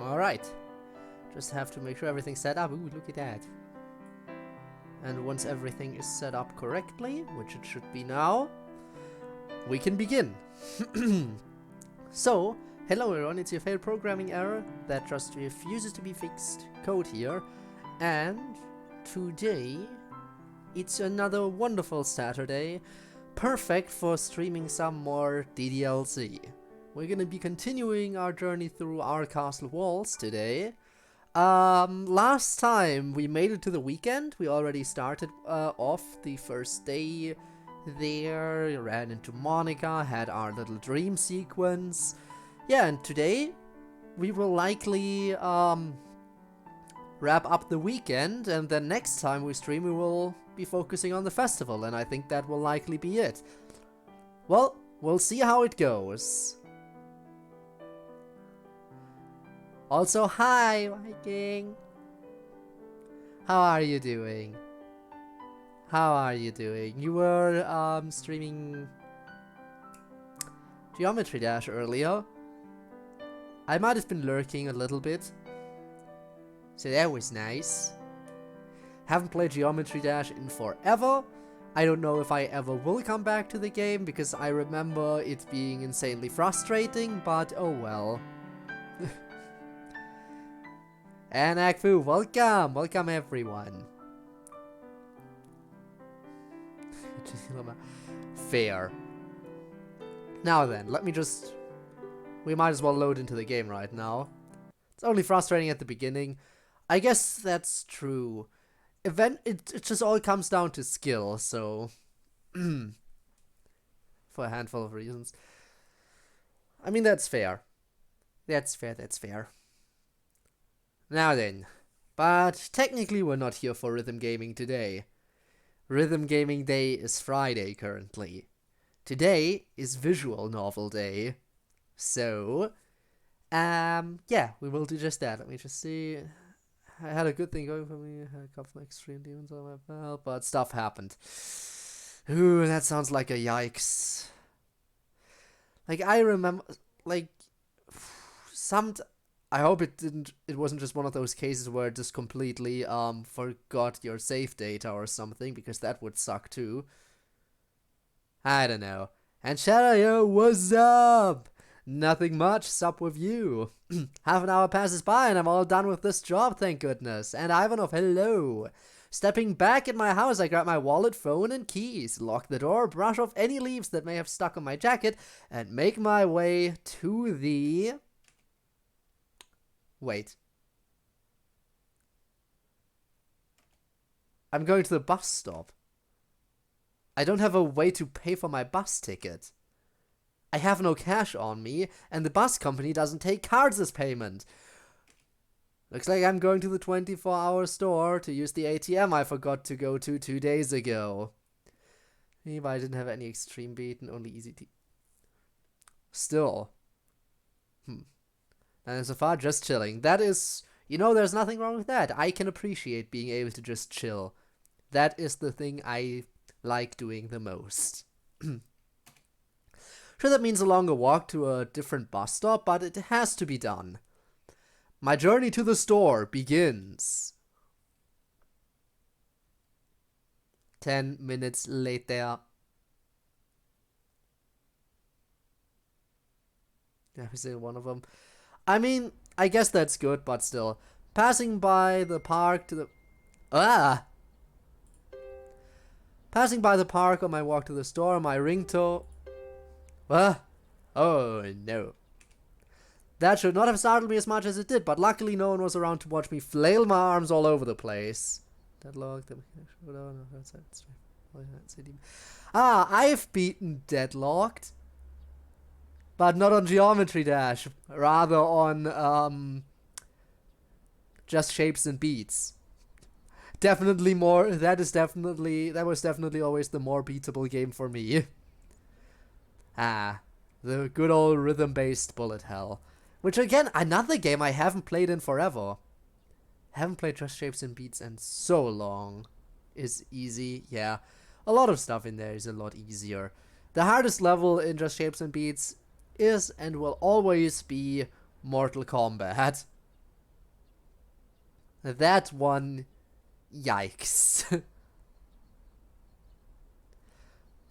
Alright. Just have to make sure everything's set up. Ooh, look at that. And once everything is set up correctly, which it should be now, we can begin. So, hello everyone, it's your failed programming error that just refuses to be fixed, CodeErr, and today it's another wonderful Saturday, perfect for streaming some more DDLC. We're gonna be continuing our journey through our castle walls today. Last time we made it to the weekend. We already started off the first day there, ran into Monica, had our little dream sequence. Yeah, and today we will likely wrap up the weekend, and then next time we stream we will be focusing on the festival, and I think that will likely be it. Well, we'll see how it goes. Also, hi, Viking! How are you doing? How are you doing? You were, streaming Geometry Dash earlier. I might have been lurking a little bit. So that was nice. Haven't played Geometry Dash in forever. I don't know if I ever will come back to the game, because I remember it being insanely frustrating, but oh well. And Akfu, welcome! Welcome everyone. Fair. Now then, let me just... We might as well load into the game right now. It's only frustrating at the beginning. I guess that's true. It just all comes down to skill, so... for a handful of reasons. I mean, that's fair. That's fair, that's fair. Now then, but technically we're not here for Rhythm Gaming today. Rhythm Gaming Day is Friday currently. Today is Visual Novel Day. So, yeah, we will do just that. Let me just see. I had a good thing going for me. I had a couple of extreme demons on my belt, but stuff happened. Ooh, that sounds like a yikes. Like, I remember, like, I hope it wasn't just one of those cases where it just completely forgot your save data or something, because that would suck too. I don't know. And Shadow, what's up? Nothing much, sup with you. Half an hour passes by and I'm all done with this job, thank goodness. And Ivanov, hello. Stepping back in my house, I grab my wallet, phone and keys, lock the door, brush off any leaves that may have stuck on my jacket, and make my way to the... Wait. I'm going to the bus stop. I don't have a way to pay for my bus ticket. I have no cash on me, and the bus company doesn't take cards as payment. Looks like I'm going to the 24-hour store to use the ATM I forgot to go to 2 days ago. Maybe I didn't have any extreme beat and only easy tea. Still. And so far, just chilling. That is, you know, there's nothing wrong with that. I can appreciate being able to just chill. That is the thing I like doing the most. Sure, that means a longer walk to a different bus stop, but it has to be done. My journey to the store begins. 10 minutes later. Every single one of them. I mean, I guess that's good, but still. Passing by the park to the... Passing by the park on my walk to the store, my ringtone... Oh, no. That should not have startled me as much as it did, but luckily no one was around to watch me flail my arms all over the place. Deadlocked. I've beaten Deadlocked. But not on Geometry Dash, rather on, just Shapes and Beats. Definitely more, that was definitely always the more beatable game for me. The good old rhythm-based bullet hell. Which again, another game I haven't played in forever. Haven't played Just Shapes and Beats in so long. Is easy, yeah. A lot of stuff in there is a lot easier. The hardest level in Just Shapes and Beats is and will always be Mortal Kombat. That one, yikes.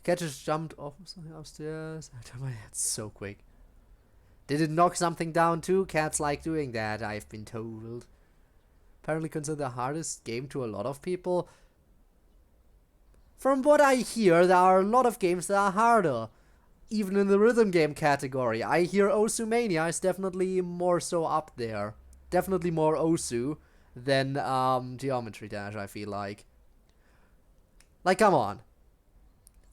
Cat just jumped off something upstairs. I turned my head so quick. Did it knock something down too? Cats like doing that, I've been told. Apparently considered the hardest game to a lot of people. From what I hear, there are a lot of games that are harder. Even in the rhythm game category. I hear Osu Mania is definitely more so up there. Definitely more Osu than Geometry Dash, I feel like. Like, come on.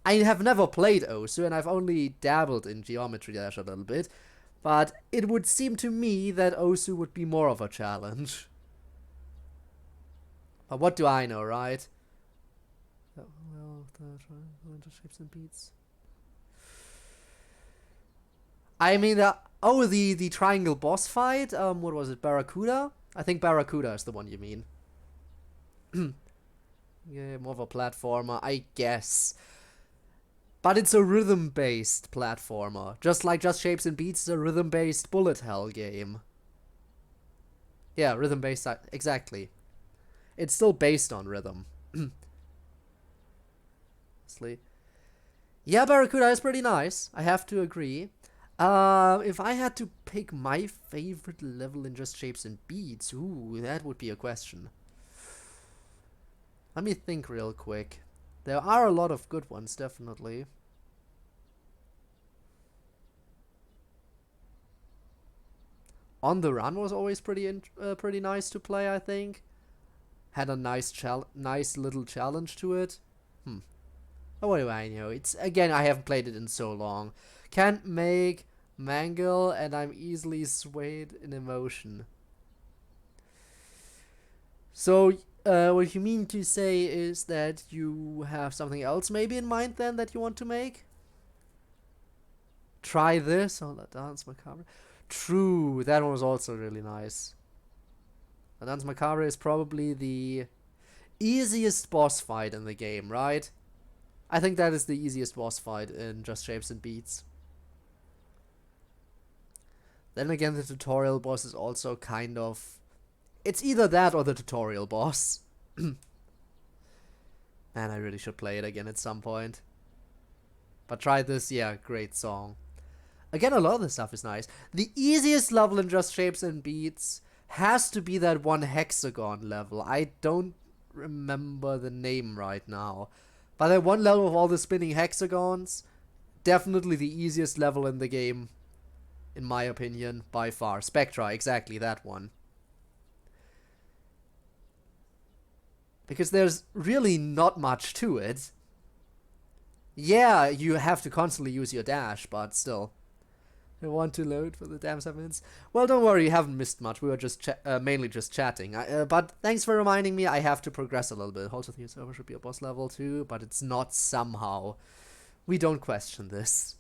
I have never played Osu, and I've only dabbled in Geometry Dash a little bit. But it would seem to me that Osu would be more of a challenge. But what do I know, right? Well, the shapes and beats. I mean, the triangle boss fight. What was it? Barracuda? I think Barracuda is the one you mean. Yeah, more of a platformer, I guess. But it's a rhythm-based platformer. Just like Just Shapes and Beats is a rhythm-based bullet hell game. Yeah, rhythm-based, exactly. It's still based on rhythm. Yeah, Barracuda is pretty nice. I have to agree. If I had to pick my favorite level in Just Shapes and Beats, ooh, that would be a question. Let me think real quick. There are a lot of good ones, definitely. On the Run was always pretty nice to play, I think. Had a nice little challenge to it. Oh, what do I know? It's, again, I haven't played it in so long. Can't make mangle, and I'm easily swayed in emotion. So, what you mean to say is that you have something else maybe in mind then that you want to make? Try this. Oh, La Danse Macabre. True, that one was also really nice. La Danse Macabre is probably the easiest boss fight in the game, right? I think that is the easiest boss fight in Just Shapes and Beats. Then again, the tutorial boss is also kind of... It's either that or the tutorial boss. Man, I really should play it again at some point. But try this, yeah, great song. Again, a lot of this stuff is nice. The easiest level in Just Shapes and Beats has to be that one hexagon level. I don't remember the name right now. But that one level of all the spinning hexagons, definitely the easiest level in the game, in my opinion, by far. Spectra, exactly, that one. Because there's really not much to it. Yeah, you have to constantly use your dash, but still. I want to load for the damn 7 minutes. Well, don't worry, you haven't missed much. We were just mainly just chatting. But thanks for reminding me. I have to progress a little bit. Also, the server should be a boss level too, but it's not somehow. We don't question this.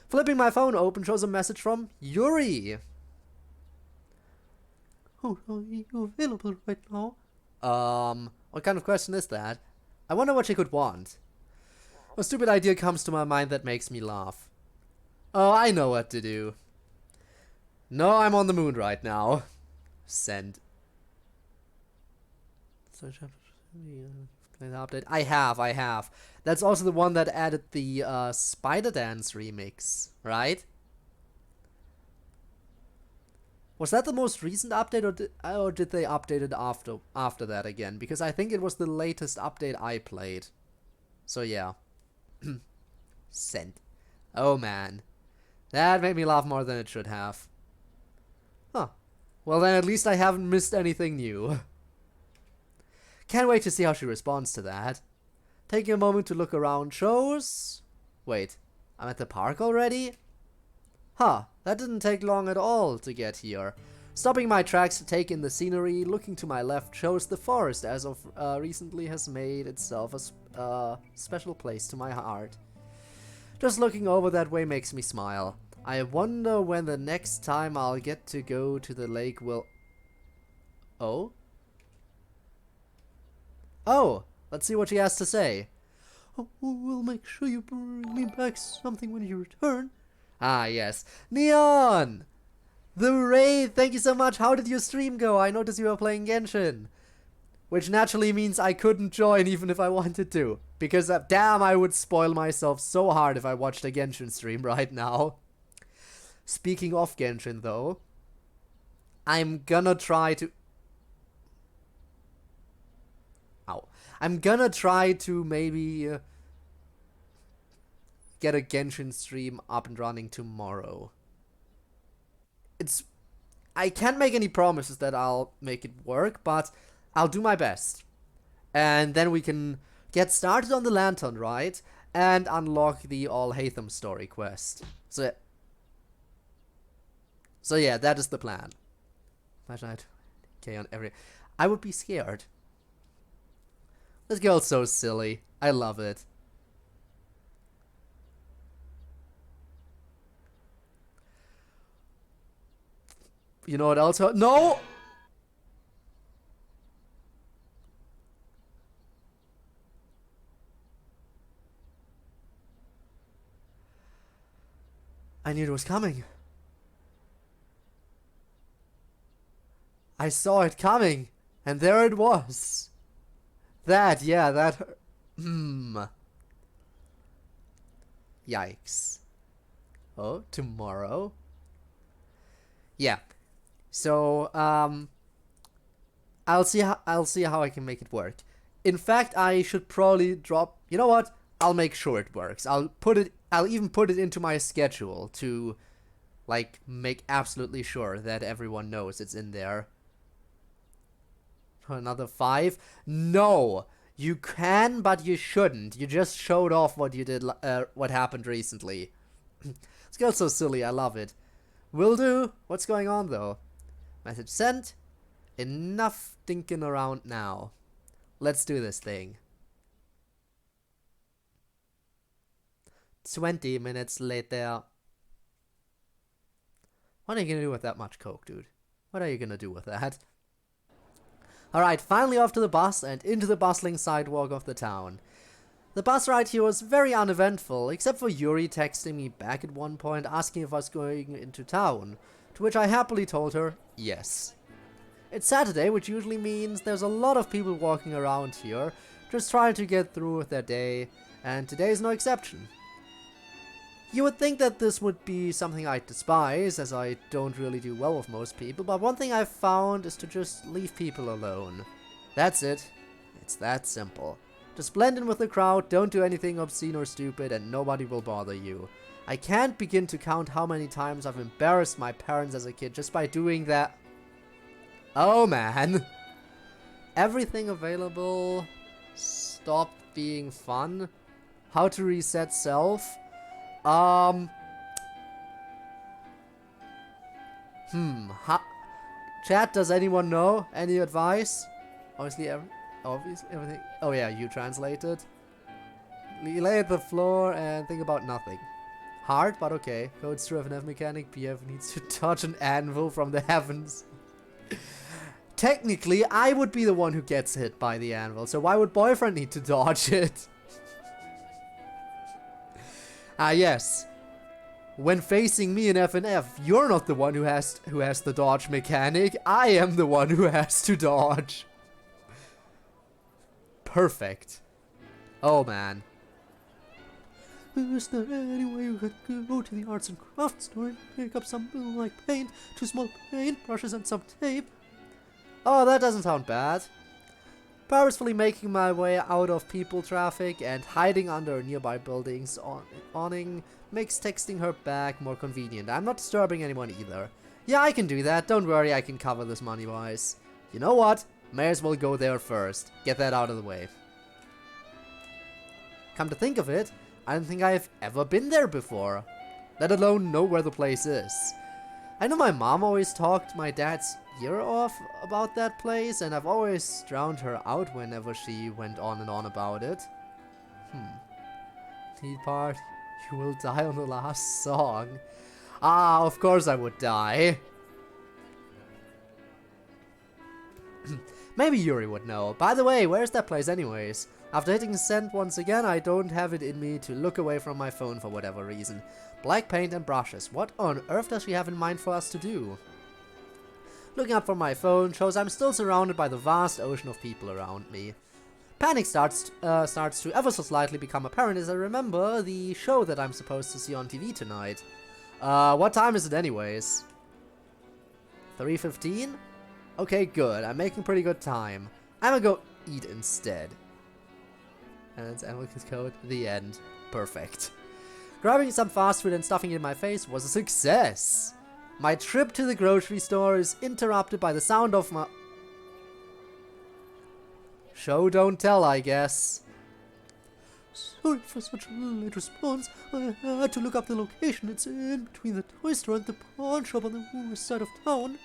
Flipping my phone open shows a message from Yuri. Oh, are you available right now? What kind of question is that? I wonder what she could want. A stupid idea comes to my mind that makes me laugh. Oh, I know what to do. No, I'm on the moon right now. Send. Play the update. I have. That's also the one that added the Spider Dance remix, right? Was that the most recent update, or did they update it after that again? Because I think it was the latest update I played. So yeah. Sent. Oh man. That made me laugh more than it should have. Huh. Well then at least I haven't missed anything new. Can't wait to see how she responds to that. Taking a moment to look around shows... Wait, I'm at the park already? Huh, that didn't take long at all to get here. Stopping my tracks to take in the scenery, looking to my left shows the forest as of recently has made itself a special place to my heart. Just looking over that way makes me smile. I wonder when the next time I'll get to go to the lake will... Oh? Oh, let's see what she has to say. Oh, we'll make sure you bring me back something when you return. Ah, yes. Neon! The Raid, thank you so much. How did your stream go? I noticed you were playing Genshin. Which naturally means I couldn't join even if I wanted to. Because damn, I would spoil myself so hard if I watched a Genshin stream right now. Speaking of Genshin though, I'm gonna try to... Ow. I'm gonna try to maybe get a Genshin stream up and running tomorrow. I can't make any promises that I'll make it work, but I'll do my best. And then we can get started on the Lantern Rite and unlock the All Hatham story quest. So yeah, that is the plan. Imagine I'd okay on every... I would be scared. This girl's so silly. I love it. You know what else? No! I knew it was coming. I saw it coming. And there it was. That, yeah, that... Yikes. Oh, tomorrow? Yeah. So, I'll see how I can make it work. In fact, I should probably drop... You know what? I'll make sure it works. I'll even put it into my schedule to, like, make absolutely sure that everyone knows it's in there. Another 5? No! You can, but you shouldn't. You just showed off what you did, what happened recently. This girl's so silly, I love it. Will do. What's going on, though? Message sent. Enough thinking around now. Let's do this thing. 20 minutes later. What are you gonna do with that much coke, dude? What are you gonna do with that? Alright, finally off to the bus and into the bustling sidewalk of the town. The bus ride here was very uneventful, except for Yuri texting me back at one point asking if I was going into town, to which I happily told her, yes. It's Saturday, which usually means there's a lot of people walking around here, just trying to get through with their day, and today's no exception. You would think that this would be something I despise, as I don't really do well with most people, but one thing I've found is to just leave people alone. That's it. It's that simple. Just blend in with the crowd, don't do anything obscene or stupid, and nobody will bother you. I can't begin to count how many times I've embarrassed my parents as a kid just by doing that. Oh man. Everything available. Stop being fun. How to reset self. Chat, does anyone know? Any advice? Obviously everything. Oh yeah, you translated. Lay at the floor and think about nothing. Hard, but okay. Code's true FNF mechanic. PF needs to touch an anvil from the heavens. Technically, I would be the one who gets hit by the anvil, so why would boyfriend need to dodge it? Ah yes. When facing me in FNF, you're not the one who has the dodge mechanic. I am the one who has to dodge. Perfect. Oh man. Is there any way you could go to the arts and crafts store and pick up something like paint, 2 small paint brushes and some tape? Oh, that doesn't sound bad. Purposefully making my way out of people traffic and hiding under a nearby building's awning makes texting her back more convenient. I'm not disturbing anyone either. Yeah, I can do that. Don't worry, I can cover this money-wise. You know what? May as well go there first. Get that out of the way. Come to think of it, I don't think I've ever been there before. Let alone know where the place is. I know my mom always talked my dad's ear off about that place, and I've always drowned her out whenever she went on and on about it. Lead part, you will die on the last song. Ah, of course I would die. Maybe Yuri would know. By the way, where's that place anyways? After hitting send once again, I don't have it in me to look away from my phone for whatever reason. Black paint and brushes. What on earth does she have in mind for us to do? Looking up from my phone shows I'm still surrounded by the vast ocean of people around me. Panic starts to ever so slightly become apparent as I remember the show that I'm supposed to see on TV tonight. What time is it anyways? 3:15? Okay, good. I'm making pretty good time. I'm gonna go eat instead. And it's Emily's code. The end. Perfect. Grabbing some fast food and stuffing it in my face was a success. My trip to the grocery store is interrupted by the sound of my... Show don't tell, I guess. Sorry for such a late response. I had to look up the location. It's in between the toy store and the pawn shop on the west side of town.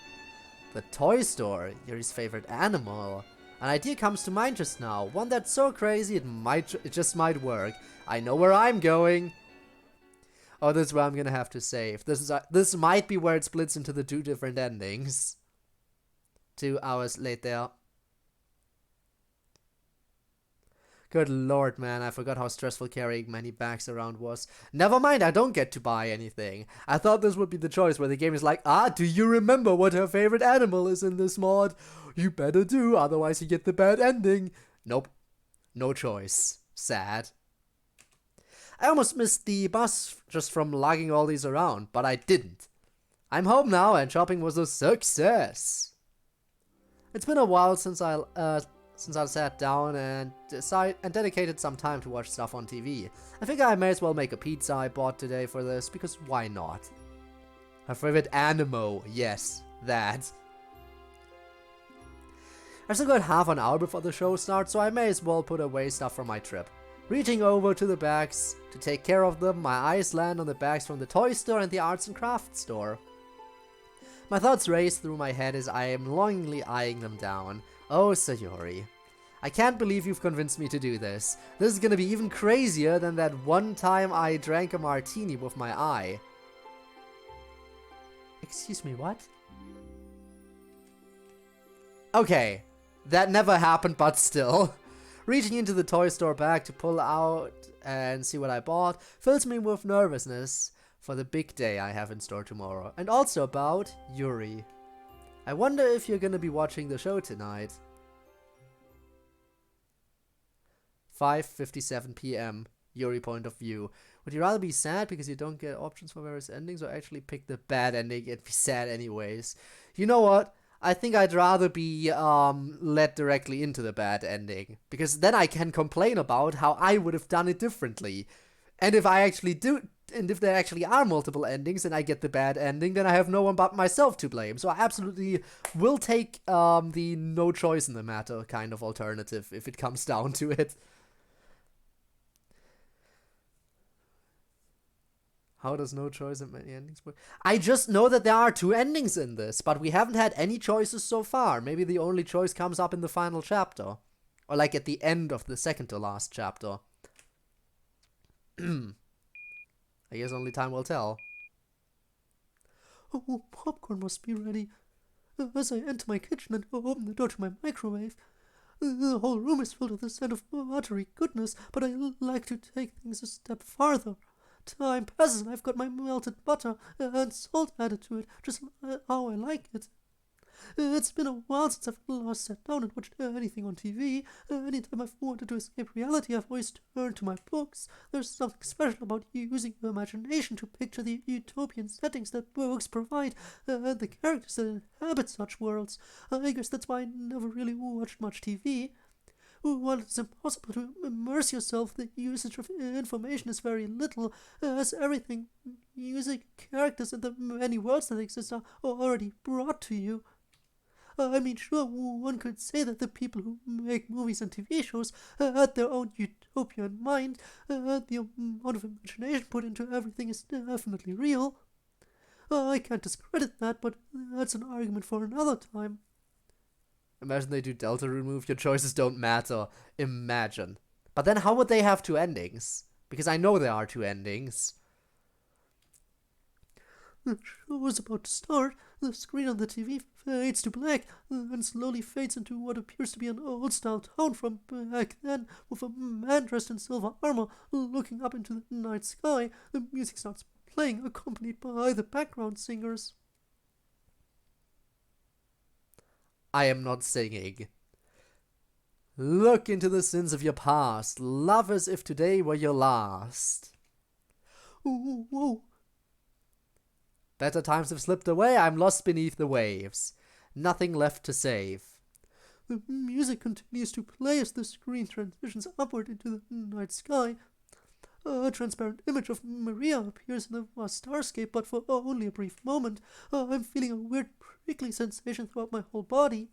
The toy store? Yuri's favorite animal. An idea comes to mind just now. One that's so crazy it just might work. I know where I'm going. Oh, this is where I'm gonna have to save. This might be where it splits into the two different endings. 2 hours later. Good lord, man, I forgot how stressful carrying many bags around was. Never mind, I don't get to buy anything. I thought this would be the choice where the game is like, do you remember what her favorite animal is in this mod? You better do, otherwise you get the bad ending. Nope. No choice. Sad. I almost missed the bus just from lugging all these around, but I didn't. I'm home now and shopping was a success. It's been a while since I sat down and dedicated some time to watch stuff on TV. I think I may as well make a pizza I bought today for this, because why not? Her favorite animal, yes, that. I've still got half an hour before the show starts, so I may as well put away stuff from my trip. Reaching over to the bags to take care of them, my eyes land on the bags from the toy store and the arts and crafts store. My thoughts race through my head as I am longingly eyeing them down. Oh, Sayori. I can't believe you've convinced me to do this. This is gonna be even crazier than that one time I drank a martini with my eye. Excuse me, what? Okay, that never happened, but still. Reaching into the toy store bag to pull out and see what I bought fills me with nervousness for the big day I have in store tomorrow. And also about Yuri. I wonder if you're gonna be watching the show tonight. 5:57 p.m. Yuri point of view. Would you rather be sad because you don't get options for various endings, or actually pick the bad ending and be sad anyways? You know what? I think I'd rather be led directly into the bad ending, because then I can complain about how I would have done it differently. And if if there actually are multiple endings and I get the bad ending, then I have no one but myself to blame. So I absolutely will take the no choice in the matter kind of alternative if it comes down to it. How does no choice and many endings work? I just know that there are 2 endings in this, but we haven't had any choices so far. Maybe the only choice comes up in the final chapter. Or like at the end of the second to last chapter. I guess only time will tell. Oh, popcorn must be ready. As I enter my kitchen and open the door to my microwave, the whole room is filled with the scent of buttery goodness, but I like to take things a step farther. Time passes and I've got my melted butter and salt added to it, just how I like it. It's been a while since I've last sat down and watched anything on TV. Anytime I've wanted to escape reality, I've always turned to my books. There's something special about using your imagination to picture the utopian settings that books provide, and the characters that inhabit such worlds. I guess that's why I never really watched much TV. While it's impossible to immerse yourself, the usage of information is very little, as everything, music, characters, and the many worlds that exist are already brought to you. I mean, sure, one could say that the people who make movies and TV shows had their own utopia in mind. The amount of imagination put into everything is definitely real. I can't discredit that, but that's an argument for another time. Imagine they do Delta remove, your choices don't matter. Imagine. But then how would they have 2 endings? Because I know there are 2 endings. The show is about to start. The screen on the TV fades to black and slowly fades into what appears to be an old-style town from back then, with a man dressed in silver armor looking up into the night sky. The music starts playing, accompanied by the background singers. I am not singing. Look into the sins of your past. Love as if today were your last. Ooh, whoa. Better times have slipped away. I'm lost beneath the waves. Nothing left to save. The music continues to play as the screen transitions upward into the night sky. A transparent image of Maria appears in the starscape, but for only a brief moment. I'm feeling a weird prickly sensation throughout my whole body.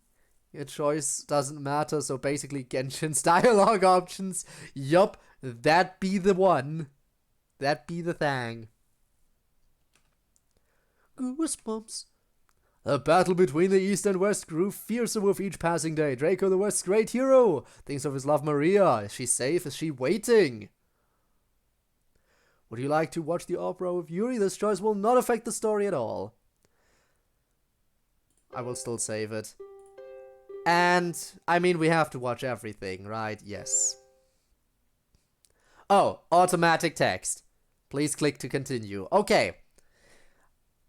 Your choice doesn't matter, so basically Genshin's dialogue options. Yup, that be the one. That be the thing. Goosebumps. The battle between the East and West grew fiercer with each passing day. Draco, the West's great hero, thinks of his love Maria. Is she safe? Is she waiting? Would you like to watch the opera with Yuri? This choice will not affect the story at all. I will still save it. And, I mean, we have to watch everything, right? Yes. Oh, automatic text. Please click to continue. Okay.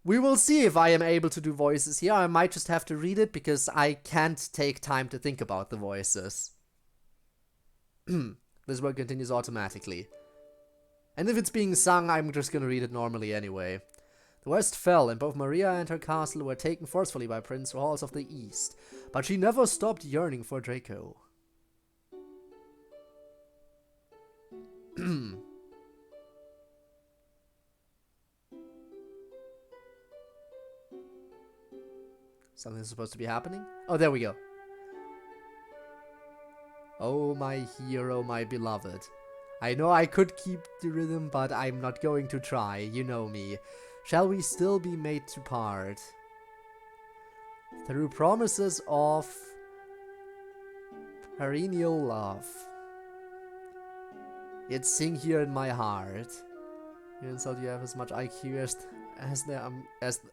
We will see if I am able to do voices here. I might just have to read it because I can't take time to think about the voices. This work continues automatically. And if it's being sung, I'm just gonna read it normally anyway. The West fell, and both Maria and her castle were taken forcefully by Prince Halls of the East. But she never stopped yearning for Draco. Something's supposed to be happening? Oh, there we go. Oh, my hero, my beloved. I know I could keep the rhythm, but I'm not going to try. You know me. Shall we still be made to part? Through promises of perennial love. Yet sing here in my heart. You insult you have as much IQ as there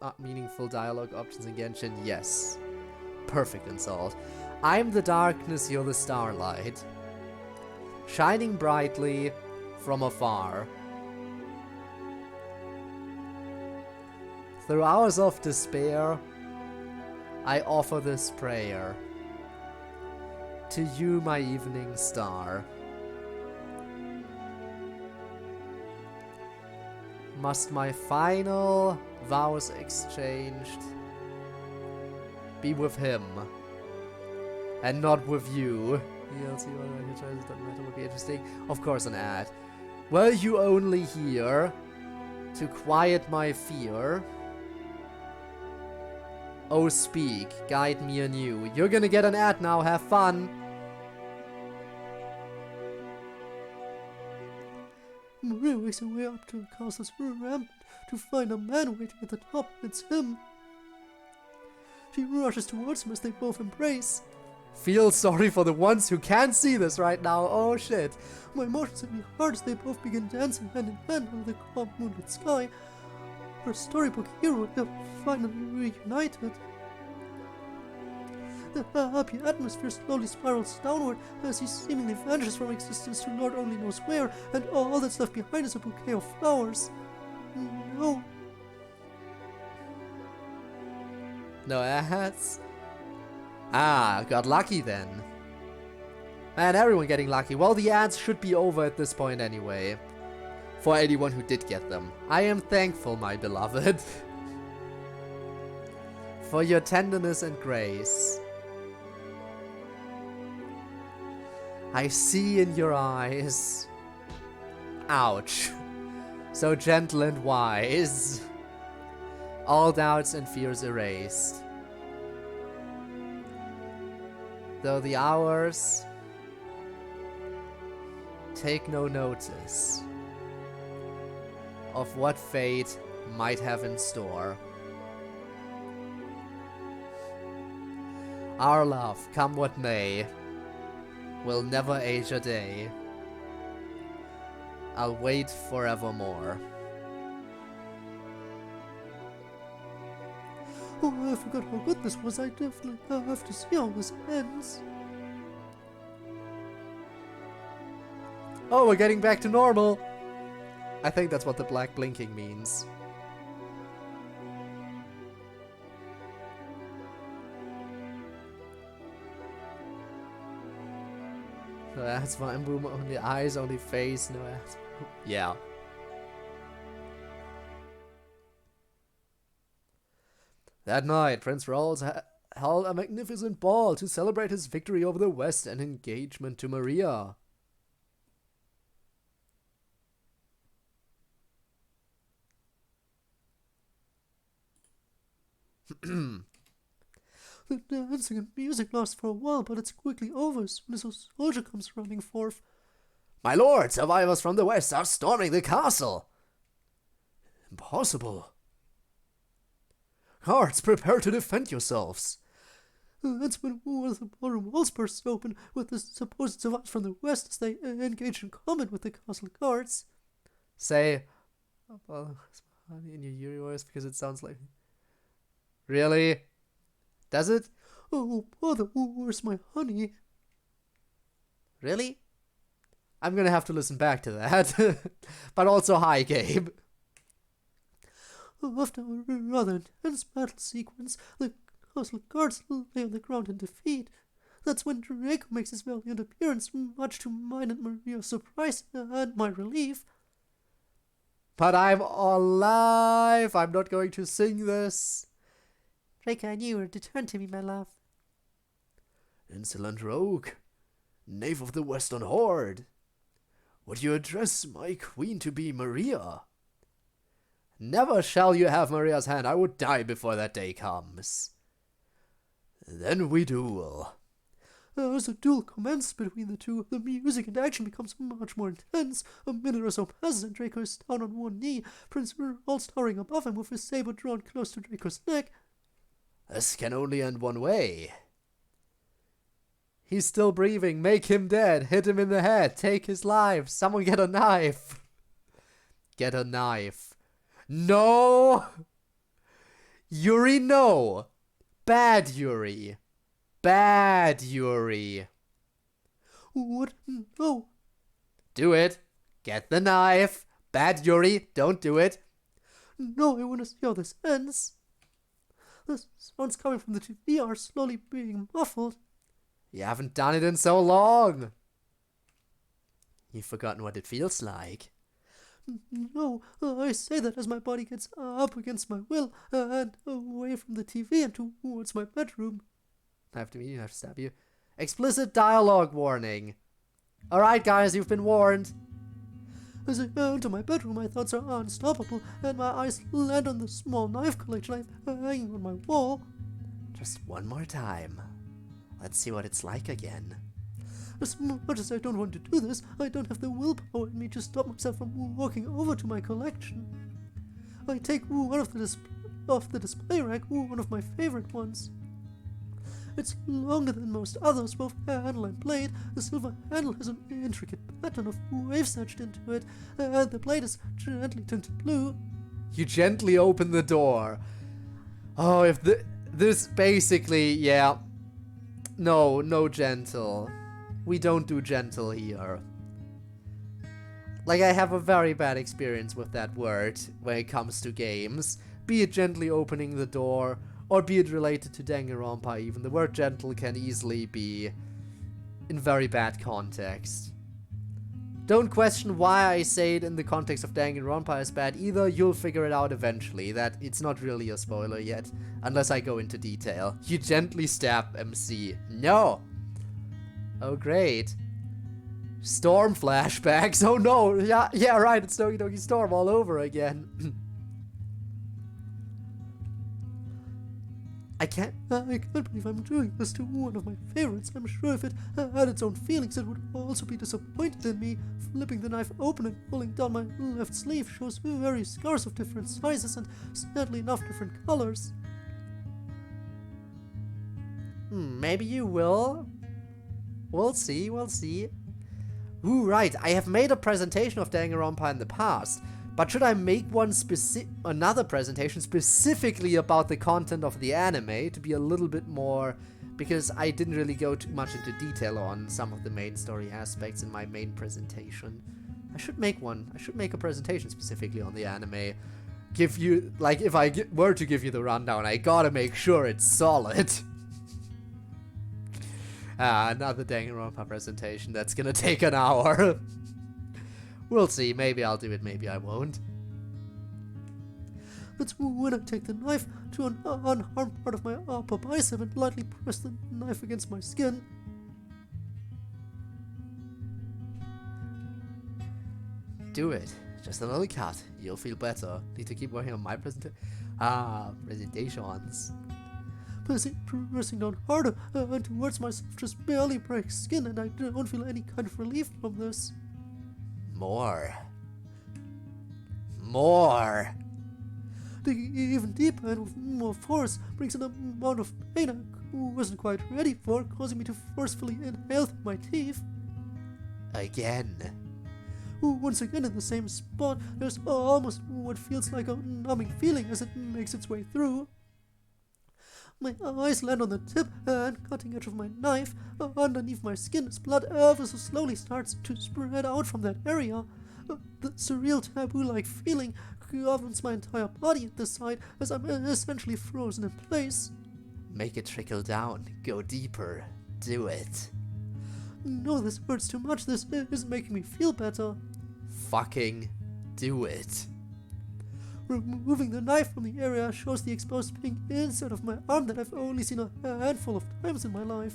are meaningful dialogue options in Genshin. Yes. Perfect insult. I'm the darkness, you're the starlight. Shining brightly from afar. Through hours of despair, I offer this prayer. To you, my evening star. Must my final vows exchanged be with him and not with you? DLC, what your choices don't matter, would be interesting. Of course, an ad. Were you only here to quiet my fear? Oh, speak, guide me anew. You're gonna get an ad now, have fun. Maria makes her way up to the castle's rampart to find a man waiting at the top. It's him. She rushes towards him as they both embrace. Feel sorry for the ones who can't see this right now. Oh shit. My emotions hit me hard as they both begin dancing hand in hand under the calm moonlit sky. Our storybook hero have finally reunited. The happy atmosphere slowly spirals downward as he seemingly vanishes from existence to Lord only knows where, and all that's left behind is a bouquet of flowers. No. No ads? Ah, got lucky then. Man, everyone getting lucky. Well, the ads should be over at this point anyway. For anyone who did get them. I am thankful, my beloved. For your tenderness and grace. I see in your eyes. Ouch. So gentle and wise. All doubts and fears erased. Though the hours take no notice of what fate might have in store. Our love, come what may, will never age a day. I'll wait forevermore. Oh, I forgot how good this was. I definitely have to see how this ends. Oh, we're getting back to normal. I think that's what the black blinking means. No ass, Vine Boom, only eyes, only face, no ass. Yeah. That night, Prince Rolls held a magnificent ball to celebrate his victory over the West and engagement to Maria. The dancing and music lasts for a while, but it's quickly over as soon as a soldier comes running forth. My lord, survivors from the West are storming the castle. Impossible. Guards, prepare to defend yourselves. That's when one of the ballroom walls bursts open, with the supposed survivors from the West as they engage in combat with the castle guards. Say, in your Yuri voice because it sounds like. Really? Does it? Oh, bother, where's my honey? Really? I'm gonna have to listen back to that. But also, hi, Gabe. After a rather intense battle sequence, the castle guards lay on the ground in defeat. That's when Draco makes his valiant appearance, much to mine and Maria's surprise and my relief. But I'm alive. I'm not going to sing this. Draco, I knew you were to turn to me, my love. Insolent rogue, knave of the Western Horde, would you address my queen to be Maria? Never shall you have Maria's hand. I would die before that day comes. Then we duel. As the duel commences between the two, the music and action becomes much more intense. A minute or so passes and Draco is down on one knee, Prince Rolls towering above him with his saber drawn close to Draco's neck. This can only end one way. He's still breathing. Make him dead. Hit him in the head. Take his life. Someone get a knife. Get a knife. No! Yuri, no! Bad Yuri. Bad Yuri. What? No. Do it. Get the knife. Bad Yuri. Don't do it. No, I want to see how this ends. The sounds coming from the TV are slowly being muffled. You haven't done it in so long. You've forgotten what it feels like. No, I say that as my body gets up against my will and away from the TV and towards my bedroom. I have to stab you. Explicit dialogue warning. Alright guys, you've been warned. As I enter my bedroom, my thoughts are unstoppable and my eyes land on the small knife collection I have hanging on my wall. Just one more time. Let's see what it's like again. As much as I don't want to do this, I don't have the willpower in me to stop myself from walking over to my collection. I take one of off the display rack, one of my favorite ones. It's longer than most others, both handle and blade. The silver handle has an intricate pattern of waves etched into it, and the blade is gently tinted blue. You gently open the door. Oh, if this basically, yeah. No gentle. We don't do gentle here. Like, I have a very bad experience with that word when it comes to games. Be it gently opening the door, or be it related to Danganronpa even. The word gentle can easily be in very bad context. Don't question why I say it in the context of Danganronpa as bad either. You'll figure it out eventually, that it's not really a spoiler yet, unless I go into detail. You gently stab MC. No! Oh great. Storm flashbacks. Oh no! Yeah, right, it's Doki Doki Storm all over again. I can't believe I'm doing this to one of my favorites. I'm sure if it had its own feelings, it would also be disappointed in me. Flipping the knife open and pulling down my left sleeve shows various scars of different sizes and, sadly enough, different colors. Maybe you will. We'll see. Ooh, right, I have made a presentation of Danganronpa in the past, But should I make one another presentation specifically about the content of the anime to be a little bit more, because I didn't really go too much into detail on some of the main story aspects in my main presentation. I should make one. I should make a presentation specifically on the anime. Give you, like, if I were to give you the rundown, I gotta make sure it's solid. Another Danganronpa presentation that's gonna take an hour. We'll see, maybe I'll do it, maybe I won't. That's when I take the knife to an unharmed part of my upper bicep and lightly press the knife against my skin. Do it. Just another cut. You'll feel better. Need to keep working on my presentations. Pressing down harder and towards myself just barely breaks skin, and I don't feel any kind of relief from this. More. Digging even deeper and with more force brings an amount of pain I wasn't quite ready for, causing me to forcefully inhale through my teeth. Again. Once again in the same spot, there's almost what feels like a numbing feeling as it makes its way through. My eyes land on the tip and cutting edge of my knife. Underneath my skin as blood ever so slowly starts to spread out from that area. The surreal taboo-like feeling governs my entire body at this side as I'm essentially frozen in place. Make it trickle down. Go deeper. Do it. No, this hurts too much. This isn't making me feel better. Fucking do it. Removing the knife from the area shows the exposed pink inside of my arm that I've only seen a handful of times in my life.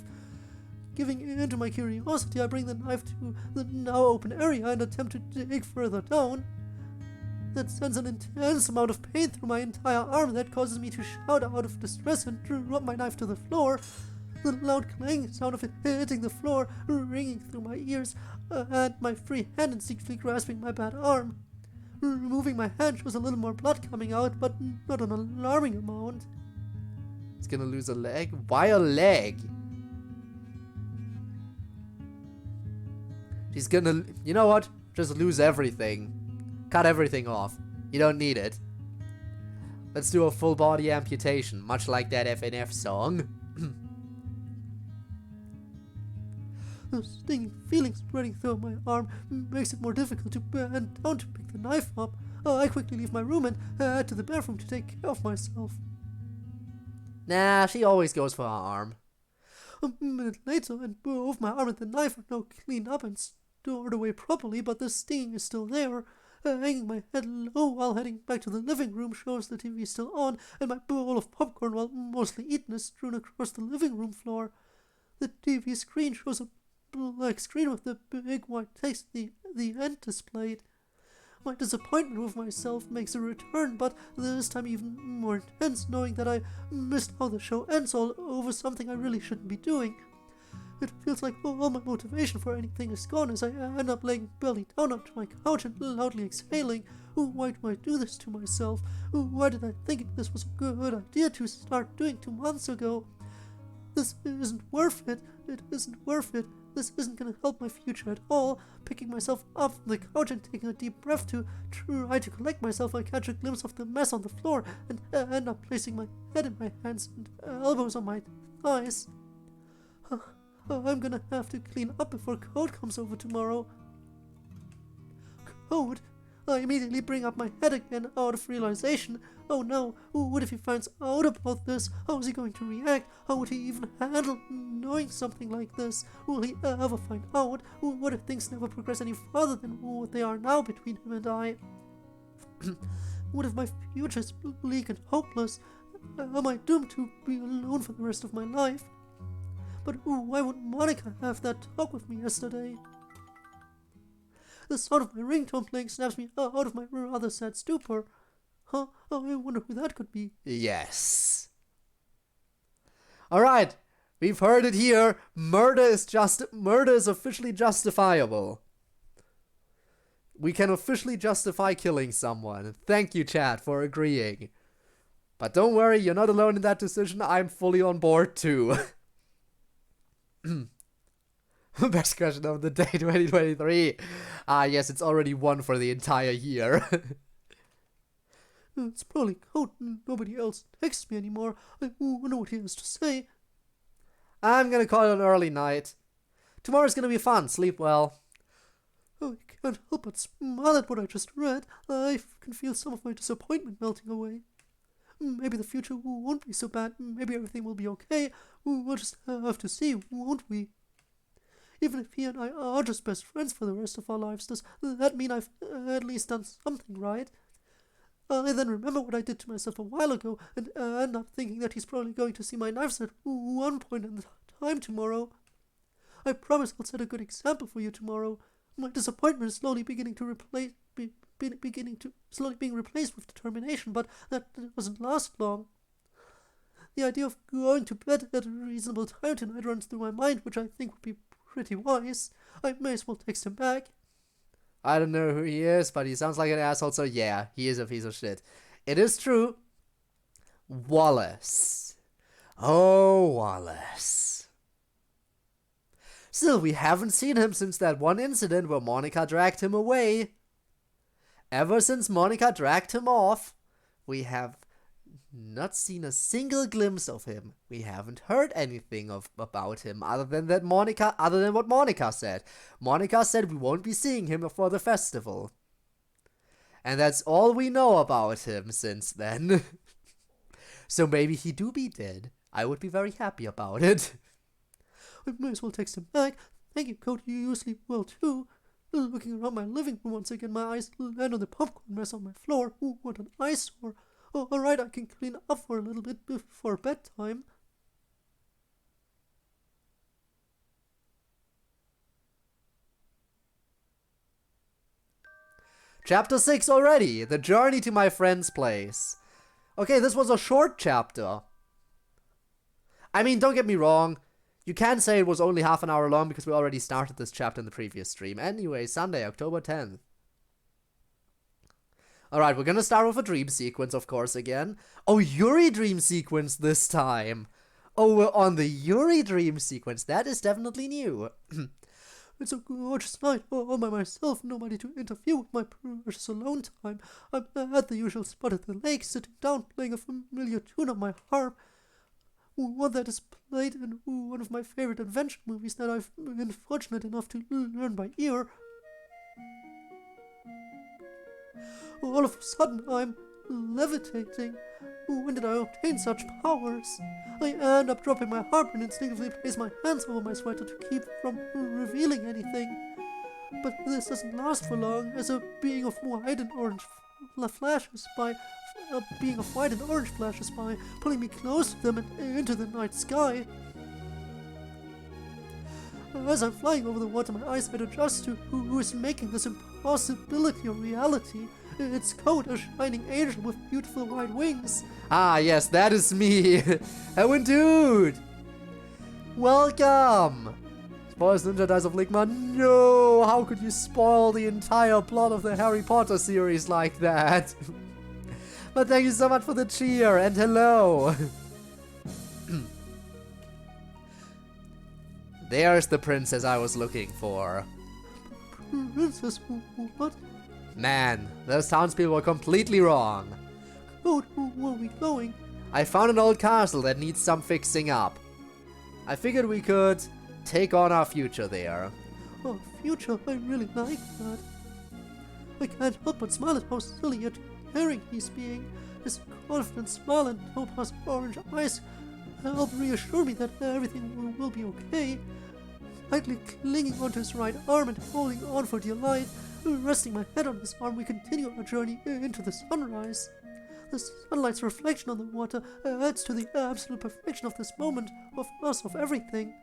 Giving in to my curiosity, I bring the knife to the now open area and attempt to dig further down. That sends an intense amount of pain through my entire arm that causes me to shout out of distress and drop my knife to the floor. The loud clang sound of it hitting the floor, ringing through my ears, and my free hand instinctively grasping my bad arm. Removing my hand shows a little more blood coming out, but not an alarming amount. It's gonna lose a leg? Why a leg? She's gonna... You know what? Just lose everything. Cut everything off. You don't need it. Let's do a full body amputation, much like that FNF song. The stinging feeling spreading through my arm makes it more difficult to bend down to pick the knife up. I quickly leave my room and head to the bathroom to take care of myself. Nah, she always goes for her arm. A minute later, and both my arm and the knife are now cleaned up and stored away properly, but the stinging is still there. Hanging my head low while heading back to the living room shows the TV still on, and my bowl of popcorn, while mostly eaten, is strewn across the living room floor. The TV screen shows a black screen with the big white text, the end displayed. My disappointment with myself makes a return, but this time even more intense, knowing that I missed how the show ends all over something I really shouldn't be doing. It feels like all my motivation for anything is gone as I end up laying belly down onto my couch and loudly exhaling. Why do I do this to myself? Why did I think this was a good idea to start doing 2 months ago? This isn't worth it. It isn't worth it. This isn't gonna help my future at all. Picking myself up from the couch and taking a deep breath to try to collect myself, I catch a glimpse of the mess on the floor and end up placing my head in my hands and elbows on my thighs. I'm gonna have to clean up before Code comes over tomorrow. Code? I immediately bring up my head again out of realization. Oh no, what if he finds out about this? How is he going to react? How would he even handle knowing something like this? Will he ever find out? What if things never progress any further than what they are now between him and I? What if my future is bleak and hopeless? Am I doomed to be alone for the rest of my life? But why would Monica have that talk with me yesterday? The sound of my ringtone playing snaps me out of my rather sad stupor. I wonder who that could be. Yes. Alright, we've heard it here. Murder is officially justifiable. We can officially justify killing someone. Thank you, chat, for agreeing. But don't worry, you're not alone in that decision. I'm fully on board too. Best question of the day 2023. Yes, it's already one for the entire year. It's probably Code. Nobody else texts me anymore. I wonder what he has to say. I'm gonna call it an early night. Tomorrow's gonna be fun. Sleep well. I can't help but smile at what I just read. I can feel some of my disappointment melting away. Maybe the future won't be so bad. Maybe everything will be okay. We'll just have to see, won't we? Even if he and I are just best friends for the rest of our lives, does that mean I've at least done something right? I then remember what I did to myself a while ago and end up thinking that he's probably going to see my knives at one point in time tomorrow. I promise I'll set a good example for you tomorrow. My disappointment is slowly beginning to slowly being replaced with determination, but that doesn't last long. The idea of going to bed at a reasonable time tonight runs through my mind, which I think would be pretty wise. I may as well text him back. I don't know who he is, but he sounds like an asshole, so yeah, he is a piece of shit. It is true. Wallace. Oh, Wallace. Still, we haven't seen him since that one incident where Monica dragged him away. Ever since Monica dragged him off, we have not seen a single glimpse of him. We haven't heard anything about him other than what Monica said. Monica said we won't be seeing him for the festival. And that's all we know about him since then. So maybe he do be dead. I would be very happy about it. I may as well text him back. Thank you, Code. You sleep well too. Looking around my living room once again, my eyes land on the popcorn mess on my floor. What an eyesore. Oh, alright, I can clean up for a little bit before bedtime. Chapter 6 already. The journey to my friend's place. Okay, this was a short chapter. I mean, don't get me wrong. You can say it was only half an hour long because we already started this chapter in the previous stream. Anyway, Sunday, October 10th. Alright, we're gonna start with a dream sequence, of course, again. Oh, Yuri dream sequence this time. Oh, we're on the Yuri dream sequence. That is definitely new. It's a gorgeous night, all by myself, nobody to interfere with my precious alone time. I'm at the usual spot at the lake, sitting down, playing a familiar tune on my harp. One that is played in one of my favorite adventure movies that I've been fortunate enough to learn by ear. All of a sudden, I'm levitating. When did I obtain such powers? I end up dropping my harp and instinctively place my hands over my sweater to keep from revealing anything. But this doesn't last for long, as a being of white and orange flashes by, pulling me close to them and into the night sky. As I'm flying over the water, my eyesight adjusts to who is making this impossibility a reality. It's Code, a shining angel with beautiful white wings. Ah, yes, that is me. Owen Dude. Welcome. Spoils Ninja Dice of Ligma. No, how could you spoil the entire plot of the Harry Potter series like that? But thank you so much for the cheer, and hello. There's the princess I was looking for. Princess, what? Man, those townspeople were completely wrong. Code, where are we going? I found an old castle that needs some fixing up. I figured we could take on our future there. Our future, I really like that. I can't help but smile at how silly yet caring he's being. His confident smile and topaz orange eyes help reassure me that everything will be okay. Tightly clinging onto his right arm and holding on for dear life, resting my head on his arm, we continue our journey into the sunrise. The sunlight's reflection on the water adds to the absolute perfection of this moment, of us, of everything.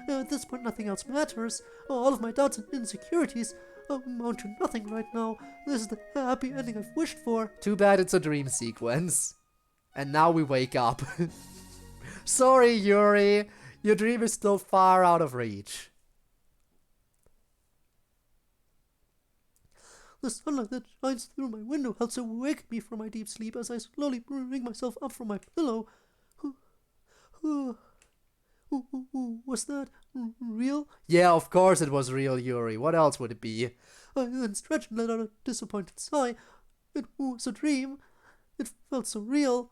At this point, nothing else matters. All of my doubts and insecurities amount to nothing right now. This is the happy ending I've wished for. Too bad it's a dream sequence. And now we wake up. Sorry, Yuri. Your dream is still far out of reach. The sunlight that shines through my window helps awake me from my deep sleep as I slowly bring myself up from my pillow. Was that real? Yeah, of course it was real, Yuri. What else would it be? I then stretched and let out a disappointed sigh. It was a dream. It felt so real.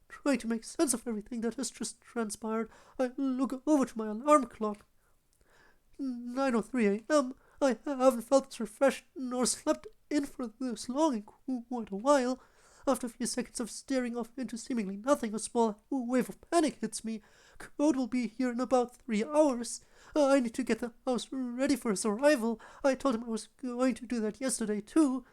Trying to make sense of everything that has just transpired, I look over to my alarm clock. 9:03 a.m. I haven't felt this refreshed nor slept in for this long in quite a while. After a few seconds of staring off into seemingly nothing, a small wave of panic hits me. Code will be here in about 3 hours. I need to get the house ready for his arrival. I told him I was going to do that yesterday too.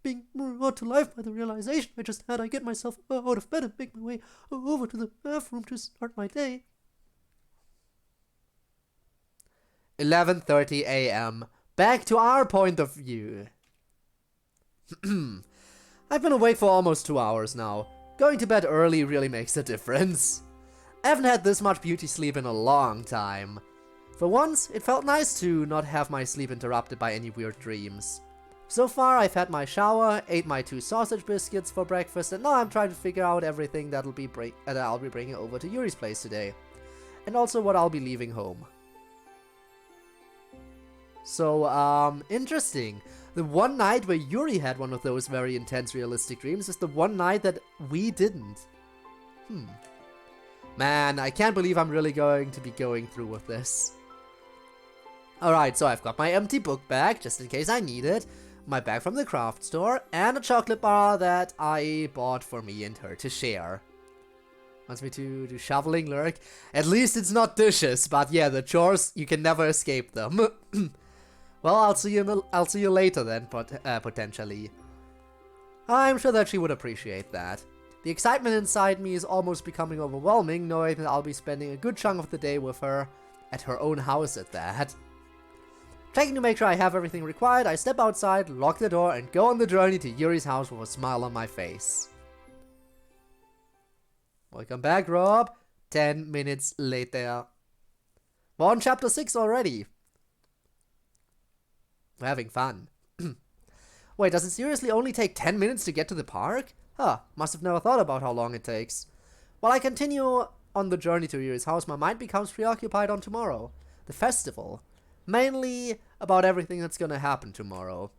Being brought to life by the realization I just had, I get myself out of bed and make my way over to the bathroom to start my day. 11:30 a.m. Back to our point of view. I've been awake for almost 2 hours now. Going to bed early really makes a difference. I haven't had this much beauty sleep in a long time. For once, it felt nice to not have my sleep interrupted by any weird dreams. So far, I've had my shower, ate my 2 sausage biscuits for breakfast, and now I'm trying to figure out everything that I'll be bringing over to Yuri's place today. And also what I'll be leaving home. So, interesting. The one night where Yuri had one of those very intense realistic dreams is the one night that we didn't. Man, I can't believe I'm really going to be going through with this. Alright, so I've got my empty book bag, just in case I need it, my bag from the craft store, and a chocolate bar that I bought for me and her to share. Wants me to do shoveling, Lurk? At least it's not dishes, but yeah, the chores, you can never escape them. Well, I'll see you later then, potentially. I'm sure that she would appreciate that. The excitement inside me is almost becoming overwhelming, knowing that I'll be spending a good chunk of the day with her, at her own house at that. Checking to make sure I have everything required, I step outside, lock the door, and go on the journey to Yuri's house with a smile on my face. Welcome back, Rob. 10 minutes later. We're on chapter 6 already. We're having fun. Wait, does it seriously only take 10 minutes to get to the park? Huh, must have never thought about how long it takes. While I continue on the journey to Yuri's house, my mind becomes preoccupied on tomorrow. The festival. Mainly about everything that's gonna happen tomorrow.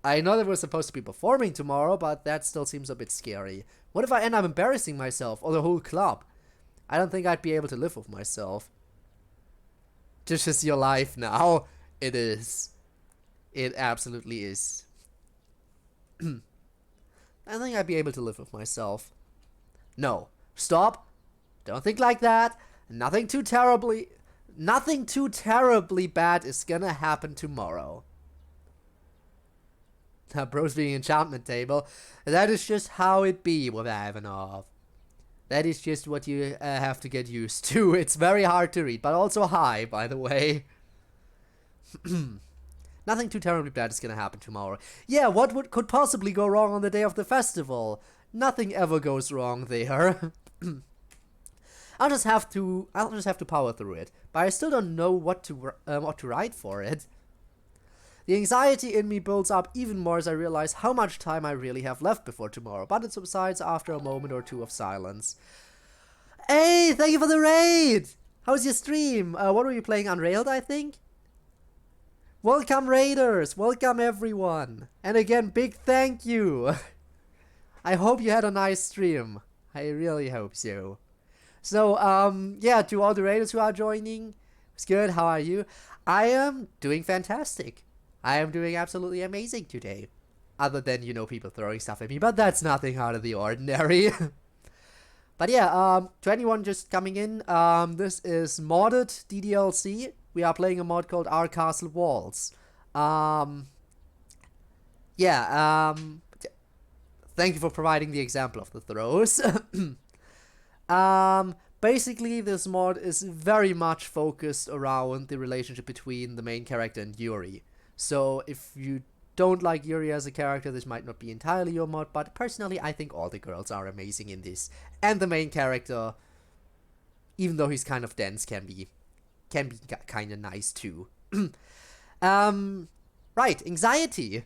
I know that we're supposed to be performing tomorrow, but that still seems a bit scary. What if I end up embarrassing myself or the whole club? I don't think I'd be able to live with myself. This is your life now. It is. It absolutely is. I think I'd be able to live with myself. No. Stop. Don't think like that. Nothing too terribly bad is gonna happen tomorrow. Bros being enchantment table. That is just how it be with Ivanov. That is just what you have to get used to. It's very hard to read, but also high, by the way. Nothing too terribly bad is gonna happen tomorrow. Yeah, what could possibly go wrong on the day of the festival? Nothing ever goes wrong there. I'll just have to power through it. But I still don't know what to write for it. The anxiety in me builds up even more as I realize how much time I really have left before tomorrow, but it subsides after a moment or two of silence. Hey, thank you for the raid! How's your stream? What were you playing? Unrailed, I think? Welcome, raiders! Welcome, everyone! And again, big thank you! I hope you had a nice stream. I really hope so. So, yeah, to all the raiders who are joining, it's good, how are you? I am doing fantastic. I am doing absolutely amazing today. Other than, you know, people throwing stuff at me, but that's nothing out of the ordinary. But yeah, to anyone just coming in, this is modded DDLC. We are playing a mod called Our Castle Walls. Thank you for providing the example of the throws. Basically, this mod is very much focused around the relationship between the main character and Yuri. So, if you don't like Yuri as a character, this might not be entirely your mod, but personally, I think all the girls are amazing in this. And the main character, even though he's kind of dense, can be kind of nice too. Right, anxiety.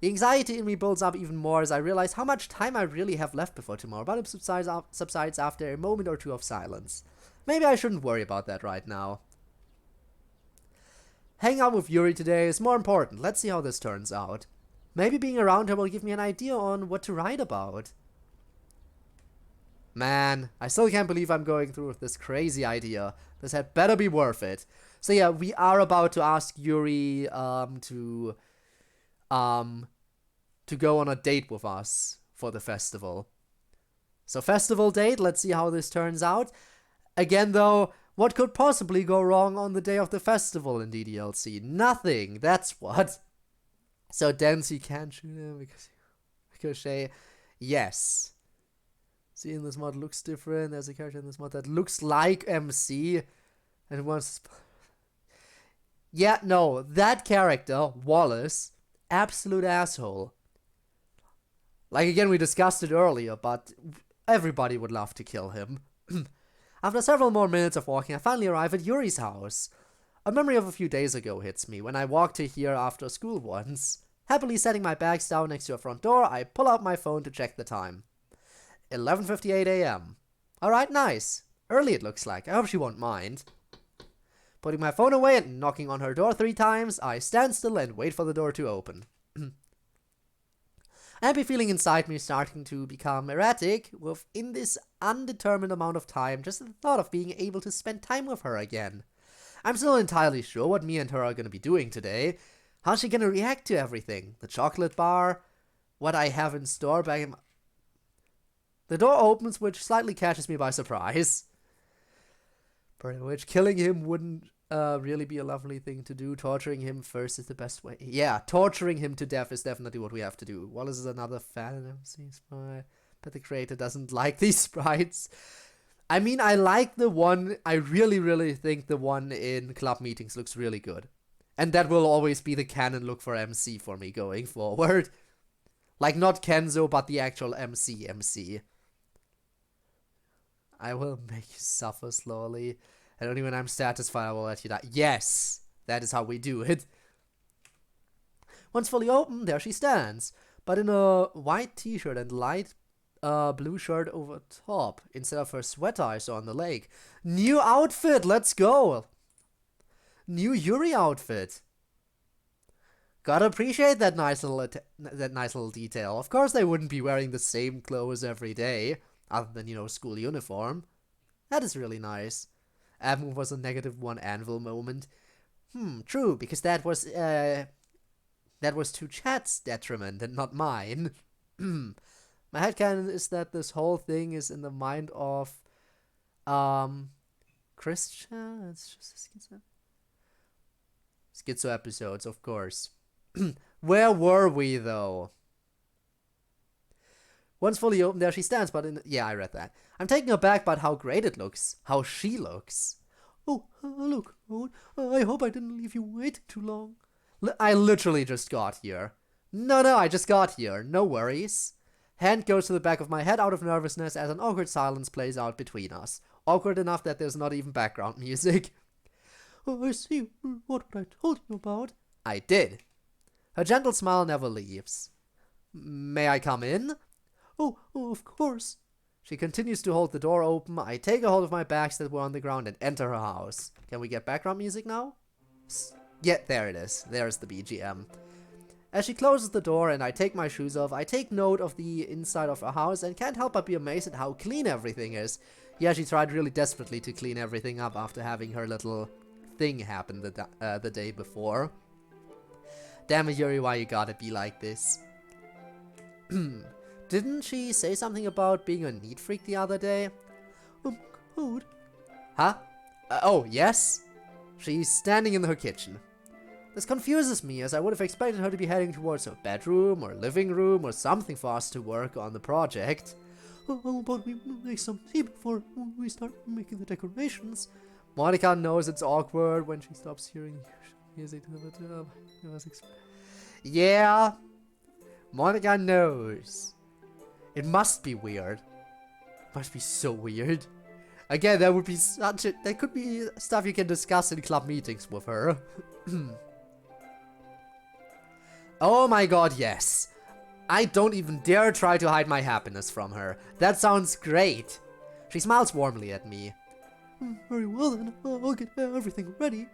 The anxiety in me builds up even more as I realize how much time I really have left before tomorrow, but it subsides after a moment or two of silence. Maybe I shouldn't worry about that right now. Hanging out with Yuri today is more important. Let's see how this turns out. Maybe being around her will give me an idea on what to write about. Man, I still can't believe I'm going through with this crazy idea. This had better be worth it. So yeah, we are about to ask Yuri to go on a date with us for the festival. So festival date, let's see how this turns out. Again though, what could possibly go wrong on the day of the festival in DDLC? Nothing, that's what. So Dancy can't shoot him because Ricochet, yes. See, in this mod looks different. There's a character in this mod that looks like MC. And wants... Yeah, no, that character, Wallace, absolute asshole. Like, again, we discussed it earlier, but everybody would love to kill him. After several more minutes of walking, I finally arrive at Yuri's house. A memory of a few days ago hits me when I walked to here after school once. Happily setting my bags down next to a front door, I pull out my phone to check the time. 11:58 a.m. Alright, nice. Early it looks like. I hope she won't mind. Putting my phone away and knocking on her door 3 times, I stand still and wait for the door to open. A happy feeling inside me starting to become erratic within this undetermined amount of time, just the thought of being able to spend time with her again. I'm still not entirely sure what me and her are going to be doing today. How's she going to react to everything? The chocolate bar? What I have in store back in... The door opens, which slightly catches me by surprise. Pretty much killing him wouldn't really be a lovely thing to do. Torturing him first is the best way. Yeah, torturing him to death is definitely what we have to do. Wallace is another fan of MC Sprite, but the creator doesn't like these sprites. I mean, I like the one, I really think the one in club meetings looks really good. And that will always be the canon look for MC for me going forward. Like, not Kenzo, but the actual MC. I will make you suffer slowly. And only when I'm satisfied I will let you die. Yes! That is how we do it. Once fully open, there she stands. But in a white t-shirt and light blue shirt over top, instead of her sweater I saw on the lake. New outfit! Let's go! New Yuri outfit. Gotta appreciate that nice little detail. Of course they wouldn't be wearing the same clothes every day, other than, you know, school uniform. That is really nice. Move was a -1 anvil moment. True, because that was to chat's detriment and not mine. My headcanon is that this whole thing is in the mind of Christian. It's just a schizo episodes, of course. Where were we though? Once fully open, there she stands, but yeah, I read that. I'm taken aback by how great it looks. How she looks. Oh, look, Owen. I hope I didn't leave you waiting too long. I literally just got here. No, I just got here. No worries. Hand goes to the back of my head out of nervousness as an awkward silence plays out between us. Awkward enough that there's not even background music. Oh, I see what I told you about. I did. Her gentle smile never leaves. May I come in? Oh, of course. She continues to hold the door open. I take a hold of my bags that were on the ground and enter her house. Can we get background music now? Yeah, there it is. There's the BGM. As she closes the door and I take my shoes off, I take note of the inside of her house and can't help but be amazed at how clean everything is. Yeah, she tried really desperately to clean everything up after having her little thing happen the day before. Damn it, Yuri, why you gotta be like this? Didn't she say something about being a neat freak the other day? Code? Huh? Oh, yes? She's standing in her kitchen. This confuses me, as I would have expected her to be heading towards her bedroom or living room or something for us to work on the project. Oh, but we make some tea before we start making the decorations. Monica knows it's awkward when she stops hearing music. Yeah, Monica knows. It must be weird. Must be so weird. Again, that would be such a... That could be stuff you can discuss in club meetings with her. Oh my god, yes. I don't even dare try to hide my happiness from her. That sounds great. She smiles warmly at me. Very well then, I'll get everything ready.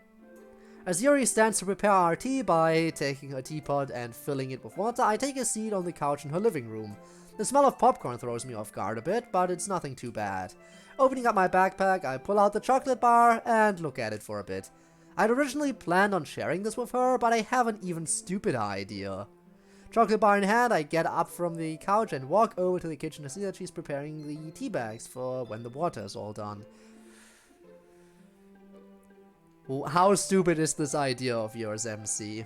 As Yuri stands to prepare our tea by taking her teapot and filling it with water, I take a seat on the couch in her living room. The smell of popcorn throws me off guard a bit, but it's nothing too bad. Opening up my backpack, I pull out the chocolate bar and look at it for a bit. I'd originally planned on sharing this with her, but I have an even stupider idea. Chocolate bar in hand, I get up from the couch and walk over to the kitchen to see that she's preparing the tea bags for when the water is all done. How stupid is this idea of yours, MC?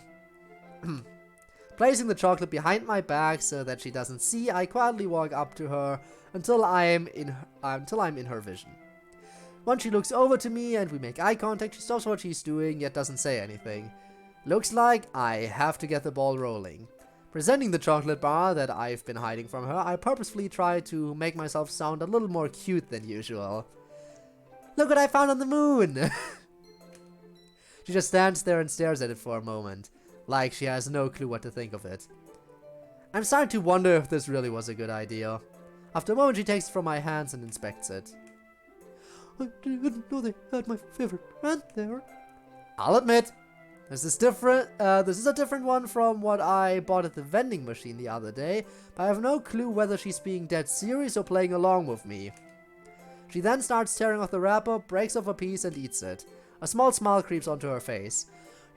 Placing the chocolate behind my back so that she doesn't see, I quietly walk up to her until I'm in her vision. Once she looks over to me and we make eye contact, she stops what she's doing yet doesn't say anything. Looks like I have to get the ball rolling. Presenting the chocolate bar that I've been hiding from her, I purposefully try to make myself sound a little more cute than usual. Look what I found on the moon! She just stands there and stares at it for a moment, like she has no clue what to think of it. I'm starting to wonder if this really was a good idea. After a moment, she takes it from my hands and inspects it. I didn't know they had my favorite brand there. I'll admit, this is different. This is a different one from what I bought at the vending machine the other day, but I have no clue whether she's being dead serious or playing along with me. She then starts tearing off the wrapper, breaks off a piece and eats it. A small smile creeps onto her face.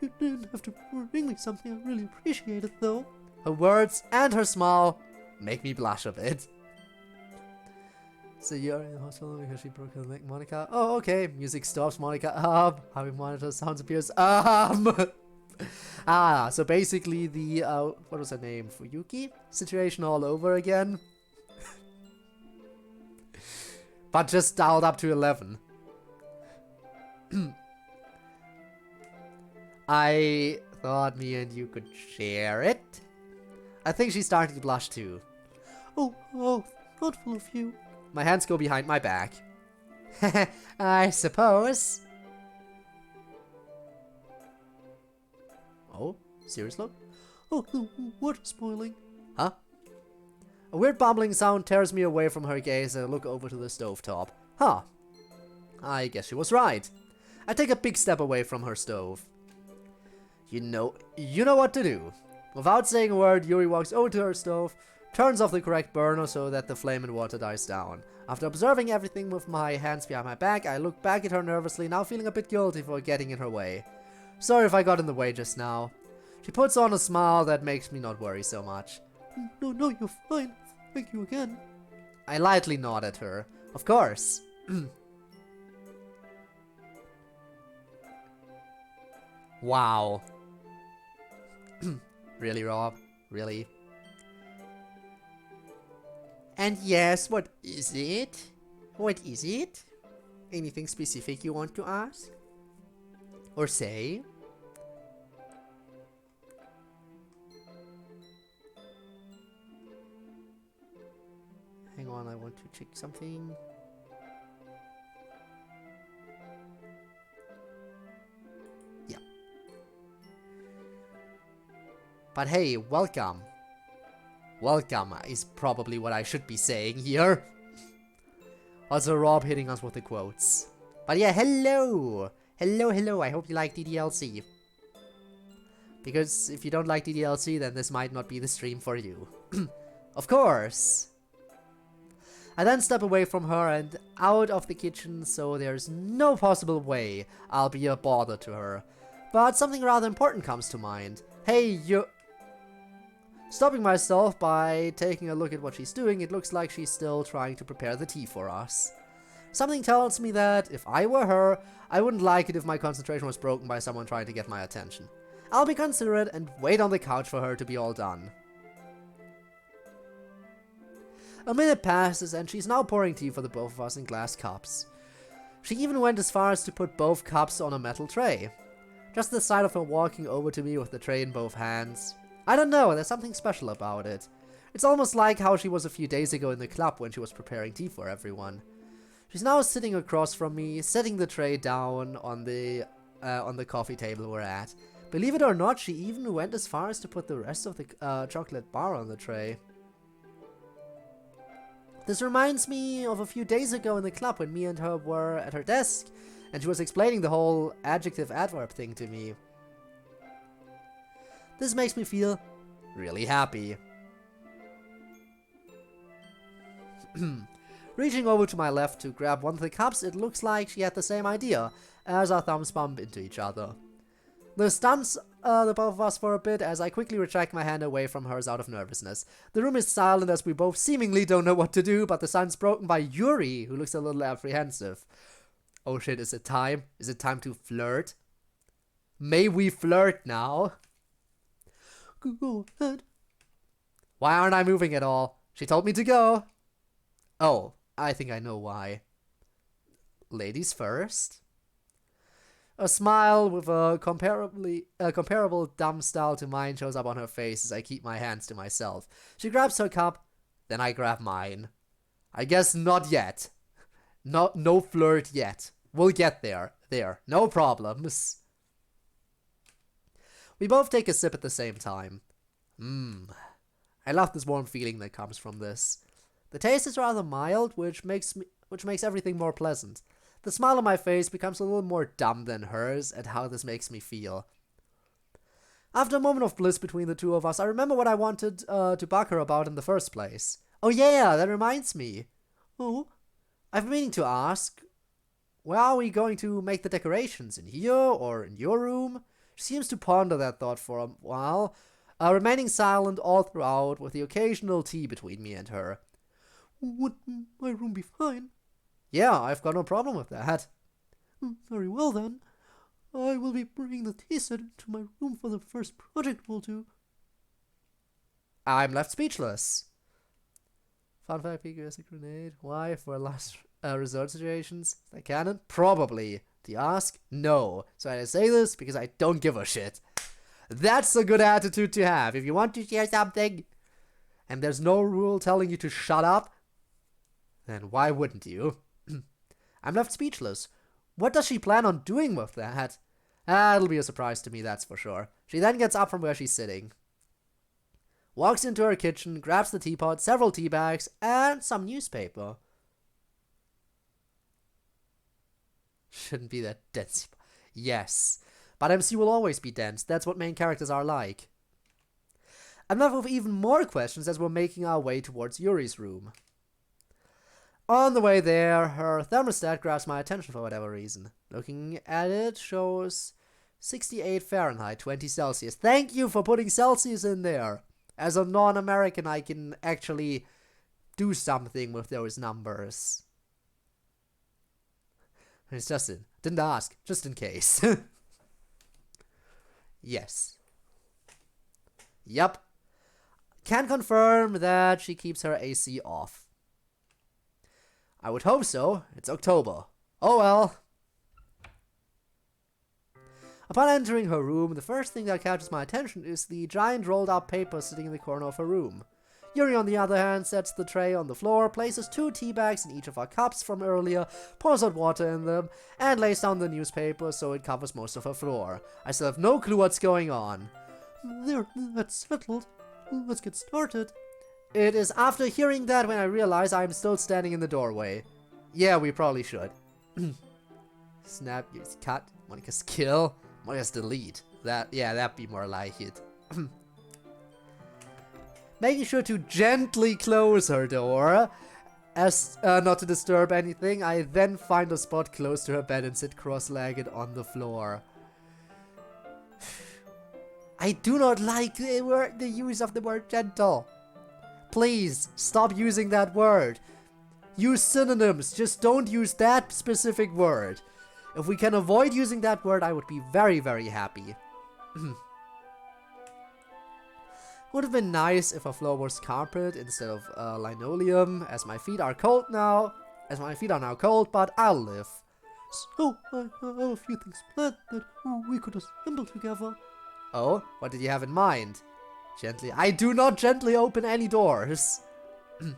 You didn't have to bring me something. I really appreciate it, though. Her words and her smile make me blush a bit. So you're in the hospital because she broke her leg, Monica? Oh, okay. Music stops, Monica. Having monitor sounds appears. So basically the, what was her name? Fuyuki? Situation all over again. But just dialed up to 11. I thought me and you could share it. I think she's starting to blush too. Oh, thoughtful of you. My hands go behind my back. I suppose. Oh, serious look? Oh, the water's spoiling. Huh? A weird bubbling sound tears me away from her gaze and I look over to the stovetop. Huh. I guess she was right. I take a big step away from her stove. You know what to do. Without saying a word, Yuri walks over to her stove, turns off the correct burner so that the flame and water dies down. After observing everything with my hands behind my back, I look back at her nervously, now feeling a bit guilty for getting in her way. Sorry if I got in the way just now. She puts on a smile that makes me not worry so much. No, you're fine. Thank you again. I lightly nod at her. Of course. Wow. Really, Rob? Really? And yes, what is it? What is it? Anything specific you want to ask? Or say? Hang on, I want to check something. Yeah. But hey, welcome. Welcome is probably what I should be saying here. Also, Rob hitting us with the quotes. But yeah, hello! Hello, I hope you like DDLC. Because if you don't like DDLC, then this might not be the stream for you. Of course! I then step away from her and out of the kitchen, so there's no possible way I'll be a bother to her. But something rather important comes to mind. Hey, you... Stopping myself by taking a look at what she's doing, it looks like she's still trying to prepare the tea for us. Something tells me that, if I were her, I wouldn't like it if my concentration was broken by someone trying to get my attention. I'll be considerate and wait on the couch for her to be all done. A minute passes and she's now pouring tea for the both of us in glass cups. She even went as far as to put both cups on a metal tray. Just the sight of her walking over to me with the tray in both hands. I don't know, there's something special about it. It's almost like how she was a few days ago in the club when she was preparing tea for everyone. She's now sitting across from me, setting the tray down on the coffee table we're at. Believe it or not, she even went as far as to put the rest of the chocolate bar on the tray. This reminds me of a few days ago in the club when me and her were at her desk, and she was explaining the whole adjective-adverb thing to me. This makes me feel really happy. Reaching over to my left to grab one of the cups, it looks like she had the same idea, as our thumbs bump into each other. This stuns the both of us for a bit as I quickly retract my hand away from hers out of nervousness. The room is silent as we both seemingly don't know what to do, but the silence broken by Yuri, who looks a little apprehensive. Oh shit, is it time? Is it time to flirt? May we flirt now? Go ahead. Why aren't I moving at all? She told me to go. Oh, I think I know why. Ladies first? A smile with a comparable dumb style to mine shows up on her face as I keep my hands to myself. She grabs her cup, then I grab mine. I guess not yet. No flirt yet. We'll get there. There. No problems. We both take a sip at the same time. I love this warm feeling that comes from this. The taste is rather mild, which makes everything more pleasant. The smile on my face becomes a little more dumb than hers at how this makes me feel. After a moment of bliss between the two of us, I remember what I wanted to bug her about in the first place. Oh yeah, that reminds me. Oh? I've been meaning to ask, where are we going to make the decorations? In here or in your room? She seems to ponder that thought for a while, remaining silent all throughout with the occasional tea between me and her. Would my room be fine? Yeah, I've got no problem with that. Very well then. I will be bringing the tea set to my room for the first project we'll do. I'm left speechless. Fun fact, Pico is a grenade. Why? For last resort situations? Is that canon? Probably. Do you ask? No. So I say this because I don't give a shit. That's a good attitude to have. If you want to share something, and there's no rule telling you to shut up, then why wouldn't you? I'm left speechless. What does she plan on doing with that? It'll be a surprise to me, that's for sure. She then gets up from where she's sitting, walks into her kitchen, grabs the teapot, several tea bags, and some newspaper. Shouldn't be that dense. Yes, but MC will always be dense. That's what main characters are like. I'm left with even more questions as we're making our way towards Yuri's room. On the way there, her thermostat grabs my attention for whatever reason. Looking at it shows 68 Fahrenheit, 20 Celsius. Thank you for putting Celsius in there. As a non-American, I can actually do something with those numbers. It's Justin. Didn't ask, just in case. Yes. Yup. Can confirm that she keeps her AC off. I would hope so. It's October. Oh well. Upon entering her room, the first thing that catches my attention is the giant rolled up paper sitting in the corner of her room. Yuri, on the other hand, sets the tray on the floor, places 2 tea bags in each of our cups from earlier, pours hot water in them, and lays down the newspaper so it covers most of her floor. I still have no clue what's going on. There, that's settled. Let's get started. It is after hearing that when I realize I am still standing in the doorway. Yeah, we probably should. Snap, use cut, Monica's kill, Monica's delete. That'd be more like it. Making sure to gently close her door, as not to disturb anything, I then find a spot close to her bed and sit cross-legged on the floor. I do not like the use of the word gentle. Please, stop using that word. Use synonyms, just don't use that specific word. If we can avoid using that word, I would be very, very happy. Would have been nice if our floor was carpet instead of linoleum, as my feet are cold now. As my feet are now cold, but I'll live. So, I have a few things planned that we could assemble together. Oh, what did you have in mind? Gently. I do not gently open any doors. The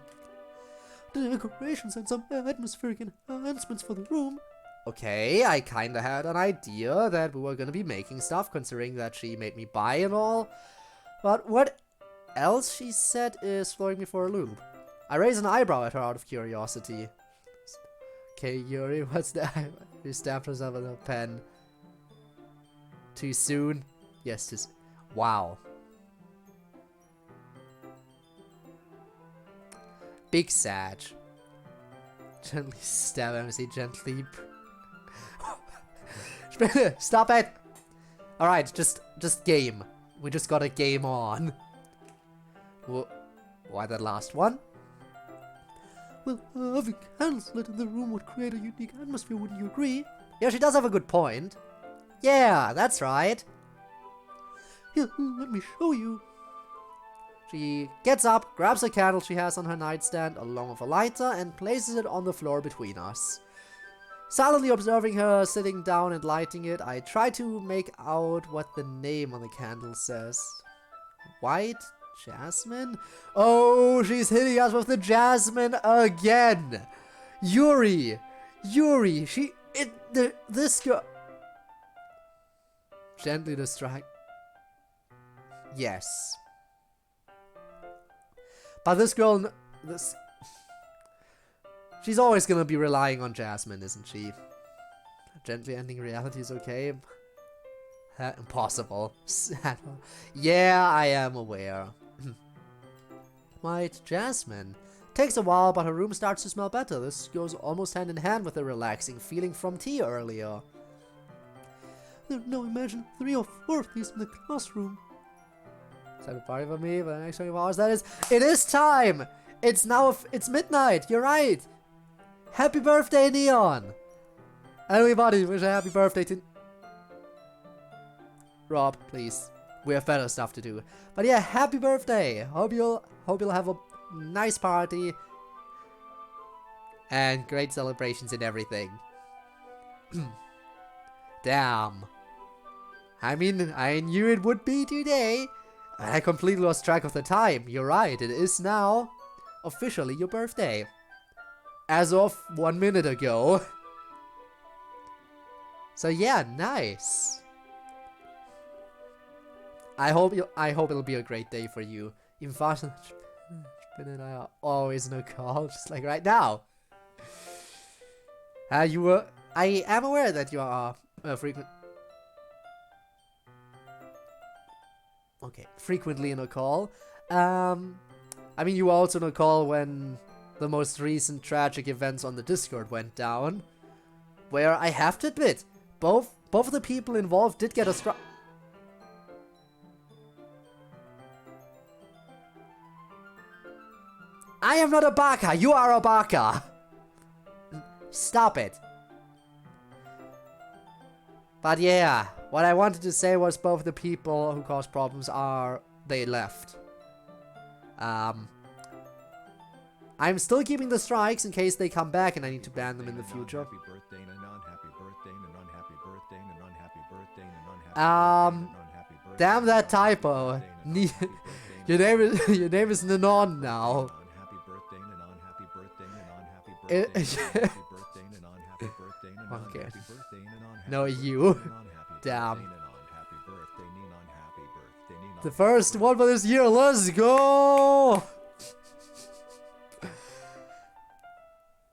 decorations and some atmospheric enhancements for the room. Okay, I kinda had an idea that we were gonna be making stuff, considering that she made me buy and all. But what else she said is throwing me for a loop. I raise an eyebrow at her out of curiosity. Okay, Yuri, what's that? You stabbed herself with a pen. Too soon? Yes, just... Wow. Big Sag. Gently stab MC, gently. Stop it! Alright, just game. We just got a game on. Why that last one? Well, having candles lit in the room would create a unique atmosphere, wouldn't you agree? Yeah, she does have a good point. Yeah, that's right. Here, let me show you. She gets up, grabs a candle she has on her nightstand along with a lighter, and places it on the floor between us. Silently observing her sitting down and lighting it, I try to make out what the name on the candle says. White Jasmine? Oh, she's hitting us with the Jasmine again! Yuri! This girl... Gently distract... Yes. But this girl... She's always gonna be relying on Jasmine, isn't she? Gently ending reality is okay. Impossible. Yeah, I am aware. White Jasmine. Takes a while, but her room starts to smell better. This goes almost hand in hand with the relaxing feeling from tea earlier. Now imagine 3 or 4 of these in the classroom. Is that a party for me? But the next 24 hours, that is... It is time! It's now... It's midnight! You're right! Happy birthday, Neon! Everybody, wish a happy birthday to... Rob, please. We have better stuff to do. But yeah, happy birthday! Hope you'll have a nice party. And great celebrations and everything. Damn. I mean, I knew it would be today. I completely lost track of the time. You're right, it is now officially your birthday. As of 1 minute ago. So yeah, nice. I hope it'll be a great day for you. Even faster. Ben and I are always in a call, just like right now. I am aware that you are frequently in a call. I mean, you were also in a call when the most recent tragic events on the Discord went down, where I have to admit, both of the people involved did get a strike. I am not a baka, you are a baka! Stop it. But yeah, what I wanted to say was both the people who caused problems they left. I'm still keeping the strikes in case they come back and I need to ban them in the future. Damn that typo. Your name is Nanon now. Okay. No, you. Damn. The first one for this year, let's go!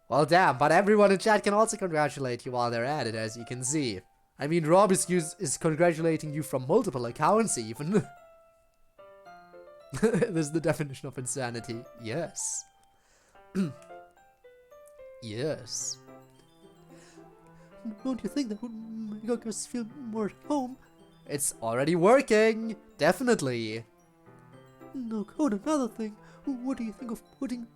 Well, damn, but everyone in chat can also congratulate you while they're at it, as you can see. I mean, Rob is congratulating you from multiple accounts, even. This is the definition of insanity. Yes. Yes. Don't you think that would make us feel more at home? It's already working! Definitely! No, Code, another thing. What do you think of putting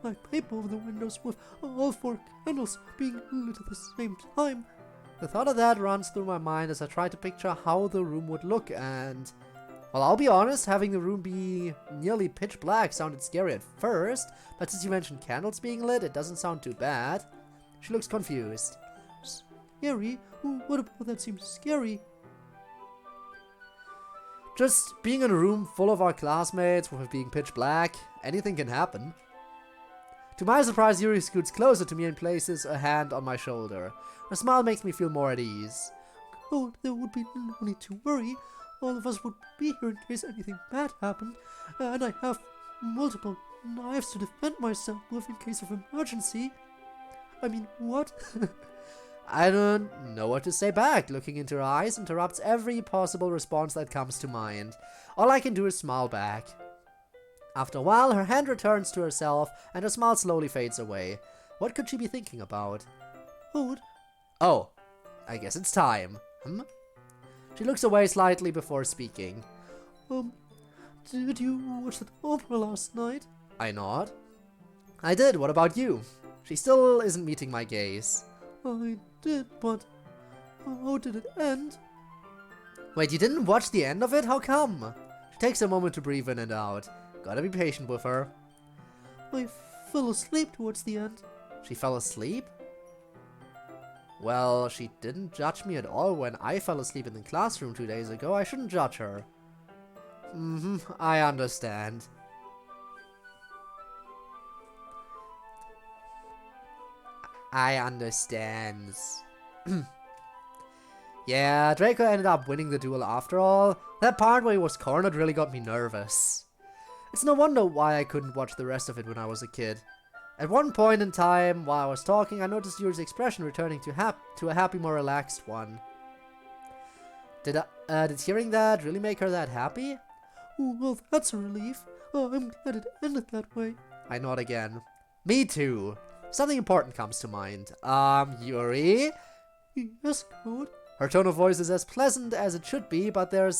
my paper over the windows with all 4 candles being lit at the same time? The thought of that runs through my mind as I try to picture how the room would look, and... Well, I'll be honest, having the room be nearly pitch black sounded scary at first, but since you mentioned candles being lit, it doesn't sound too bad. She looks confused. Scary? What about that seems scary? Just being in a room full of our classmates with it being pitch black, anything can happen. To my surprise, Yuri scoots closer to me and places a hand on my shoulder. Her smile makes me feel more at ease. Oh, there would be no need to worry. All of us would be here in case anything bad happened, and I have multiple knives to defend myself with in case of emergency. I mean, what? I don't know what to say back. Looking into her eyes interrupts every possible response that comes to mind. All I can do is smile back. After a while, her hand returns to herself, and her smile slowly fades away. What could she be thinking about? Code. Oh, I guess it's time. She looks away slightly before speaking. Did you watch that opera last night? I nod. I did, what about you? She still isn't meeting my gaze. I did, but how did it end? Wait, you didn't watch the end of it? How come? She takes a moment to breathe in and out. Gotta be patient with her. I fell asleep towards the end. She fell asleep? Well, she didn't judge me at all when I fell asleep in the classroom 2 days ago. I shouldn't judge her. I understand. I understand. Yeah, Draco ended up winning the duel after all. That part where he was cornered really got me nervous. It's no wonder why I couldn't watch the rest of it when I was a kid. At one point in time, while I was talking, I noticed Yuri's expression returning to a happy, more relaxed one. Did hearing that really make her that happy? Oh, well, that's a relief. I'm glad it ended that way. I nod again. Me too. Something important comes to mind. Yuri? Yes, Code? Her tone of voice is as pleasant as it should be, but there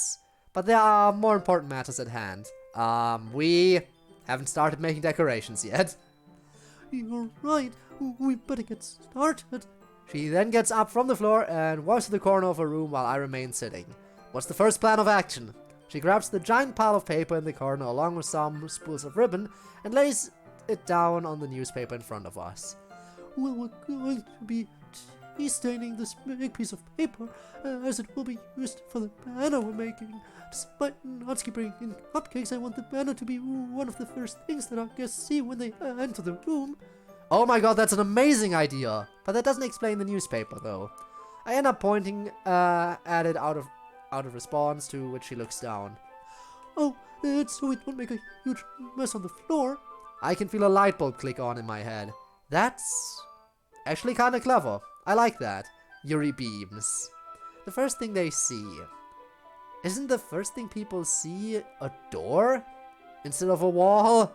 are more important matters at hand. We haven't started making decorations yet. You're right. We better get started. She then gets up from the floor and walks to the corner of her room while I remain sitting. What's the first plan of action? She grabs the giant pile of paper in the corner along with some spools of ribbon and lays it down on the newspaper in front of us. Well, we're going to be tea-staining this big piece of paper as it will be used for the banner we're making. Despite Natsuki bringing in cupcakes, I want the banner to be one of the first things that our guests see when they enter the room. Oh my god, that's an amazing idea! But that doesn't explain the newspaper, though. I end up pointing at it out of response, to which she looks down. Oh, it's so it won't make a huge mess on the floor. I can feel a light bulb click on in my head. That's actually kind of clever. I like that. Yuri beams. The first thing they see. Isn't the first thing people see a door? Instead of a wall?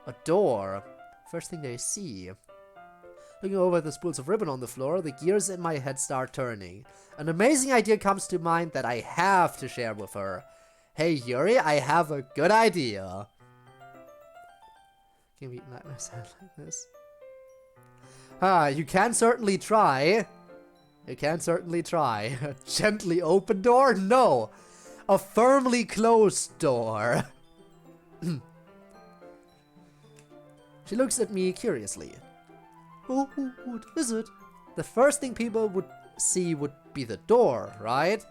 A door. First thing they see. Looking over at the spools of ribbon on the floor, the gears in my head start turning. An amazing idea comes to mind that I have to share with her. Hey Yuri, I have a good idea. Can we let myself like this? You can certainly try. You can certainly try. A gently open door? No. A firmly closed door. She looks at me curiously. Oh, what is it? The first thing people would see would be the door, right?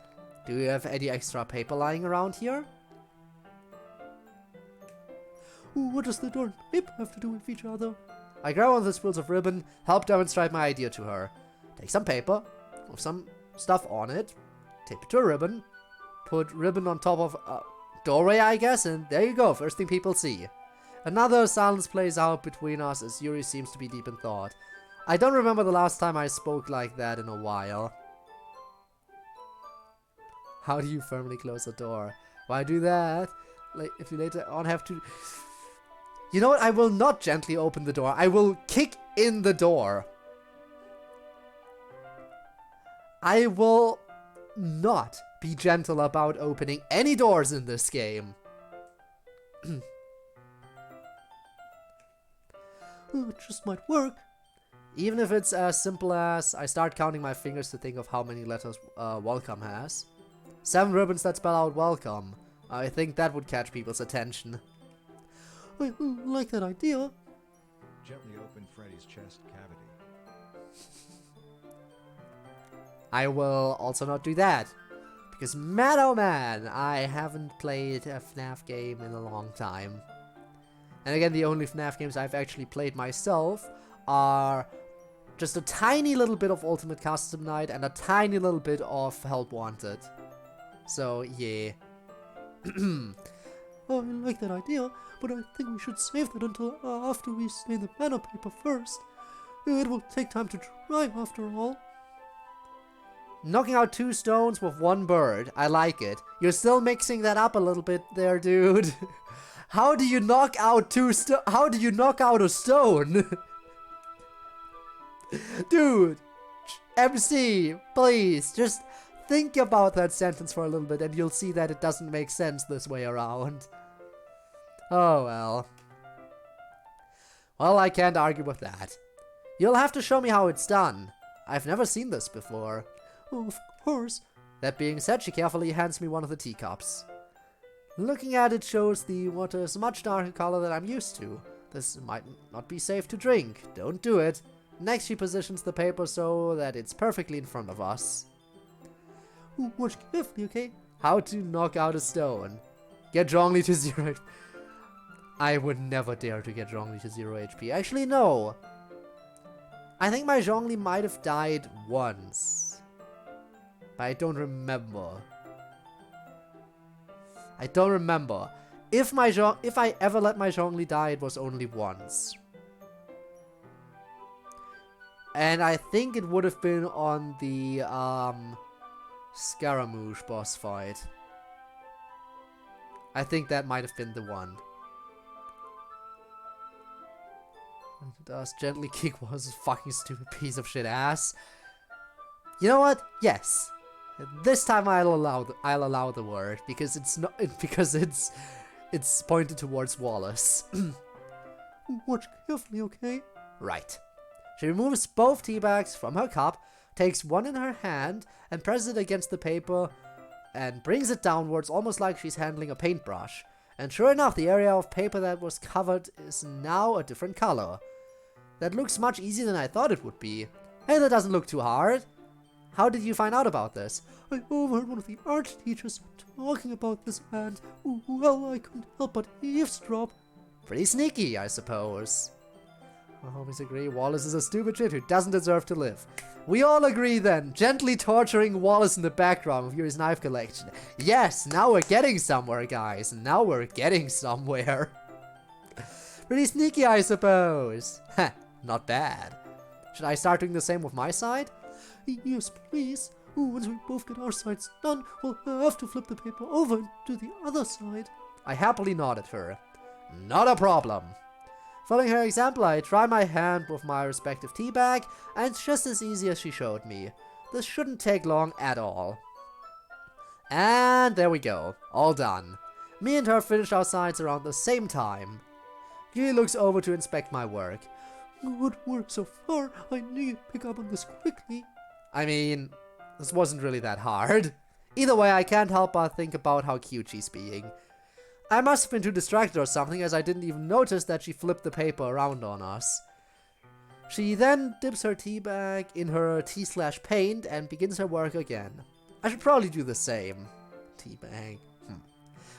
Do you have any extra paper lying around here? What does the door and paper have to do with each other? I grab one of the spools of ribbon, help demonstrate my idea to her. Take some paper, with some stuff on it, tape it to a ribbon, put ribbon on top of a doorway, I guess, and there you go, first thing people see. Another silence plays out between us as Yuri seems to be deep in thought. I don't remember the last time I spoke like that in a while. How do you firmly close a door? Why do that? Like, if you later on have to... You know what? I will not gently open the door. I will kick in the door. I will not be gentle about opening any doors in this game. It just might work. Even if it's as simple as I start counting my fingers to think of how many letters welcome has. 7 ribbons that spell out welcome. I think that would catch people's attention. I like that idea. Gently open Freddy's chest cavity. I will also not do that. Because man oh man, I haven't played a FNAF game in a long time. And again, the only FNAF games I've actually played myself are just a tiny little bit of Ultimate Custom Night and a tiny little bit of Help Wanted. So, yeah. I like that idea, but I think we should save that until after we stain the banner paper first. It will take time to dry after all. Knocking out 2 stones with 1 bird. I like it. You're still mixing that up a little bit there, dude. How do you knock out How do you knock out a stone? Dude, MC, please, just think about that sentence for a little bit and you'll see that it doesn't make sense this way around. Oh well. Well, I can't argue with that. You'll have to show me how it's done. I've never seen this before. Oh, of course. That being said, she carefully hands me one of the teacups. Looking at it shows the water is a much darker color than I'm used to. This might not be safe to drink. Don't do it. Next, she positions the paper so that it's perfectly in front of us. Watch carefully, okay? How to knock out a stone. Get Zhongli to 0 HP. I would never dare to get Zhongli to 0 HP. Actually, no. I think my Zhongli might have died once. But I don't remember. I don't remember. If I ever let my Zhongli die, it was only once. And I think it would have been on the Scaramouche boss fight. I think that might have been the one. Does gently kick was a fucking stupid piece of shit ass. You know what? Yes. This time I'll allow the word because it's pointed towards Wallace. Watch carefully, okay? Right. She removes both tea bags from her cup, takes one in her hand and presses it against the paper and brings it downwards almost like she's handling a paintbrush. And sure enough, the area of paper that was covered is now a different color. That looks much easier than I thought it would be. Hey, that doesn't look too hard. How did you find out about this? I overheard one of the art teachers talking about this and, well, I couldn't help but eavesdrop. Pretty sneaky, I suppose. I always agree, Wallace is a stupid shit who doesn't deserve to live. We all agree then, gently torturing Wallace in the background of Yuri's knife collection. Yes, now we're getting somewhere, guys. Now we're getting somewhere. Pretty sneaky, I suppose. Heh, not bad. Should I start doing the same with my side? Yes, please. Once we both get our sides done, we'll have to flip the paper over to the other side. I happily nodded her. Not a problem. Following her example, I try my hand with my respective tea bag, and it's just as easy as she showed me. This shouldn't take long at all. And there we go. All done. Me and her finished our sides around the same time. Yui looks over to inspect my work. Good work so far. I knew you'd pick up on this quickly. I mean, this wasn't really that hard. Either way, I can't help but think about how cute she's being. I must have been too distracted or something, as I didn't even notice that she flipped the paper around on us. She then dips her tea bag in her tea/paint and begins her work again. I should probably do the same. Tea bag.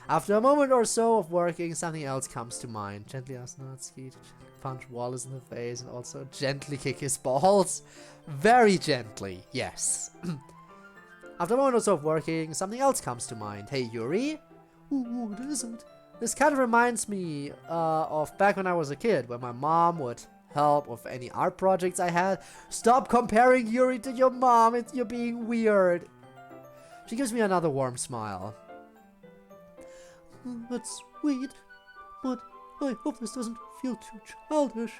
After a moment or so of working, something else comes to mind. Gently ask Natsuki to punch Wallace in the face and also gently kick his balls. Very gently, yes. After a moment or so of working, something else comes to mind. Hey, Yuri? What is it? This kind of reminds me of back when I was a kid, when my mom would help with any art projects I had. Stop comparing Yuri to your mom, you're being weird. She gives me another warm smile. That's sweet, but I hope this doesn't feel too childish.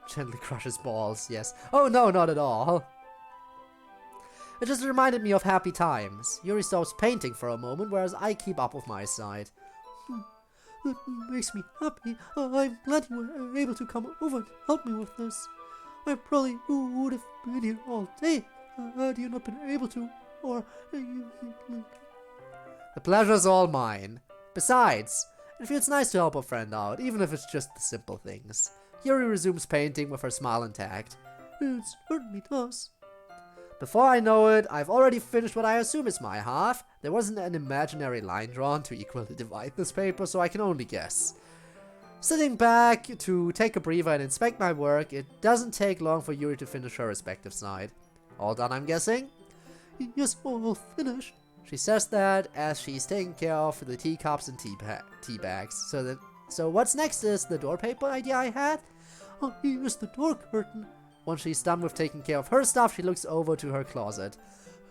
Gently crushes balls, yes. Oh no, not at all. It just reminded me of happy times. Yuri stops painting for a moment, whereas I keep up with my side. That makes me happy. I'm glad you were able to come over and help me with this. I probably would have been here all day had you not been able to, or... The pleasure's all mine. Besides, it feels nice to help a friend out, even if it's just the simple things. Yuri resumes painting with her smile intact. It certainly does. Before I know it, I've already finished what I assume is my half. There wasn't an imaginary line drawn to equally divide this paper, so I can only guess. Sitting back to take a breather and inspect my work, it doesn't take long for Yuri to finish her respective side. All done, I'm guessing? Yes, all finished. She says that as she's taking care of the teacups and tea bags. So what's next is the door paper idea I had? Oh, here's the door curtain. Once she's done with taking care of her stuff, she looks over to her closet.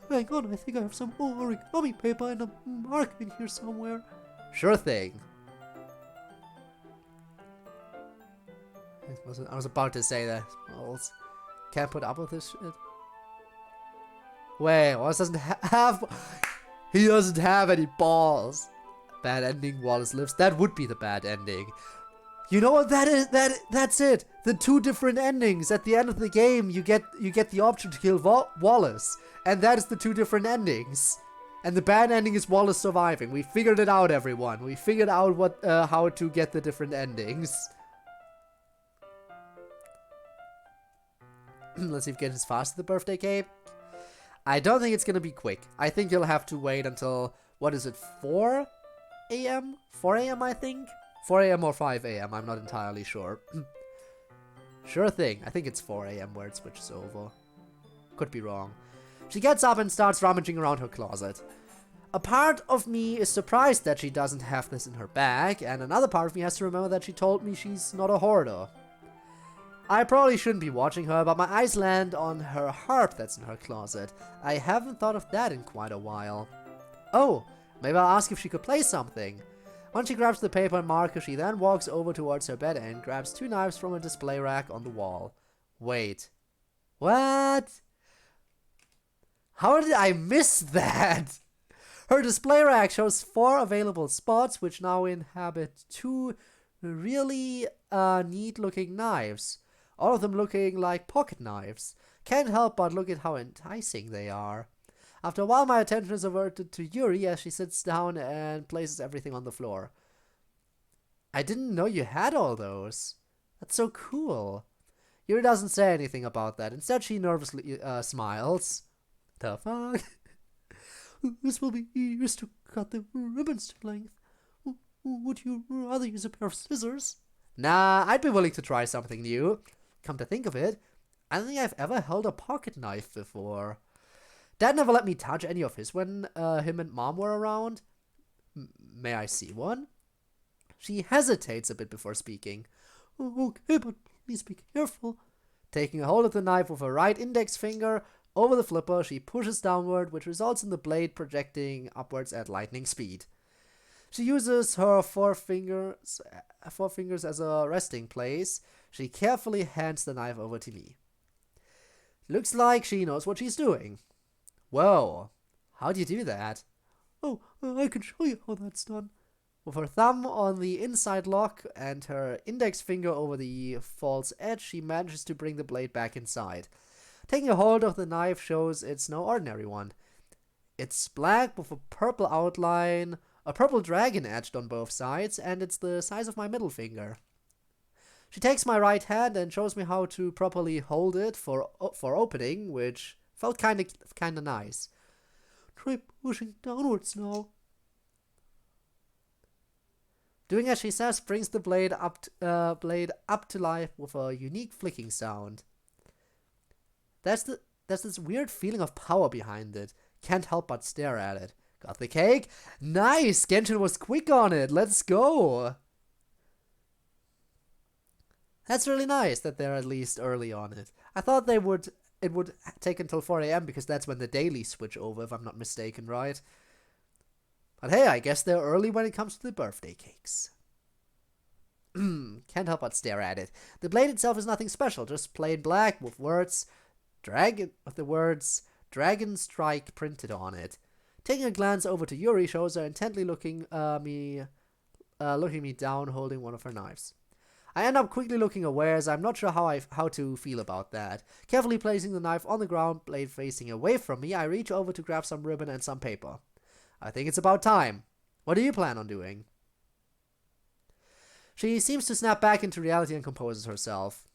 Hang on, I think I have some origami paper and a mark in here somewhere. Sure thing. I was about to say that. can't put up with this shit. Wait, Wallace doesn't have... He doesn't have any balls. Bad ending, Wallace lives. That would be the bad ending. You know what that is? That's it. The two different endings. At the end of the game, you get the option to kill Wallace. And that is the two different endings. And the bad ending is Wallace surviving. We figured it out, everyone. We figured out what how to get the different endings. Let's see if we get as fast as the birthday cake. I don't think it's gonna be quick. I think you'll have to wait until, what is it, 4 a.m.? 4 a.m. I think? 4 a.m. or 5 a.m. I'm not entirely sure. Sure thing. I think it's 4 a.m. where it switches over. Could be wrong. She gets up and starts rummaging around her closet. A part of me is surprised that she doesn't have this in her bag, and another part of me has to remember that she told me she's not a hoarder. I probably shouldn't be watching her, but my eyes land on her harp that's in her closet. I haven't thought of that in quite a while. Oh, maybe I'll ask if she could play something. Once she grabs the paper and marker, she then walks over towards her bed and grabs 2 knives from a display rack on the wall. Wait. What? How did I miss that? Her display rack shows 4 available spots, which now inhabit 2 really neat-looking knives. All of them looking like pocket knives. Can't help but look at how enticing they are. After a while, my attention is averted to Yuri as she sits down and places everything on the floor. I didn't know you had all those. That's so cool. Yuri doesn't say anything about that. Instead, she nervously smiles. The fuck? This will be used to cut the ribbons to length. Would you rather use a pair of scissors? Nah, I'd be willing to try something new. Come to think of it, I don't think I've ever held a pocket knife before. Dad never let me touch any of his when him and Mom were around. May I see one? She hesitates a bit before speaking. Okay, but please be careful. Taking a hold of the knife with her right index finger over the flipper, she pushes downward, which results in the blade projecting upwards at lightning speed. She uses her four fingers as a resting place. She carefully hands the knife over to me. Looks like she knows what she's doing. Whoa, how do you do that? Oh, I can show you how that's done. With her thumb on the inside lock and her index finger over the false edge, she manages to bring the blade back inside. Taking a hold of the knife shows it's no ordinary one. It's black with a purple outline, a purple dragon etched on both sides, and it's the size of my middle finger. She takes my right hand and shows me how to properly hold it for opening, which felt kinda nice. Try pushing downwards now. Doing as she says brings the blade up to life with a unique flicking sound. There's this weird feeling of power behind it. Can't help but stare at it. Got the cake? Nice! Genshin was quick on it. Let's go! That's really nice that they're at least early on it. I thought it would take until 4 a.m. because that's when the dailies switch over, if I'm not mistaken, right? But hey, I guess they're early when it comes to the birthday cakes. Can't help but stare at it. The blade itself is nothing special, just plain black with the words Dragon Strike printed on it. Taking a glance over to Yuri shows her intently looking me down, holding one of her knives. I end up quickly looking away as I'm not sure how to feel about that. Carefully placing the knife on the ground, blade facing away from me, I reach over to grab some ribbon and some paper. I think it's about time. What do you plan on doing? She seems to snap back into reality and composes herself.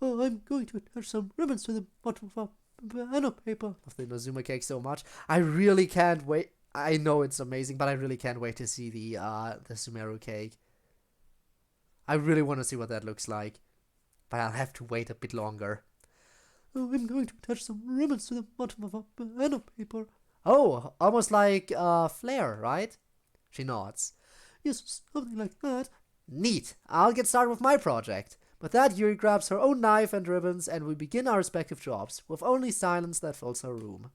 Oh, I'm going to attach some ribbons to the bottom of a banana paper. Of the Inazuma cake so much. I really can't wait. I know it's amazing, but I really can't wait to see the Sumeru cake. I really want to see what that looks like. But I'll have to wait a bit longer. Oh, I'm going to attach some ribbons to the bottom of a banana paper. Oh, almost like flare, right? She nods. Yes, something like that. Neat. I'll get started with my project. With that, Yuri grabs her own knife and ribbons, and we begin our respective jobs, with only silence that fills her room.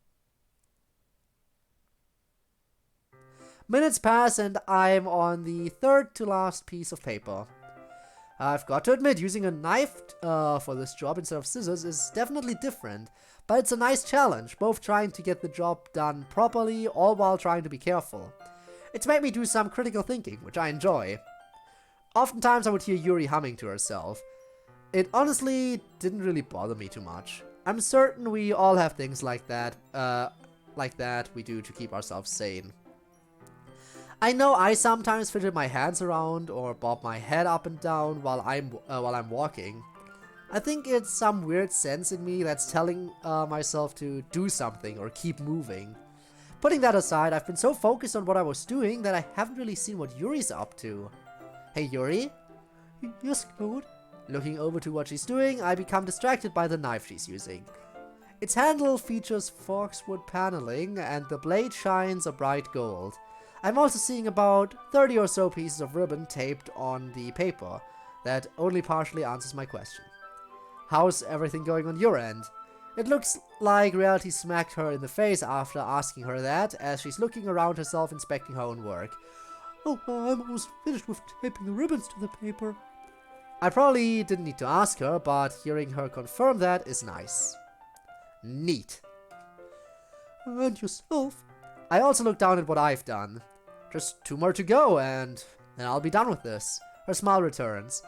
Minutes pass, and I'm on the third to last piece of paper. I've got to admit, using a knife for this job instead of scissors is definitely different, but it's a nice challenge, both trying to get the job done properly, all while trying to be careful. It's made me do some critical thinking, which I enjoy. Oftentimes I would hear Yuri humming to herself. It honestly didn't really bother me too much. I'm certain we all have things like that we do to keep ourselves sane. I know I sometimes fidget my hands around or bob my head up and down while I'm walking. I think it's some weird sense in me that's telling myself to do something or keep moving. Putting that aside, I've been so focused on what I was doing that I haven't really seen what Yuri's up to. Hey Yuri? Yes, Claude? Looking over to what she's doing, I become distracted by the knife she's using. Its handle features forkswood paneling and the blade shines a bright gold. I'm also seeing about 30 or so pieces of ribbon taped on the paper. That only partially answers my question. How's everything going on your end? It looks like reality smacked her in the face after asking her that, as she's looking around herself inspecting her own work. Oh, I'm almost finished with taping the ribbons to the paper. I probably didn't need to ask her, but hearing her confirm that is nice. Neat. And yourself? I also look down at what I've done. Just 2 more to go, and then I'll be done with this. Her smile returns.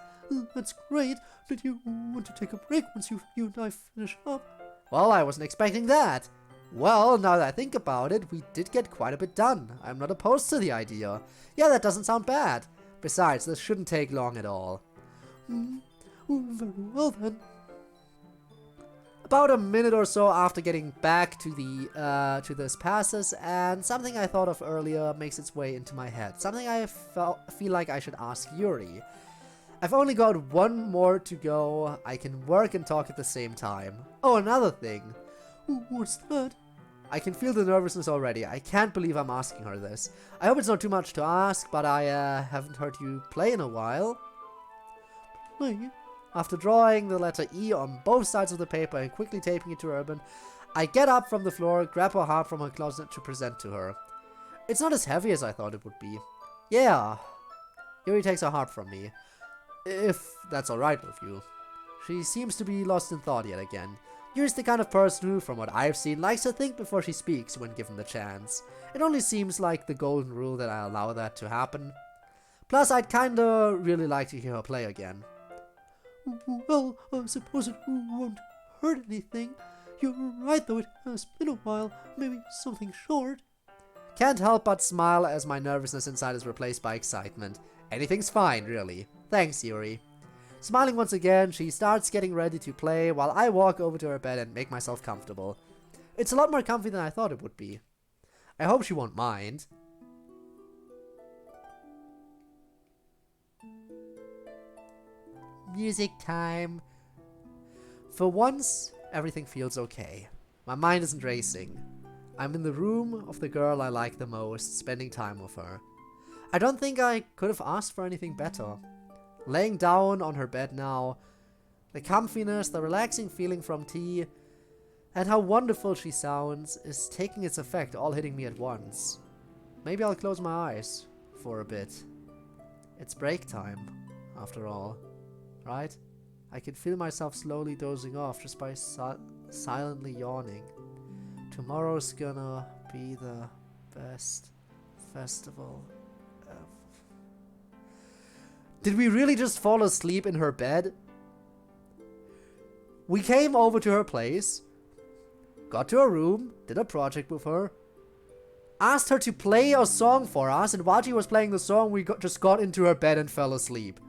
That's great. Did you want to take a break once you and I finish up? Well, I wasn't expecting that. Well, now that I think about it, we did get quite a bit done. I'm not opposed to the idea. Yeah, that doesn't sound bad. Besides, this shouldn't take long at all. Very well then. About a minute or so after getting back to this passes, and something I thought of earlier makes its way into my head. Something I feel like I should ask Yuri. I've only got 1 more to go. I can work and talk at the same time. Oh, another thing. What's that? I can feel the nervousness already. I can't believe I'm asking her this. I hope it's not too much to ask, but I haven't heard you play in a while. Play? After drawing the letter E on both sides of the paper and quickly taping it to her ribbon, I get up from the floor, grab her harp from her closet to present to her. It's not as heavy as I thought it would be. Yeah. Yuri takes her harp from me. If that's alright with you. She seems to be lost in thought yet again. Yuri's the kind of person who, from what I've seen, likes to think before she speaks when given the chance. It only seems like the golden rule that I allow that to happen. Plus, I'd kinda really like to hear her play again. Well, I suppose it won't hurt anything. You're right, though, it has been a while. Maybe something short. Can't help but smile as my nervousness inside is replaced by excitement. Anything's fine, really. Thanks, Yuri. Smiling once again, she starts getting ready to play while I walk over to her bed and make myself comfortable. It's a lot more comfy than I thought it would be. I hope she won't mind. Music time. For once, everything feels okay. My mind isn't racing. I'm in the room of the girl I like the most, spending time with her. I don't think I could have asked for anything better. Laying down on her bed now, the comfiness, the relaxing feeling from tea, and how wonderful she sounds is taking its effect, all hitting me at once. Maybe I'll close my eyes for a bit. It's break time, after all. Right? I can feel myself slowly dozing off just by silently yawning. Tomorrow's gonna be the best festival ever. Did we really just fall asleep in her bed? We came over to her place, got to her room, did a project with her, asked her to play a song for us, and while she was playing the song, we just got into her bed and fell asleep.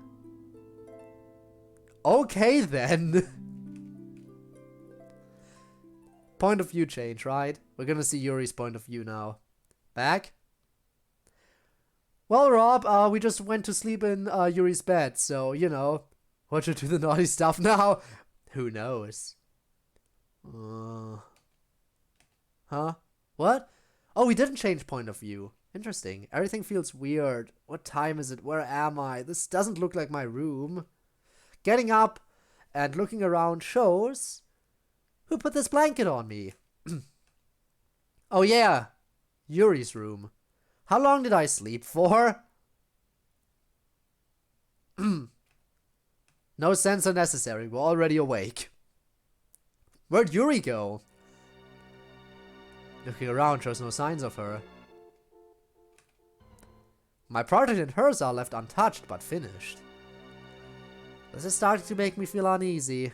Okay then. Point of view change, right? We're gonna see Yuri's point of view now. Back? Well, Rob, we just went to sleep in Yuri's bed, so, you know, what should do the naughty stuff now? Who knows? Huh? What? Oh, we didn't change point of view. Interesting. Everything feels weird. What time is it? Where am I? This doesn't look like my room. Getting up and looking around shows... Who put this blanket on me? Oh yeah, Yuri's room. How long did I sleep for? No sensor necessary, we're already awake. Where'd Yuri go? Looking around shows no signs of her. My project and hers are left untouched but finished. This is starting to make me feel uneasy.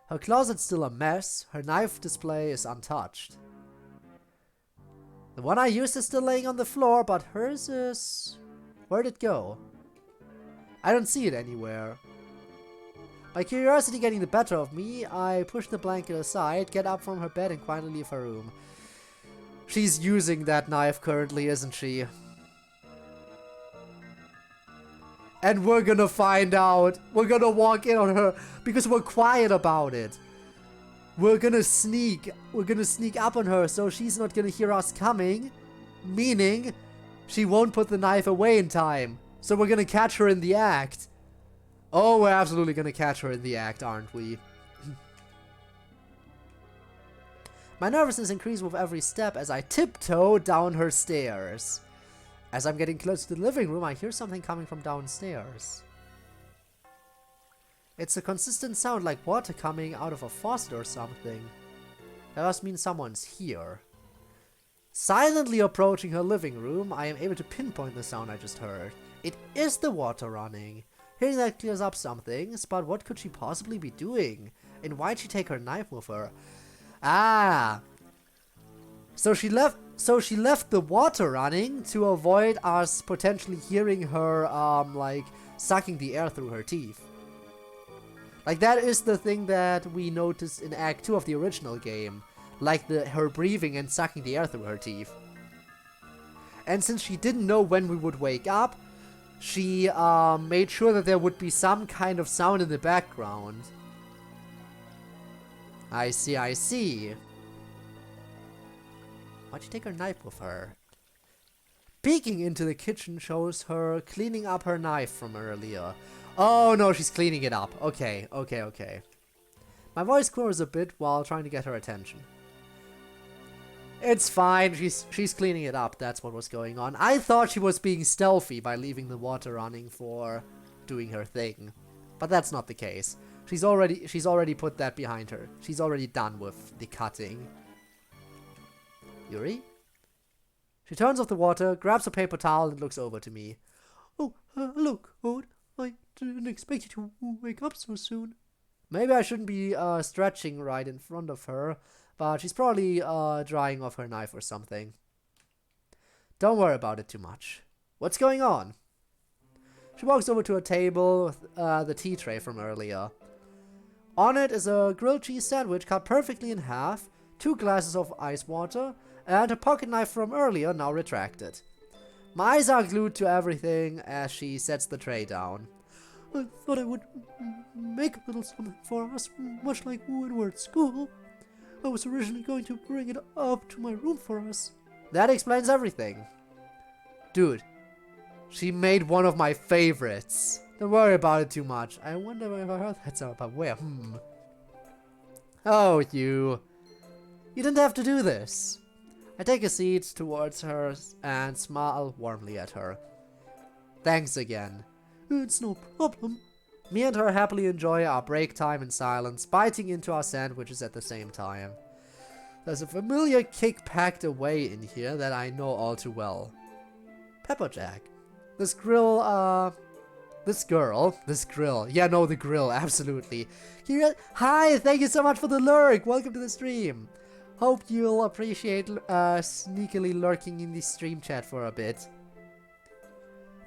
Her closet's still a mess, her knife display is untouched. The one I used is still laying on the floor, but hers is... Where'd it go? I don't see it anywhere. My curiosity getting the better of me, I push the blanket aside, get up from her bed and quietly leave her room. She's using that knife currently, isn't she? And we're gonna find out. We're gonna walk in on her because we're quiet about it. We're gonna sneak up on her so she's not gonna hear us coming. Meaning, she won't put the knife away in time. So we're gonna catch her in the act. Oh, we're absolutely gonna catch her in the act, aren't we? My nervousness increases with every step as I tiptoe down her stairs. As I'm getting close to the living room, I hear something coming from downstairs. It's a consistent sound like water coming out of a faucet or something. That must mean someone's here. Silently approaching her living room, I am able to pinpoint the sound I just heard. It is the water running. Hearing that clears up some things, but what could she possibly be doing? And why'd she take her knife with her? Ah! So she left the water running to avoid us potentially hearing her, like, sucking the air through her teeth. Like, that is the thing that we noticed in Act 2 of the original game. Like, her breathing and sucking the air through her teeth. And since she didn't know when we would wake up, she, made sure that there would be some kind of sound in the background. I see, I see. Why'd she take her knife with her? Peeking into the kitchen shows her cleaning up her knife from earlier. Oh no, she's cleaning it up. Okay, okay, okay. My voice quivers a bit while trying to get her attention. It's fine, she's cleaning it up, that's what was going on. I thought she was being stealthy by leaving the water running for doing her thing. But that's not the case. She's already put that behind her. She's already done with the cutting. Yuri? She turns off the water, grabs a paper towel, and looks over to me. Oh, hello, Code. I didn't expect you to wake up so soon. Maybe I shouldn't be stretching right in front of her, but she's probably drying off her knife or something. Don't worry about it too much. What's going on? She walks over to a table with the tea tray from earlier. On it is a grilled cheese sandwich cut perfectly in half, 2 glasses of ice water, and a pocket knife from earlier now retracted. My eyes are glued to everything as she sets the tray down. I thought I would make a little something for us, much like when we're at school. I was originally going to bring it up to my room for us. That explains everything. Dude, she made one of my favorites. Don't worry about it too much. I wonder if I heard that sound, but where? Oh, you didn't have to do this. I take a seat towards her and smile warmly at her. Thanks again. It's no problem. Me and her happily enjoy our break time in silence, biting into our sandwiches at the same time. There's a familiar kick packed away in here that I know all too well. Pepperjack. This grill, yeah, no, the grill, absolutely. Hi, thank you so much for the lurk. Welcome to the stream. Hope you'll appreciate sneakily lurking in the stream chat for a bit.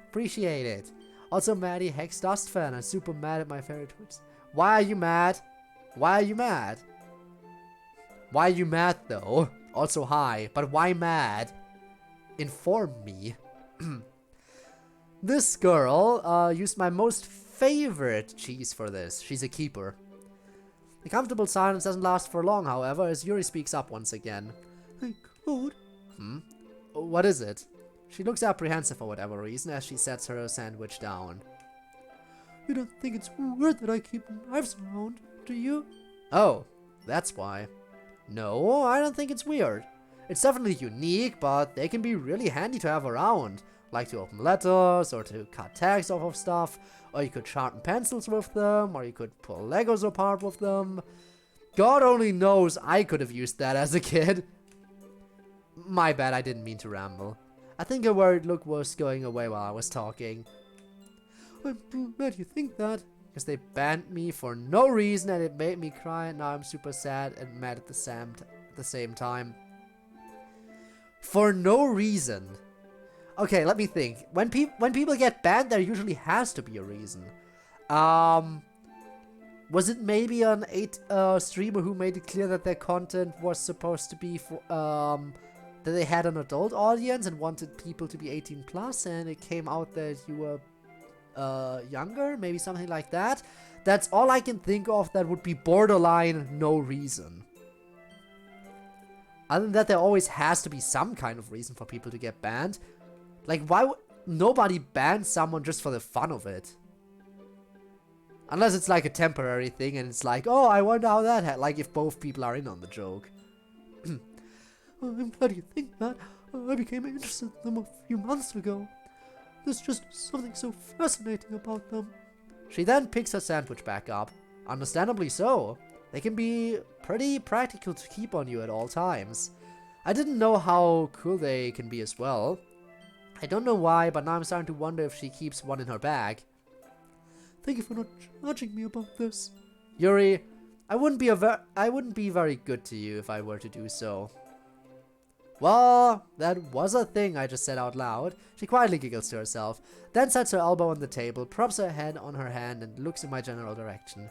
Appreciate it. Also, Maddie, Hex Dust fan, I'm super mad at my favorite tweets. Why are you mad? Why are you mad? Why are you mad though? Also, hi, but why mad? Inform me. This girl used my most favorite cheese for this. She's a keeper. The comfortable silence doesn't last for long, however, as Yuri speaks up once again. Hey, Code. What is it? She looks apprehensive for whatever reason as she sets her sandwich down. You don't think it's weird that I keep knives around, do you? Oh, that's why. No, I don't think it's weird. It's definitely unique, but they can be really handy to have around. like to open letters, or to cut tags off of stuff, or you could sharpen pencils with them, or you could pull Legos apart with them. God only knows I could have used that as a kid. My bad, I didn't mean to ramble. I think a worried look was going away while I was talking. I'm glad you think that. Because they banned me for no reason and it made me cry, and now I'm super sad and mad at the same time. For no reason. Okay, let me think. When people get banned, there usually has to be a reason. Was it maybe an streamer who made it clear that their content was supposed to be for that they had an adult audience and wanted people to be 18 plus, and it came out that you were younger, maybe something like that? That's all I can think of that would be borderline no reason. Other than that, there always has to be some kind of reason for people to get banned. Like, why would nobody ban someone just for the fun of it? Unless it's like a temporary thing and it's like, oh, I wonder how that like if both people are in on the joke. I'm glad you think that. I became interested in them a few months ago. There's just something so fascinating about them. She then picks her sandwich back up. Understandably so. They can be pretty practical to keep on you at all times. I didn't know how cool they can be as well. I don't know why, but now I'm starting to wonder if she keeps one in her bag. Thank you for not judging me about this. Yuri, I wouldn't be very good to you if I were to do so. Well, that was a thing I just said out loud. She quietly giggles to herself, then sets her elbow on the table, props her head on her hand, and looks in my general direction.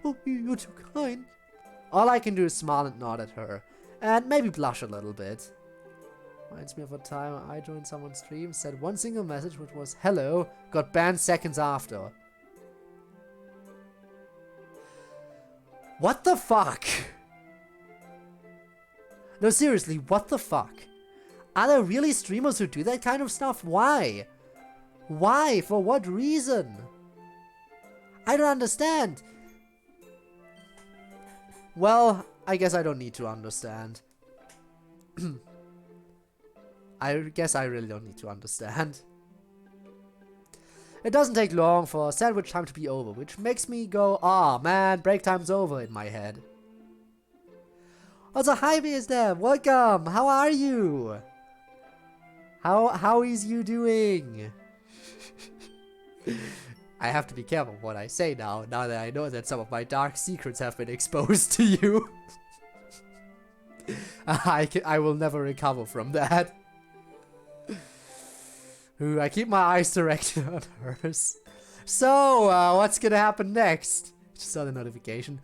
Oh, you're too kind. All I can do is smile and nod at her, and maybe blush a little bit. Reminds me of a time I joined someone's stream, said one single message, which was hello, got banned seconds after. What the fuck? No, seriously, what the fuck? Are there really streamers who do that kind of stuff? Why? Why? For what reason? I don't understand. Well, I guess I don't need to understand. I guess I really don't need to understand. It doesn't take long for sandwich time to be over, which makes me go, "Aw, man, break time's over" in my head. Also, hi Wisdom, welcome, how are you? How is you doing? I have to be careful what I say now that I know that some of my dark secrets have been exposed to you. I will never recover from that. Ooh, I keep my eyes directed on hers. So, what's gonna happen next? Just saw the notification.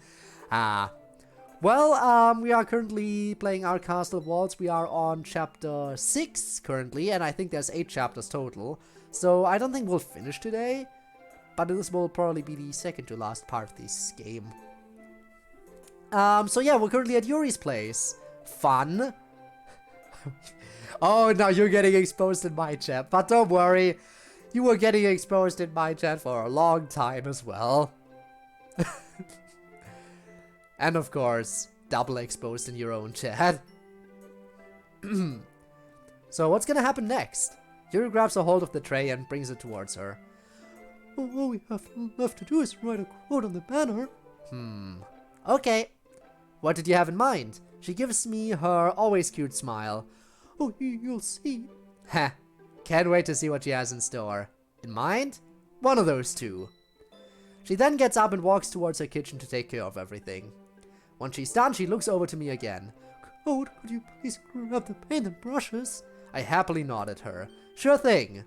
Well, we are currently playing our Castle of Walls. We are on chapter 6 currently, and I think there's 8 chapters total. So I don't think we'll finish today, but this will probably be the second to last part of this game. So yeah, we're currently at Yuri's place. Fun. Oh, now you're getting exposed in my chat, but don't worry. You were getting exposed in my chat for a long time as well. And of course, double exposed in your own chat. So what's gonna happen next? Yuri grabs a hold of the tray and brings it towards her. All we have left to do is write a quote on the banner. Okay. What did you have in mind? She gives me her always cute smile. Oh, you'll see. Heh. Can't wait to see what she has in store. In mind? One of those two. She then gets up and walks towards her kitchen to take care of everything. Once she's done, she looks over to me again. Code, could you please grab the paint and brushes? I happily nod at her. Sure thing.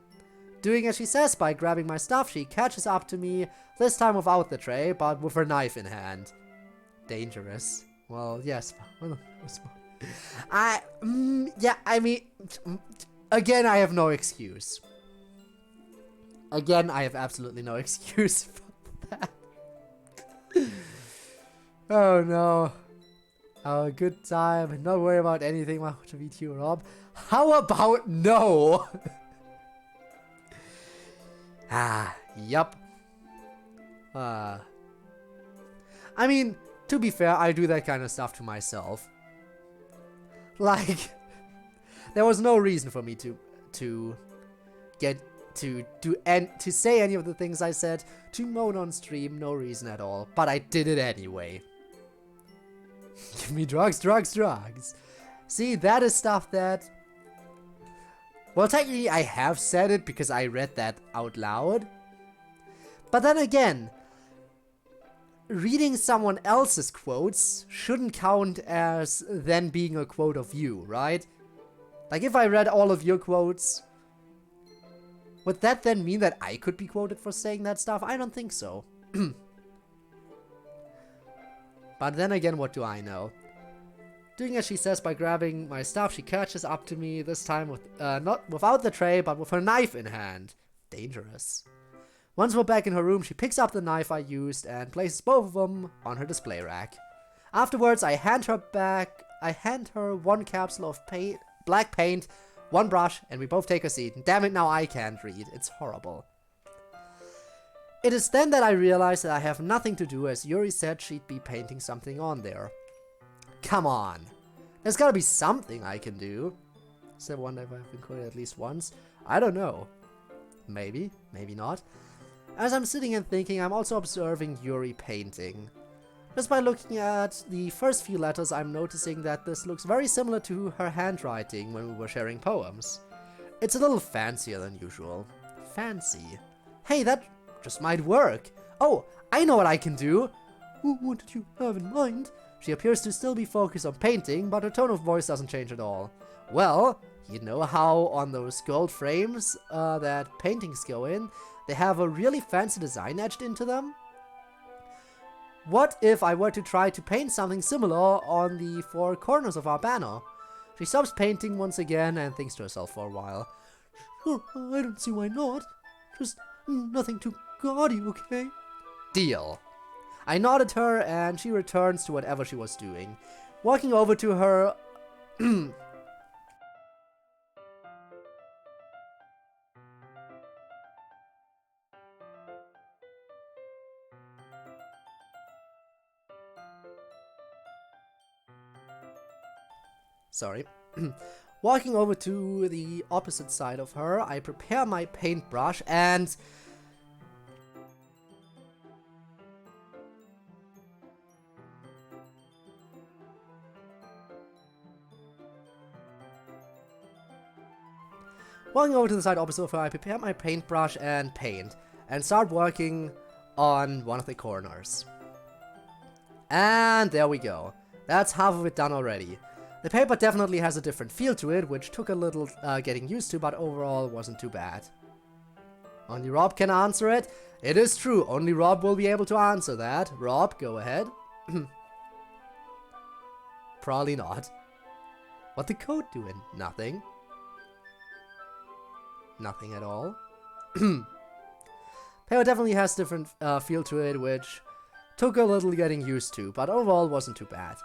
Doing as she says by grabbing my stuff, she catches up to me, this time without the tray, but with her knife in hand. Dangerous. Well, yes. Yeah, I mean, again, I have no excuse. Again, I have absolutely no excuse for that. Oh no. Oh, good time. Not worry about anything much of ET or Rob. How about no? Yup. I mean, to be fair, I do that kind of stuff to myself. Like, there was no reason for me to get to to say any of the things I said, to moan on stream, no reason at all. But I did it anyway. Give me drugs, drugs, drugs. See, that is stuff that... Well, technically I have said it because I read that out loud. But then again, reading someone else's quotes shouldn't count as then being a quote of you, right? Like, if I read all of your quotes, would that then mean that I could be quoted for saying that stuff? I don't think so. But then again, what do I know? Doing as she says by grabbing my stuff, she catches up to me, this time with not without the tray, but with her knife in hand. Dangerous. Once we're back in her room, she picks up the knife I used and places both of them on her display rack. Afterwards, I hand her one capsule of black paint, one brush, and we both take a seat. Damn it, now I can't read. It's horrible. It is then that I realize that I have nothing to do, as Yuri said she'd be painting something on there. Come on. There's gotta be something I can do. Is there one that I've been quoted at least once? I don't know. Maybe, maybe not. As I'm sitting and thinking, I'm also observing Yuri painting. Just by looking at the first few letters, I'm noticing that this looks very similar to her handwriting when we were sharing poems. It's a little fancier than usual. Fancy. Hey, that just might work. Oh, I know what I can do. What did you have in mind? She appears to still be focused on painting, but her tone of voice doesn't change at all. Well, you know how on those gold frames that paintings go in, they have a really fancy design etched into them? What if I were to try to paint something similar on the four corners of our banner? She stops painting once again and thinks to herself for a while. Sure, I don't see why not. Just nothing too gaudy, okay? Deal. I nodded her and she returns to whatever she was doing. Walking over to her... Sorry. Walking over to the opposite side of her, I prepare my paintbrush and... Walking over to the side opposite of her, I prepare my paintbrush and paint, and start working on one of the corners. And there we go. That's half of it done already. The paper definitely has a different feel to it, which took a little getting used to, but overall wasn't too bad. Only Rob can answer it. It is true, only Rob will be able to answer that. Rob, go ahead. Probably not. What the code doing? Nothing. Nothing at all. Paper definitely has different feel to it, which took a little getting used to, but overall wasn't too bad.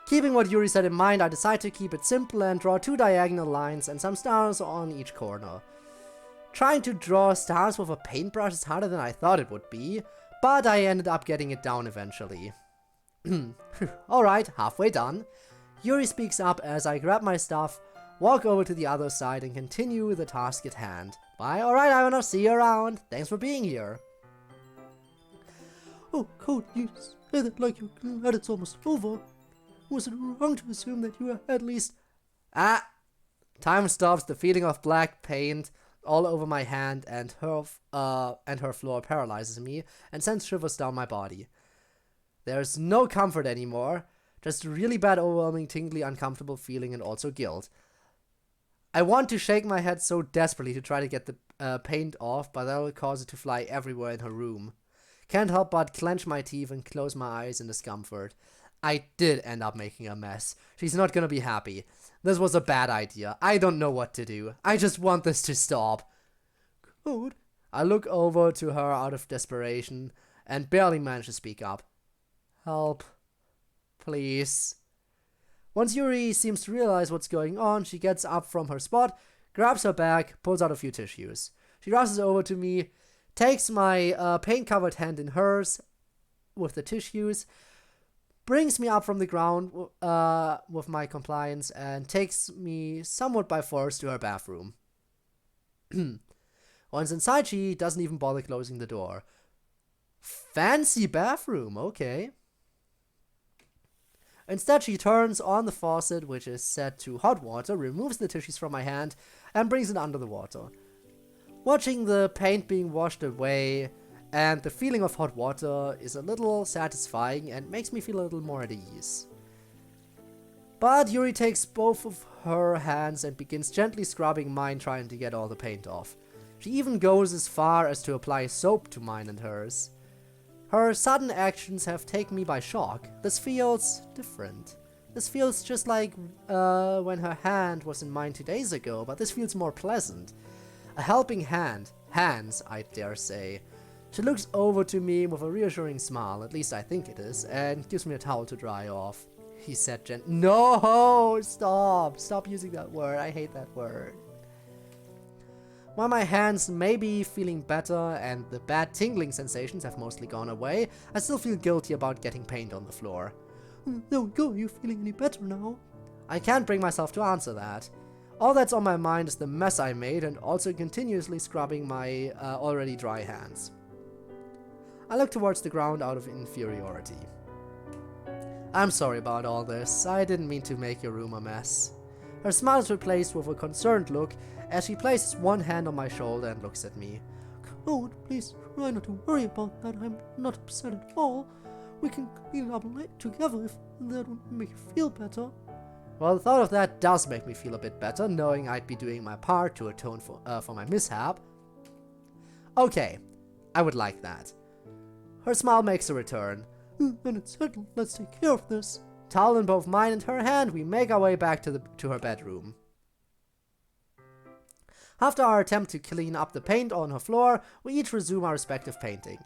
Keeping what Yuri said in mind, I decided to keep it simple and draw two diagonal lines and some stars on each corner. Trying to draw stars with a paintbrush is harder than I thought it would be, but I ended up getting it down eventually. Alright, halfway done. Yuri speaks up as I grab my stuff, walk over to the other side and continue the task at hand. Bye, alright Ivanov, see you around. Thanks for being here. Oh, Code, you said it like you're glad it's almost over. Was it wrong to assume that you were at least... Ah! Time stops, the feeling of black paint all over my hand and her floor paralyzes me and sends shivers down my body. There's no comfort anymore, just a really bad, overwhelming, tingly, uncomfortable feeling and also guilt. I want to shake my head so desperately to try to get the paint off, but that will cause it to fly everywhere in her room. Can't help but clench my teeth and close my eyes in discomfort. I did end up making a mess. She's not gonna be happy. This was a bad idea. I don't know what to do. I just want this to stop. Code? I look over to her out of desperation and barely manage to speak up. Help. Please. Once Yuri seems to realize what's going on, she gets up from her spot, grabs her bag, pulls out a few tissues. She rushes over to me, takes my paint-covered hand in hers with the tissues, brings me up from the ground with my compliance, and takes me somewhat by force to her bathroom. Once inside, she doesn't even bother closing the door. Fancy bathroom, okay. Instead, she turns on the faucet, which is set to hot water, removes the tissues from my hand, and brings it under the water. Watching the paint being washed away and the feeling of hot water is a little satisfying and makes me feel a little more at ease. But Yuri takes both of her hands and begins gently scrubbing mine, trying to get all the paint off. She even goes as far as to apply soap to mine and hers. Her sudden actions have taken me by shock. This feels different. This feels just like when her hand was in mine 2 days ago, but this feels more pleasant. A helping hand. Hands, I dare say. She looks over to me with a reassuring smile, at least I think it is, and gives me a towel to dry off. He said No! Stop! Stop using that word. I hate that word. While my hands may be feeling better and the bad tingling sensations have mostly gone away, I still feel guilty about getting paint on the floor. There we go, are you feeling any better now? I can't bring myself to answer that. All that's on my mind is the mess I made and also continuously scrubbing my already dry hands. I look towards the ground out of inferiority. I'm sorry about all this. I didn't mean to make your room a mess. Her smile is replaced with a concerned look as she places one hand on my shoulder and looks at me. Code, please try not to worry about that. I'm not upset at all. We can clean it up together if that would make you feel better. Well, the thought of that does make me feel a bit better, knowing I'd be doing my part to atone for my mishap. Okay, I would like that. Her smile makes a return. Then it's settled. Let's take care of this. Towel in both mine and her hand, we make our way back to her bedroom. After our attempt to clean up the paint on her floor, we each resume our respective painting.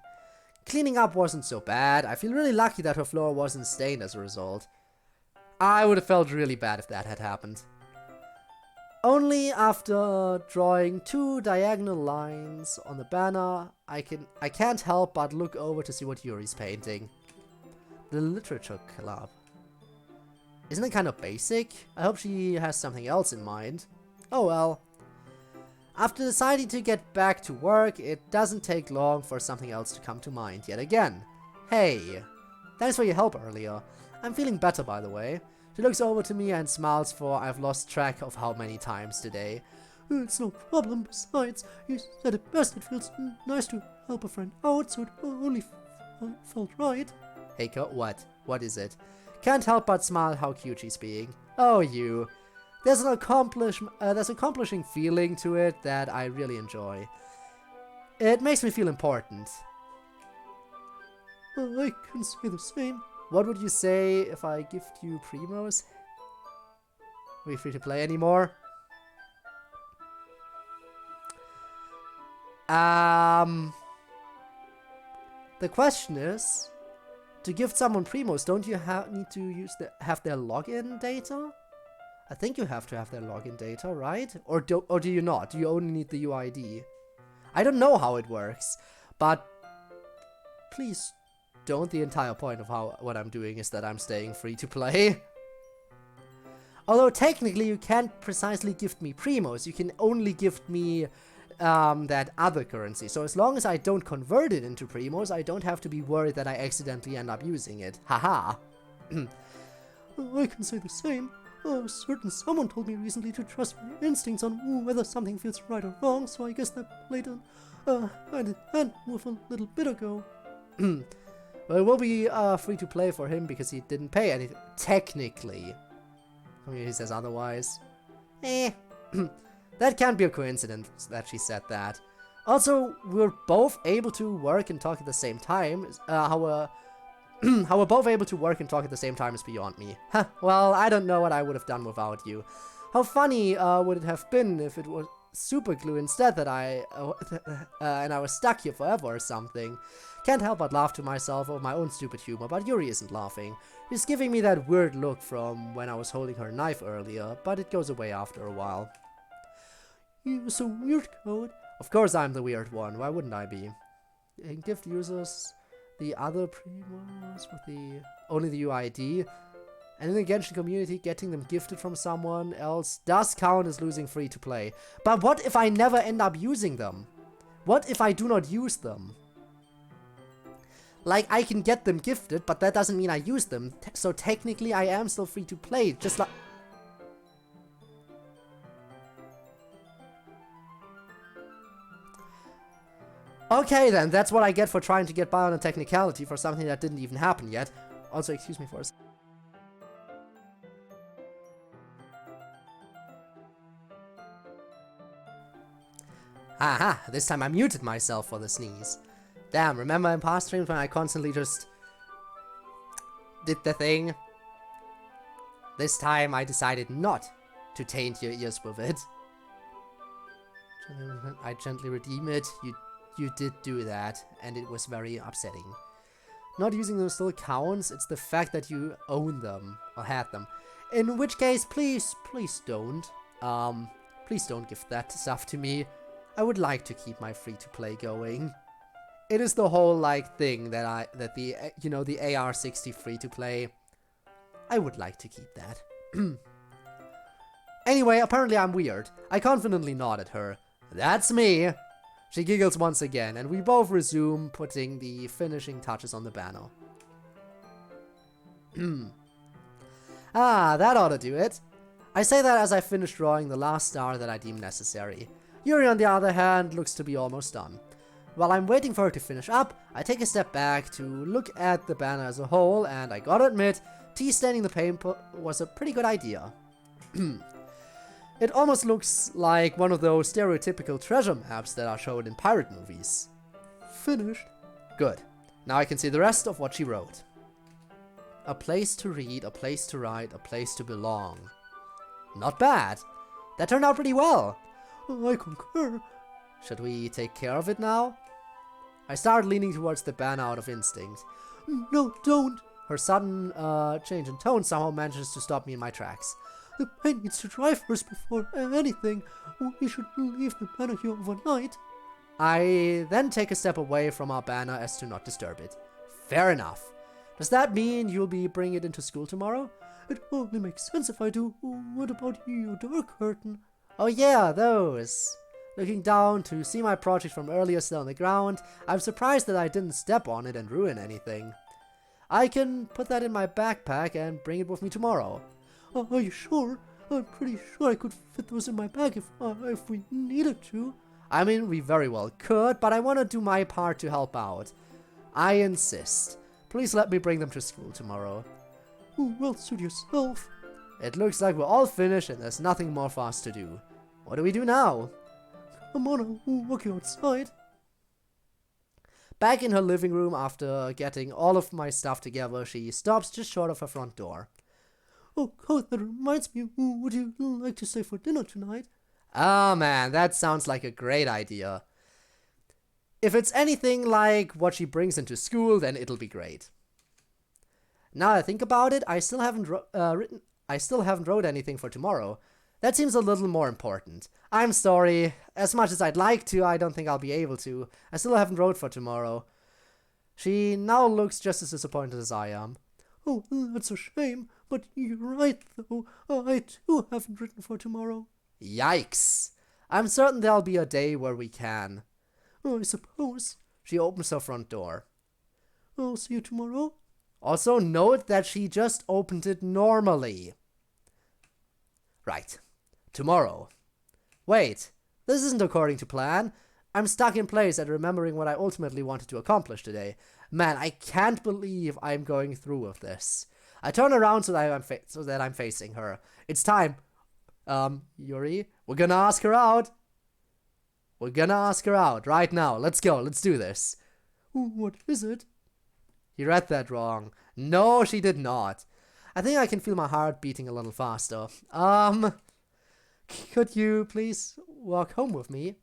Cleaning up wasn't so bad. I feel really lucky that her floor wasn't stained as a result. I would have felt really bad if that had happened. Only after drawing 2 diagonal lines on the banner, I can't help but look over to see what Yuri's painting. The Literature Club. Isn't it kind of basic? I hope she has something else in mind. Oh well. After deciding to get back to work, it doesn't take long for something else to come to mind yet again. Hey, thanks for your help earlier. I'm feeling better, by the way. She looks over to me and smiles, for I've lost track of how many times today. It's no problem. Besides, you said it best. It feels nice to help a friend out, so it only felt right. Heiko, what? What is it? Can't help but smile how cute she's being. Oh, you. There's an accomplishing feeling to it that I really enjoy. It makes me feel important. I can say the same. What would you say if I gift you Primos? Are we free to play anymore? The question is, to gift someone Primos, don't you need to have their login data? I think you have to have their login data, right? Or do you not? Do you only need the UID? I don't know how it works, but please don't. The entire point of what I'm doing is that I'm staying free to play. Although technically you can't precisely gift me Primos, you can only gift me that other currency. So as long as I don't convert it into Primos, I don't have to be worried that I accidentally end up using it. Haha. I can say the same. A certain someone told me recently to trust my instincts on whether something feels right or wrong, so I guess that played hand in hand with a little bit ago. Well, it will be free to play for him because he didn't pay anything. Technically. I mean, he says otherwise. That can't be a coincidence that she said that. Also, we're both able to work and talk at the same time. How we're both able to work and talk at the same time is beyond me. Huh, well, I don't know what I would have done without you. How funny would it have been if it was super glue instead that and I was stuck here forever or something. Can't help but laugh to myself over my own stupid humor, but Yuri isn't laughing. She's giving me that weird look from when I was holding her knife earlier, but it goes away after a while. You're so weird, Code. Of course I'm the weird one, why wouldn't I be? And gift users the other Primos with only the UID. And in the Genshin community, getting them gifted from someone else does count as losing free to play. But what if I never end up using them? What if I do not use them? Like, I can get them gifted, but that doesn't mean I use them. So technically, I am still free to play, just like... Okay then, that's what I get for trying to get by on a technicality for something that didn't even happen yet. Also, excuse me for a second. Aha, this time I muted myself for the sneeze. Damn, remember in past streams when I constantly just did the thing? This time I decided not to taint your ears with it. I gently redeem it. You did do that, and it was very upsetting. Not using them still counts, it's the fact that you own them, or had them. In which case, please don't. Please don't give that stuff to me. I would like to keep my free-to-play going. It is the whole, like, thing that the AR60 free-to-play, I would like to keep that. Anyway, apparently I'm weird. I confidently nod at her. That's me! She giggles once again, and we both resume putting the finishing touches on the banner. Ah, that ought to do it. I say that as I finish drawing the last star that I deem necessary. Yuri, on the other hand, looks to be almost done. While I'm waiting for her to finish up, I take a step back to look at the banner as a whole, and I gotta admit, T staining the paper was a pretty good idea. It almost looks like one of those stereotypical treasure maps that are shown in pirate movies. Finished. Good. Now I can see the rest of what she wrote. A place to read, a place to write, a place to belong. Not bad. That turned out pretty well. I concur. Should we take care of it now? I started leaning towards the banner out of instinct. No, don't. Her sudden change in tone somehow manages to stop me in my tracks. The paint needs to dry first before anything. We should leave the banner here overnight. I then take a step away from our banner as to not disturb it. Fair enough. Does that mean you'll be bringing it into school tomorrow? It only makes sense if I do. What about your door curtain? Oh yeah, those. Looking down to see my project from earlier still on the ground, I'm surprised that I didn't step on it and ruin anything. I can put that in my backpack and bring it with me tomorrow. Are you sure? I'm pretty sure I could fit those in my bag if we needed to. I mean, we very well could, but I want to do my part to help out. I insist. Please let me bring them to school tomorrow. Well, suit yourself. It looks like we're all finished and there's nothing more for us to do. What do we do now? Come on, I'll walk you outside. Back in her living room after getting all of my stuff together, she stops just short of her front door. Oh, Code, that reminds me, would you like to stay for dinner tonight? Ah, man, that sounds like a great idea. If it's anything like what she brings into school, then it'll be great. Now that I think about it, I still haven't wrote anything for tomorrow. That seems a little more important. I'm sorry. As much as I'd like to, I don't think I'll be able to. I still haven't wrote for tomorrow. She now looks just as disappointed as I am. Oh, that's a shame. But you're right, though. I too haven't written for tomorrow. Yikes. I'm certain there'll be a day where we can. I suppose. She opens her front door. I'll see you tomorrow. Also note that she just opened it normally. Right. Tomorrow. Wait. This isn't according to plan. I'm stuck in place at remembering what I ultimately wanted to accomplish today. Man, I can't believe I'm going through with this. I turn around so that I'm facing her. It's time. Yuri, we're gonna ask her out. We're gonna ask her out right now. Let's go. Let's do this. What is it? You read that wrong. No, she did not. I think I can feel my heart beating a little faster. Could you please walk home with me?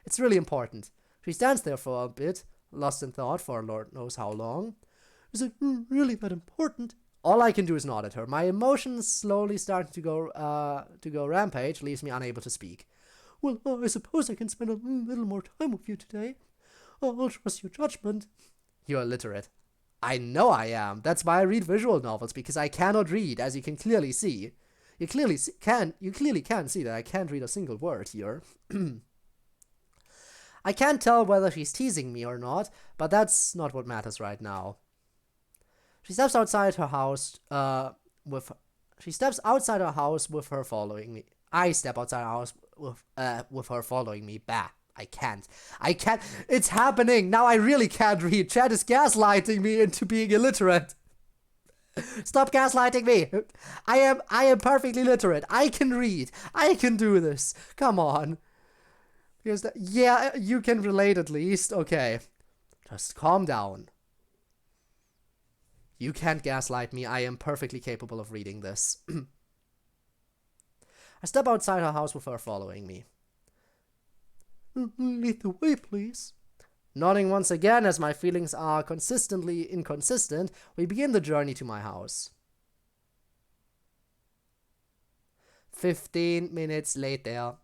It's really important. She stands there for a bit, lost in thought for Lord knows how long. Is it really that important? All I can do is nod at her. My emotions slowly starting to go rampage leaves me unable to speak. Well, I suppose I can spend a little more time with you today. I'll trust your judgment. You're illiterate. I know I am. That's why I read visual novels, because I cannot read, as you can clearly see. You clearly can see that I can't read a single word here. I can't tell whether she's teasing me or not, but that's not what matters right now. She steps outside her house she steps outside her house with her following me. I step outside her house with her following me. Bah. I can't. It's happening. Now I really can't read. Chad is gaslighting me into being illiterate. Stop gaslighting me. I am perfectly literate. I can read. I can do this. Come on. Yeah, you can relate at least. Okay. Just calm down. You can't gaslight me. I am perfectly capable of reading this. I step outside her house with her following me. Lead the way, please. Nodding once again as my feelings are consistently inconsistent, we begin the journey to my house. 15 minutes later.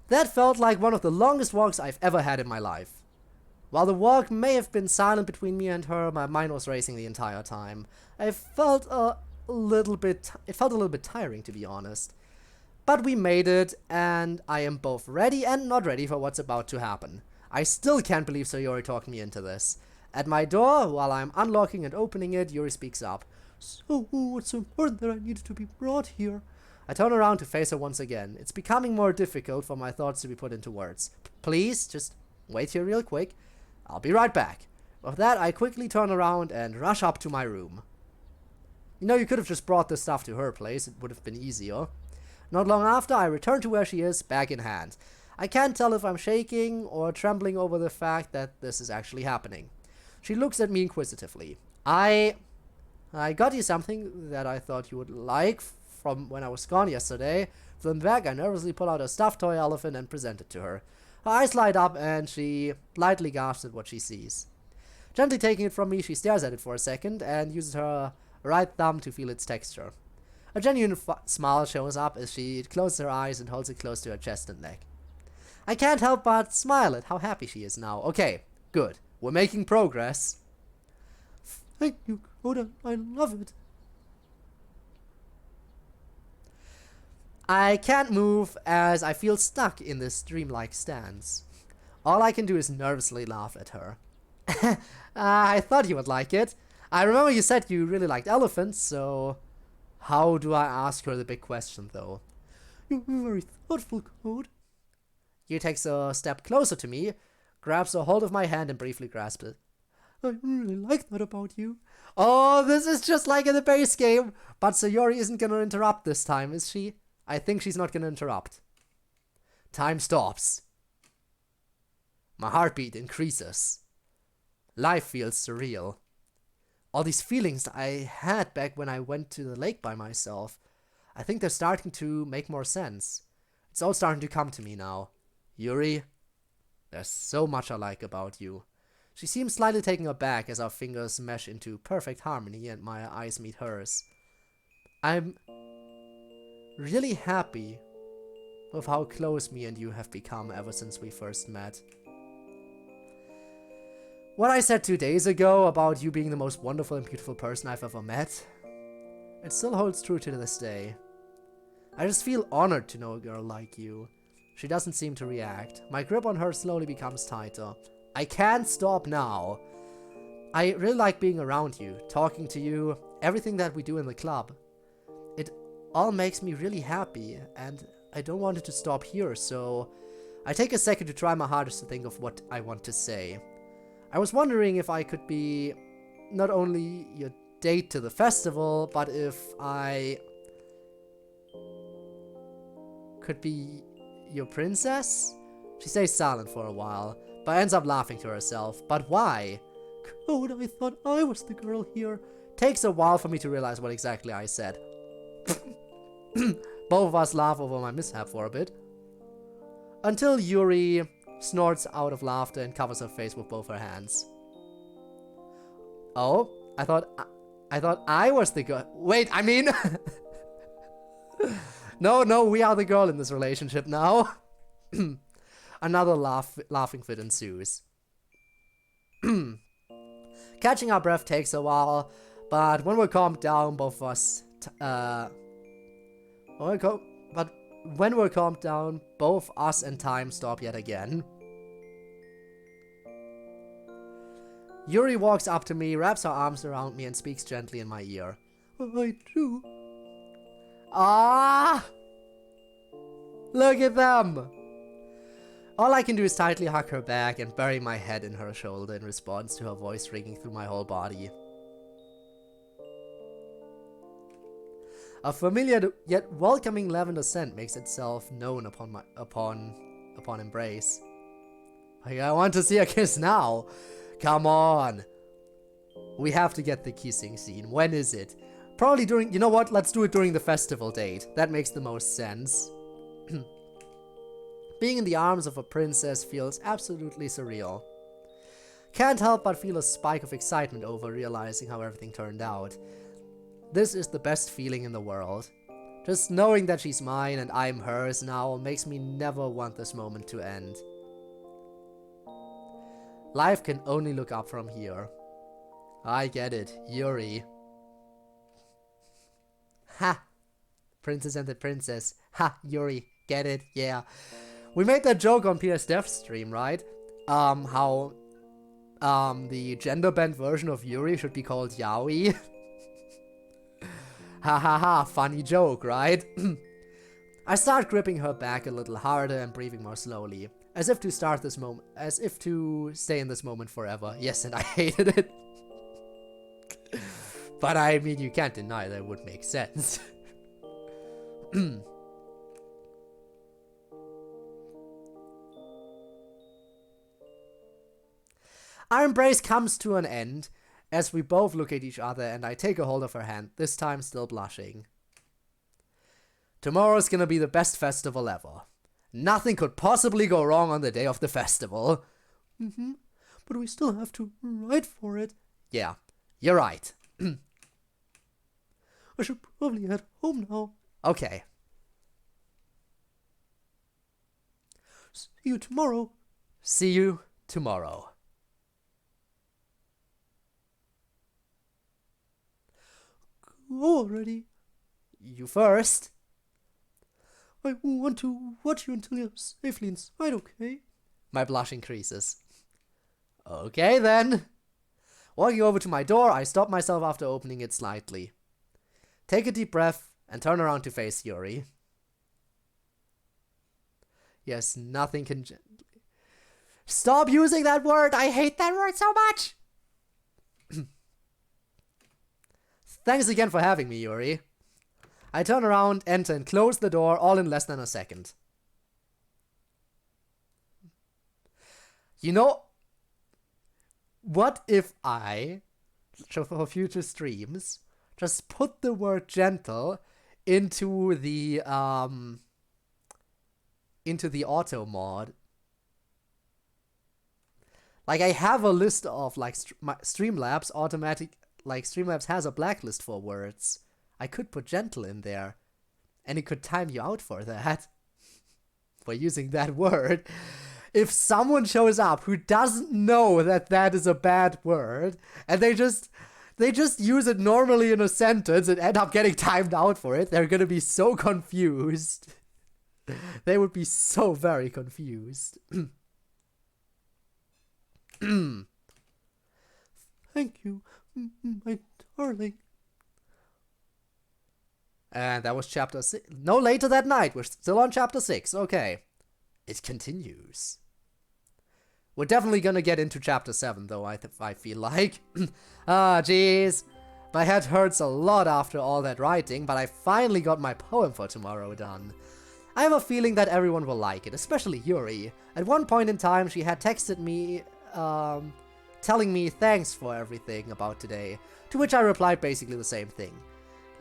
That felt like one of the longest walks I've ever had in my life. While the walk may have been silent between me and her, my mind was racing the entire time. It felt a little bit tiring, to be honest. But we made it, and I am both ready and not ready for what's about to happen. I still can't believe Sayori talked me into this. At my door, while I'm unlocking and opening it, Yuri speaks up. So, what's so important that I needed to be brought here? I turn around to face her once again. It's becoming more difficult for my thoughts to be put into words. Please, just wait here real quick. I'll be right back. With that, I quickly turn around and rush up to my room. You know, you could have just brought this stuff to her place. It would have been easier. Not long after, I return to where she is, bag in hand. I can't tell if I'm shaking or trembling over the fact that this is actually happening. She looks at me inquisitively. I got you something that I thought you would like from when I was gone yesterday. From the bag, I nervously pull out a stuffed toy elephant and present it to her. Her eyes light up and she lightly gasps at what she sees. Gently taking it from me, she stares at it for a second and uses her right thumb to feel its texture. A genuine smile shows up as she closes her eyes and holds it close to her chest and neck. I can't help but smile at how happy she is now. Okay, good. We're making progress. Thank you, Coda. I love it. I can't move as I feel stuck in this dreamlike stance. All I can do is nervously laugh at her. I thought you would like it. I remember you said you really liked elephants, so... How do I ask her the big question, though? You're very thoughtful, Code. He takes a step closer to me, grabs a hold of my hand and briefly grasps it. I really like that about you. Oh, this is just like in the base game. But Sayori isn't gonna interrupt this time, is she? I think she's not gonna interrupt. Time stops. My heartbeat increases. Life feels surreal. All these feelings I had back when I went to the lake by myself, I think they're starting to make more sense. It's all starting to come to me now. Yuri, there's so much I like about you. She seems slightly taken aback as our fingers mesh into perfect harmony and my eyes meet hers. I'm really happy with how close me and you have become ever since we first met. What I said 2 days ago about you being the most wonderful and beautiful person I've ever met, it still holds true to this day. I just feel honored to know a girl like you. She doesn't seem to react. My grip on her slowly becomes tighter. I can't stop now. I really like being around you, talking to you, everything that we do in the club. It all makes me really happy, and I don't want it to stop here, so I take a second to try my hardest to think of what I want to say. I was wondering if I could be not only your date to the festival, but if I could be your princess? She stays silent for a while, but ends up laughing to herself. But why? Code, I thought I was the girl here. Takes a while for me to realize what exactly I said. Both of us laugh over my mishap for a bit. Until Yuri snorts out of laughter and covers her face with both her hands. Oh, I thought I was the girl. Wait, I mean... No, we are the girl in this relationship now. Another laughing fit ensues. Catching our breath takes a while, but when we're calmed down, both of us But when we're calmed down, both us and time stop yet again. Yuri walks up to me, wraps her arms around me, and speaks gently in my ear. I do. Ah! Look at them! All I can do is tightly hug her back and bury my head in her shoulder in response to her voice ringing through my whole body. A familiar yet welcoming lavender scent makes itself known upon embrace. I want to see a kiss now. Come on. We have to get the kissing scene. When is it? Probably during... You know what? Let's do it during the festival date. That makes the most sense. Being in the arms of a princess feels absolutely surreal. Can't help but feel a spike of excitement over realizing how everything turned out. This is the best feeling in the world. Just knowing that she's mine and I'm hers now makes me never want this moment to end. Life can only look up from here. I get it, Yuri. Ha! Princess and the Princess. Ha, Yuri. Get it? Yeah. We made that joke on PS Dev stream, right? How the gender bent version of Yuri should be called Yaoi. Ha ha ha, funny joke, right? I start gripping her back a little harder and breathing more slowly, as if to stay in this moment forever. Yes, and I hated it. But I mean, you can't deny that would make sense. Our embrace comes to an end as we both look at each other and I take a hold of her hand, this time still blushing. Tomorrow's gonna be the best festival ever. Nothing could possibly go wrong on the day of the festival. But we still have to write for it. Yeah, you're right. I should probably head home now. Okay. See you tomorrow. See you tomorrow. Go already. You first. I want to watch you until you're safely inside, okay? My blush increases. Okay then. Walking over to my door, I stop myself after opening it slightly. Take a deep breath and turn around to face Yuri. Yes, nothing can gently... Stop using that word! I hate that word so much! Thanks again for having me, Yuri. I turn around, enter, and close the door all in less than a second. You know, what if I, for future streams, just put the word gentle into the auto mod? Like, I have a list of like Streamlabs automatic. Like, Streamlabs has a blacklist for words. I could put gentle in there, and it could time you out for that, for using that word. If someone shows up who doesn't know that that is a bad word, and they just use it normally in a sentence and end up getting timed out for it, they're gonna be so confused. They would be so very confused. Thank you, my darling. And that was chapter 6. No, later that night. We're still on chapter 6. Okay. It continues. We're definitely gonna get into chapter 7, though, I feel like. Jeez. My head hurts a lot after all that writing, but I finally got my poem for tomorrow done. I have a feeling that everyone will like it, especially Yuri. At one point in time, she had texted me, telling me thanks for everything about today, to which I replied basically the same thing.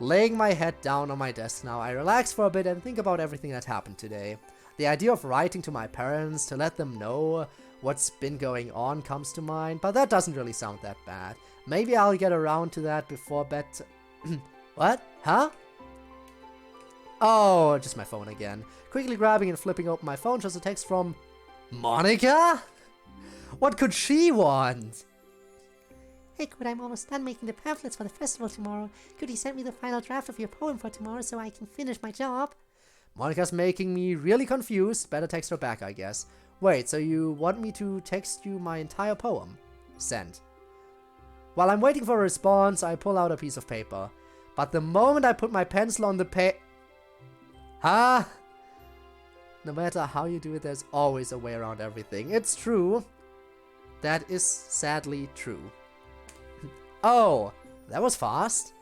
Laying my head down on my desk now, I relax for a bit and think about everything that happened today. The idea of writing to my parents to let them know what's been going on comes to mind, but that doesn't really sound that bad. Maybe I'll get around to that before bed. What? Huh? Oh, just my phone again. Quickly grabbing and flipping open my phone, just a text from Monica? What could she want? Hey, Code, I'm almost done making the pamphlets for the festival tomorrow. Could you send me the final draft of your poem for tomorrow so I can finish my job? Monica's making me really confused. Better text her back, I guess. Wait, so you want me to text you my entire poem? Send. While I'm waiting for a response, I pull out a piece of paper. But the moment I put my pencil on the Huh? No matter how you do it, there's always a way around everything. It's true. That is sadly true. Oh, that was fast.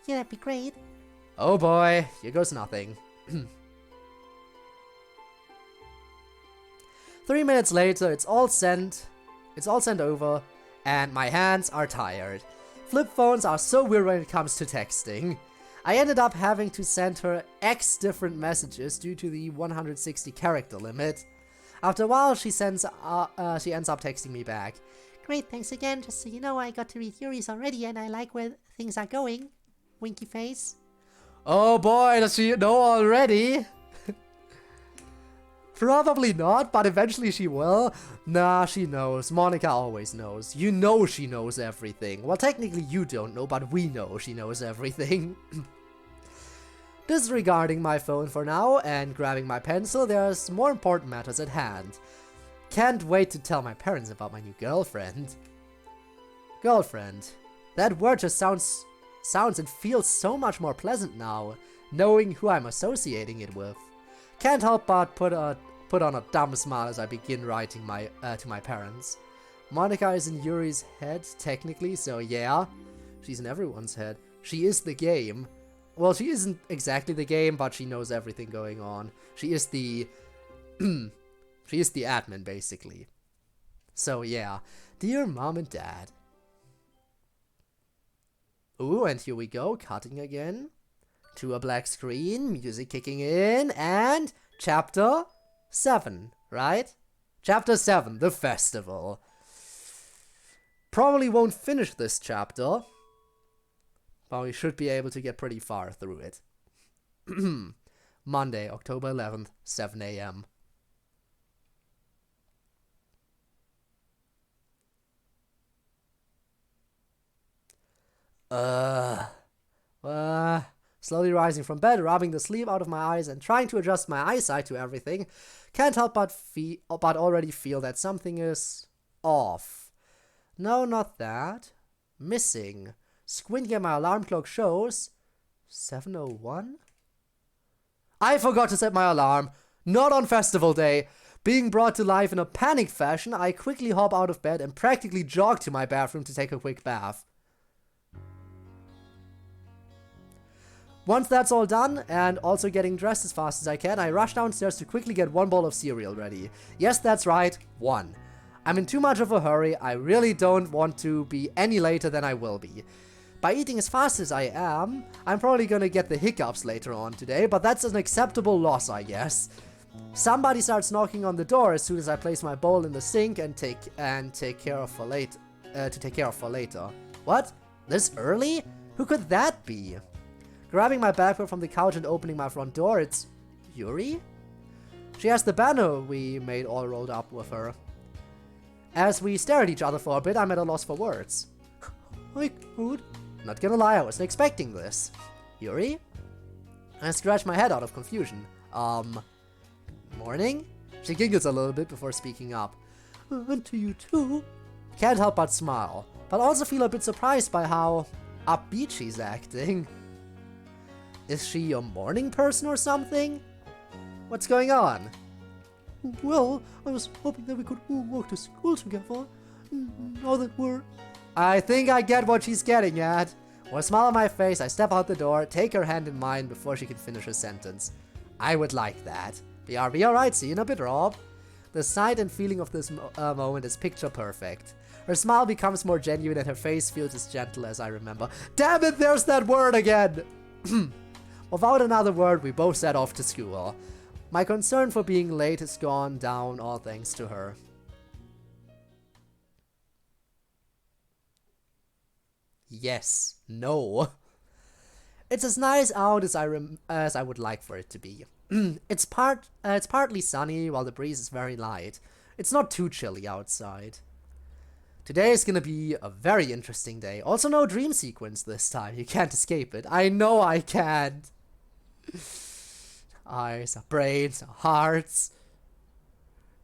Yeah, that'd be great. Oh boy, here goes nothing. 3 minutes later, it's all sent over, and my hands are tired. Flip phones are so weird when it comes to texting. I ended up having to send her X different messages due to the 160 character limit. After a while, she ends up texting me back. Great, thanks again. Just so you know, I got to read Yuri's already and I like where things are going. Winky face. Oh boy, does she know already? Probably not, but eventually she will. Nah, she knows. Monica always knows. You know she knows everything. Well, technically you don't know, but we know she knows everything. Disregarding my phone for now and grabbing my pencil, there's more important matters at hand. Can't wait to tell my parents about my new girlfriend. Girlfriend. That word just sounds and feels so much more pleasant now, knowing who I'm associating it with. Can't help but put on a dumb smile as I begin writing to my parents. Monica is in Yuri's head, technically, so yeah. She's in everyone's head. She is the game. Well, she isn't exactly the game, but she knows everything going on. She is the... she is the admin, basically. So yeah. Dear Mom and Dad. Ooh, and here we go, cutting again. To a black screen, music kicking in, and... Chapter 7, right? Chapter 7, the festival. Probably won't finish this chapter, but we should be able to get pretty far through it. Monday, October 11th, 7 a.m. Slowly rising from bed, rubbing the sleep out of my eyes and trying to adjust my eyesight to everything, can't help but already feel that something is off. No, not that. Missing. Squinting at my alarm clock shows 7:01? I forgot to set my alarm. Not on festival day. Being brought to life in a panic fashion, I quickly hop out of bed and practically jog to my bathroom to take a quick bath. Once that's all done, and also getting dressed as fast as I can, I rush downstairs to quickly get one bowl of cereal ready. Yes, that's right, one. I'm in too much of a hurry. I really don't want to be any later than I will be. By eating as fast as I am, I'm probably gonna get the hiccups later on today, but that's an acceptable loss, I guess. Somebody starts knocking on the door as soon as I place my bowl in the sink and take care of for later. What? This early? Who could that be? Grabbing my backpack from the couch and opening my front door, it's Yuri? She has the banner we made all rolled up with her. As we stare at each other for a bit, I'm at a loss for words. Hi, Code. Not gonna lie, I wasn't expecting this. Yuri? I scratch my head out of confusion. Morning? She giggles a little bit before speaking up. And to you too. Can't help but smile, but also feel a bit surprised by how upbeat she's acting. Is she a morning person or something? What's going on? Well, I was hoping that we could all walk to school together. Now that we're... I think I get what she's getting at. With a smile on my face, I step out the door, take her hand in mine before she can finish her sentence. I would like that. BRB, alright, see you in a bit, Rob. The sight and feeling of this moment is picture perfect. Her smile becomes more genuine and her face feels as gentle as I remember. Damn it, there's that word again! Without another word, we both set off to school. My concern for being late has gone down, all thanks to her. Yes. No. It's as nice out as I would like for it to be. It's partly sunny, while the breeze is very light. It's not too chilly outside. Today is gonna be a very interesting day. Also no dream sequence this time. You can't escape it. I know I can't. Eyes, our brains, our hearts.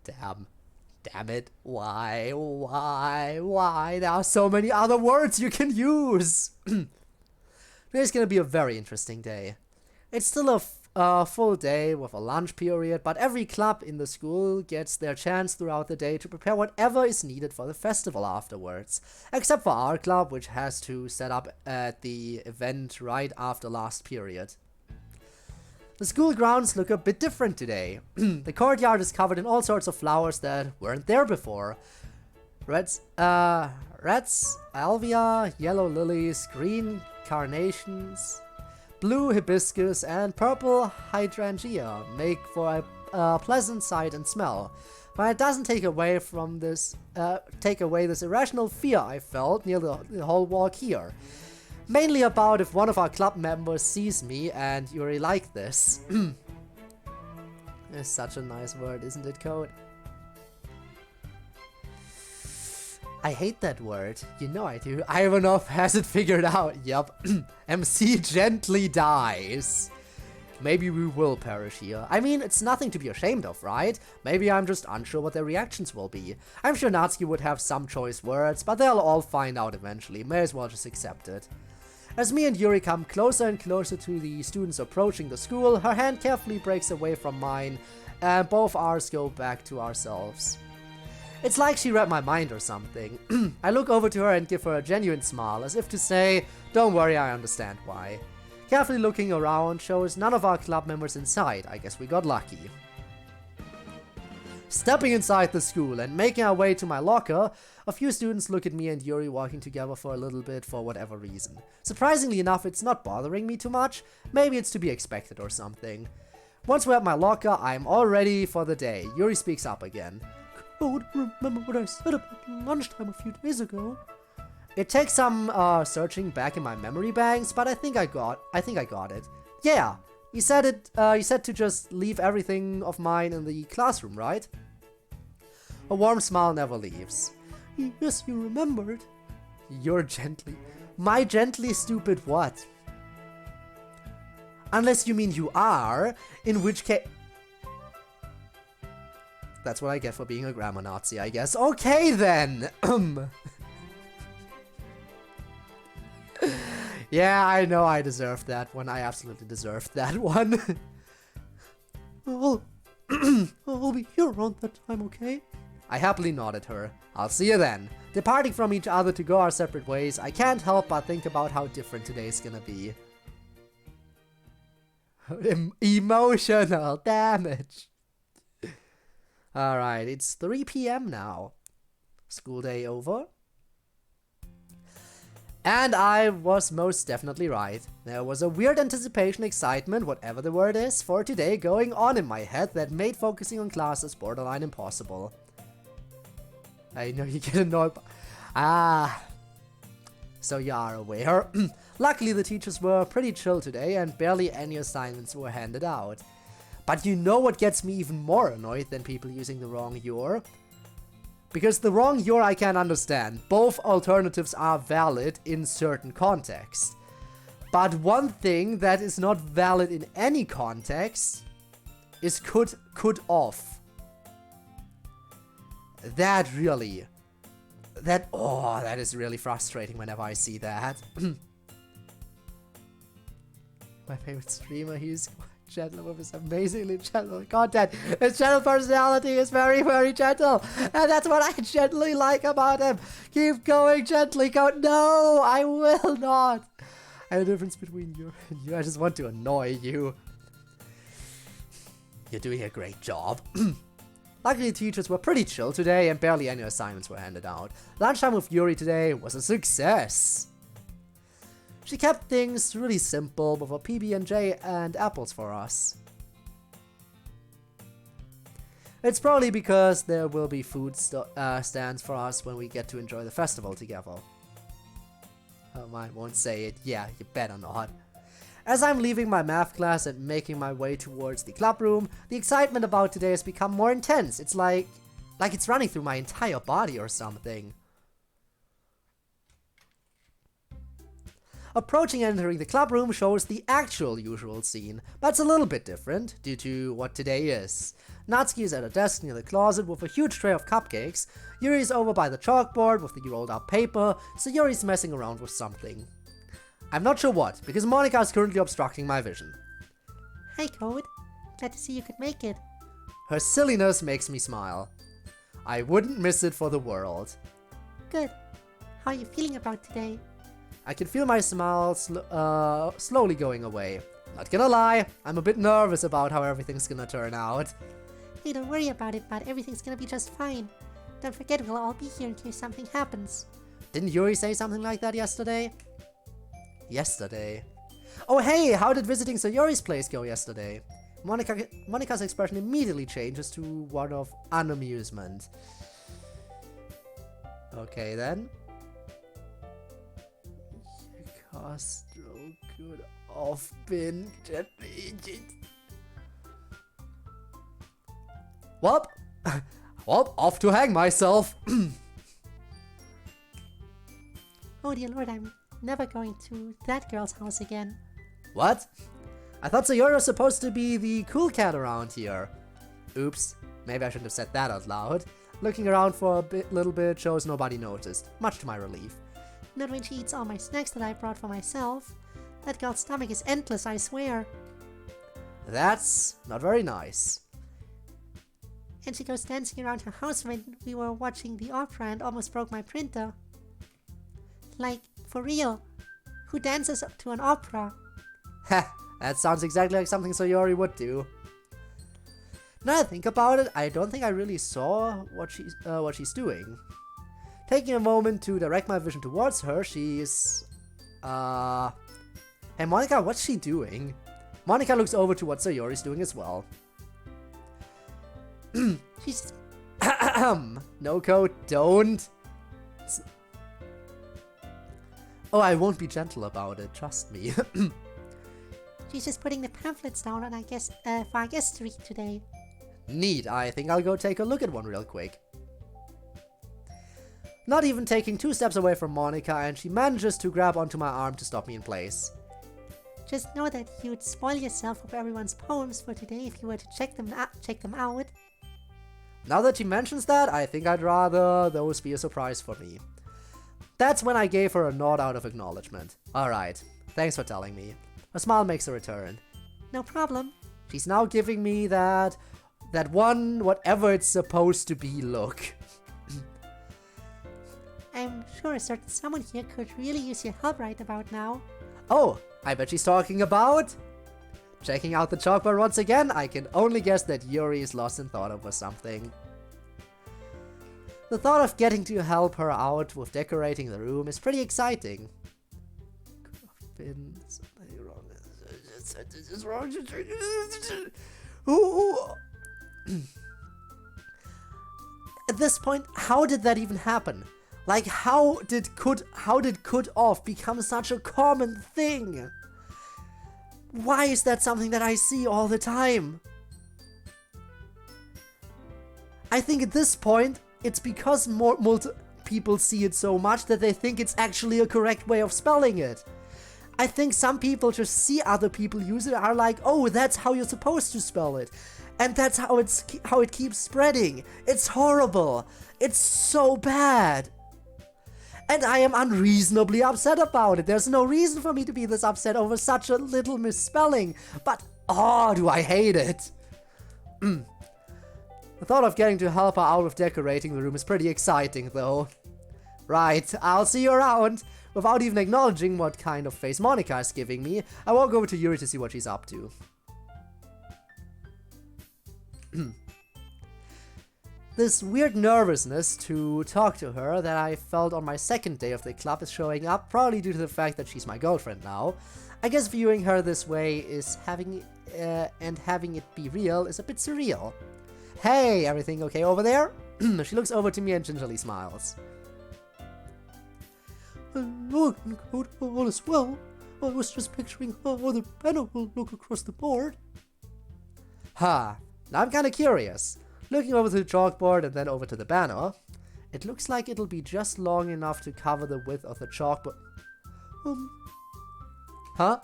Damn it. Why? There are so many other words you can use. Today's gonna be a very interesting day. It's still a full day with a lunch period, but every club in the school gets their chance throughout the day to prepare whatever is needed for the festival afterwards. Except for our club, which has to set up at the event right after last period. The school grounds look a bit different today. The courtyard is covered in all sorts of flowers that weren't there before. Reds, alvia, yellow lilies, green carnations, blue hibiscus, and purple hydrangea make for a pleasant sight and smell. But it doesn't take away this irrational fear I felt near the whole walk here. Mainly about if one of our club members sees me and you really like this. It's such a nice word, isn't it, Code? I hate that word. You know I do. Ivanov has it figured out. Yup. MC gently dies. Maybe we will perish here. I mean, it's nothing to be ashamed of, right? Maybe I'm just unsure what their reactions will be. I'm sure Natsuki would have some choice words, but they'll all find out eventually. May as well just accept it. As me and Yuri come closer and closer to the students approaching the school, her hand carefully breaks away from mine, and both ours go back to ourselves. It's like she read my mind or something. I look over to her and give her a genuine smile, as if to say, don't worry, I understand why. Carefully looking around shows none of our club members inside. I guess we got lucky. Stepping inside the school and making our way to my locker, a few students look at me and Yuri walking together for a little bit for whatever reason. Surprisingly enough, it's not bothering me too much. Maybe it's to be expected or something. Once we're at my locker, I'm all ready for the day. Yuri speaks up again. Code, remember what I said about lunchtime a few days ago? It takes some searching back in my memory banks, but I think I got it. Yeah, you said it. You said to just leave everything of mine in the classroom, right? A warm smile never leaves. Yes, you remembered. My gently stupid what? Unless you mean you are, in which case... That's what I get for being a grammar Nazi, I guess. Okay then! Yeah, I know I deserved that one. I absolutely deserved that one. I'll be here around that time, okay? I happily nodded her. I'll see you then. Departing from each other to go our separate ways, I can't help but think about how different today's gonna be. Emotional damage. Alright, it's 3 p.m. now. School day over. And I was most definitely right. There was a weird anticipation, excitement, whatever the word is, for today going on in my head that made focusing on classes borderline impossible. I know you get annoyed. So you are aware. Luckily the teachers were pretty chill today and barely any assignments were handed out. But you know what gets me even more annoyed than people using the wrong your? Because the wrong your I can understand. Both alternatives are valid in certain contexts. But one thing that is not valid in any context is could off. That is really frustrating whenever I see that. My favorite streamer, he's gentle with his amazingly gentle content. His gentle personality is very, very gentle. And that's what I gently like about him. Keep going gently. No, I will not. I have a difference between you and you. I just want to annoy you. You're doing a great job. Luckily, the teachers were pretty chill today and barely any assignments were handed out. Lunchtime with Yuri today was a success. She kept things really simple with a PB&J and apples for us. It's probably because there will be food stands for us when we get to enjoy the festival together. I won't say it. Yeah, you better not. As I'm leaving my math class and making my way towards the club room, the excitement about today has become more intense. It's like it's running through my entire body or something. Approaching and entering the club room shows the actual usual scene, but it's a little bit different due to what today is. Natsuki is at a desk near the closet with a huge tray of cupcakes, Yuri is over by the chalkboard with the rolled up paper, so Yuri's messing around with something. I'm not sure what, because Monika is currently obstructing my vision. Hi, Code. Glad to see you could make it. Her silliness makes me smile. I wouldn't miss it for the world. Good. How are you feeling about today? I can feel my smile slowly going away. Not gonna lie, I'm a bit nervous about how everything's gonna turn out. Hey, don't worry about it, bud. Everything's gonna be just fine. Don't forget, we'll all be here in case something happens. Didn't Yuri say something like that yesterday? Yesterday? Oh hey, how did visiting Sayori's place go yesterday? Monika's expression immediately changes to one of unamusement. Okay then. Castro could have been defeated. Well, off to hang myself. Oh dear lord, I'm never going to that girl's house again. What? I thought Sayori was supposed to be the cool cat around here. Oops, maybe I shouldn't have said that out loud. Looking around for a little bit shows nobody noticed, much to my relief. Not when she eats all my snacks that I brought for myself. That girl's stomach is endless, I swear. That's not very nice. And she goes dancing around her house when we were watching the opera and almost broke my printer. Like, for real. Who dances to an opera? Heh, that sounds exactly like something Sayori would do. Now I think about it, I don't think I really saw what she's doing. Taking a moment to direct my vision towards her, she's... Hey Monika, what's she doing? Monika looks over to what Sayori's doing as well. She's... No Code, don't. Oh, I won't be gentle about it, trust me. She's just putting the pamphlets down on, for our guest to read today. Neat, I think I'll go take a look at one real quick. Not even taking 2 steps away from Monika, and she manages to grab onto my arm to stop me in place. Just know that you'd spoil yourself with everyone's poems for today if you were to check them out. Now that she mentions that, I think I'd rather those be a surprise for me. That's when I gave her a nod out of acknowledgement. Alright, thanks for telling me. A smile makes a return. No problem. She's now giving me that one, whatever it's supposed to be look. I'm sure a certain someone here could really use your help right about now. Oh, I bet she's talking about... Checking out the chalkboard once again, I can only guess that Yuri is lost in thought over something. The thought of getting to help her out with decorating the room is pretty exciting. Could have been something wrong. This is wrong. At this point, how did that even happen? Like, how did cut off become such a common thing? Why is that something that I see all the time? I think at this point, it's because people see it so much that they think it's actually a correct way of spelling it. I think some people just see other people use it and are like, oh, that's how you're supposed to spell it. And that's how it keeps spreading. It's horrible. It's so bad. And I am unreasonably upset about it. There's no reason for me to be this upset over such a little misspelling. But, oh, do I hate it. The thought of getting to help her out with decorating the room is pretty exciting, though. Right, I'll see you around. Without even acknowledging what kind of face Monika is giving me, I walk over to Yuri to see what she's up to. This weird nervousness to talk to her that I felt on my second day of the club is showing up, probably due to the fact that she's my girlfriend now. I guess viewing her this way is having it be real is a bit surreal. Hey, everything okay over there? She looks over to me and gingerly smiles. Look, all is well. I was just picturing how the banner will look across the board. Now I'm kinda curious. Looking over to the chalkboard and then over to the banner, it looks like it'll be just long enough to cover the width of the chalkboard. Huh?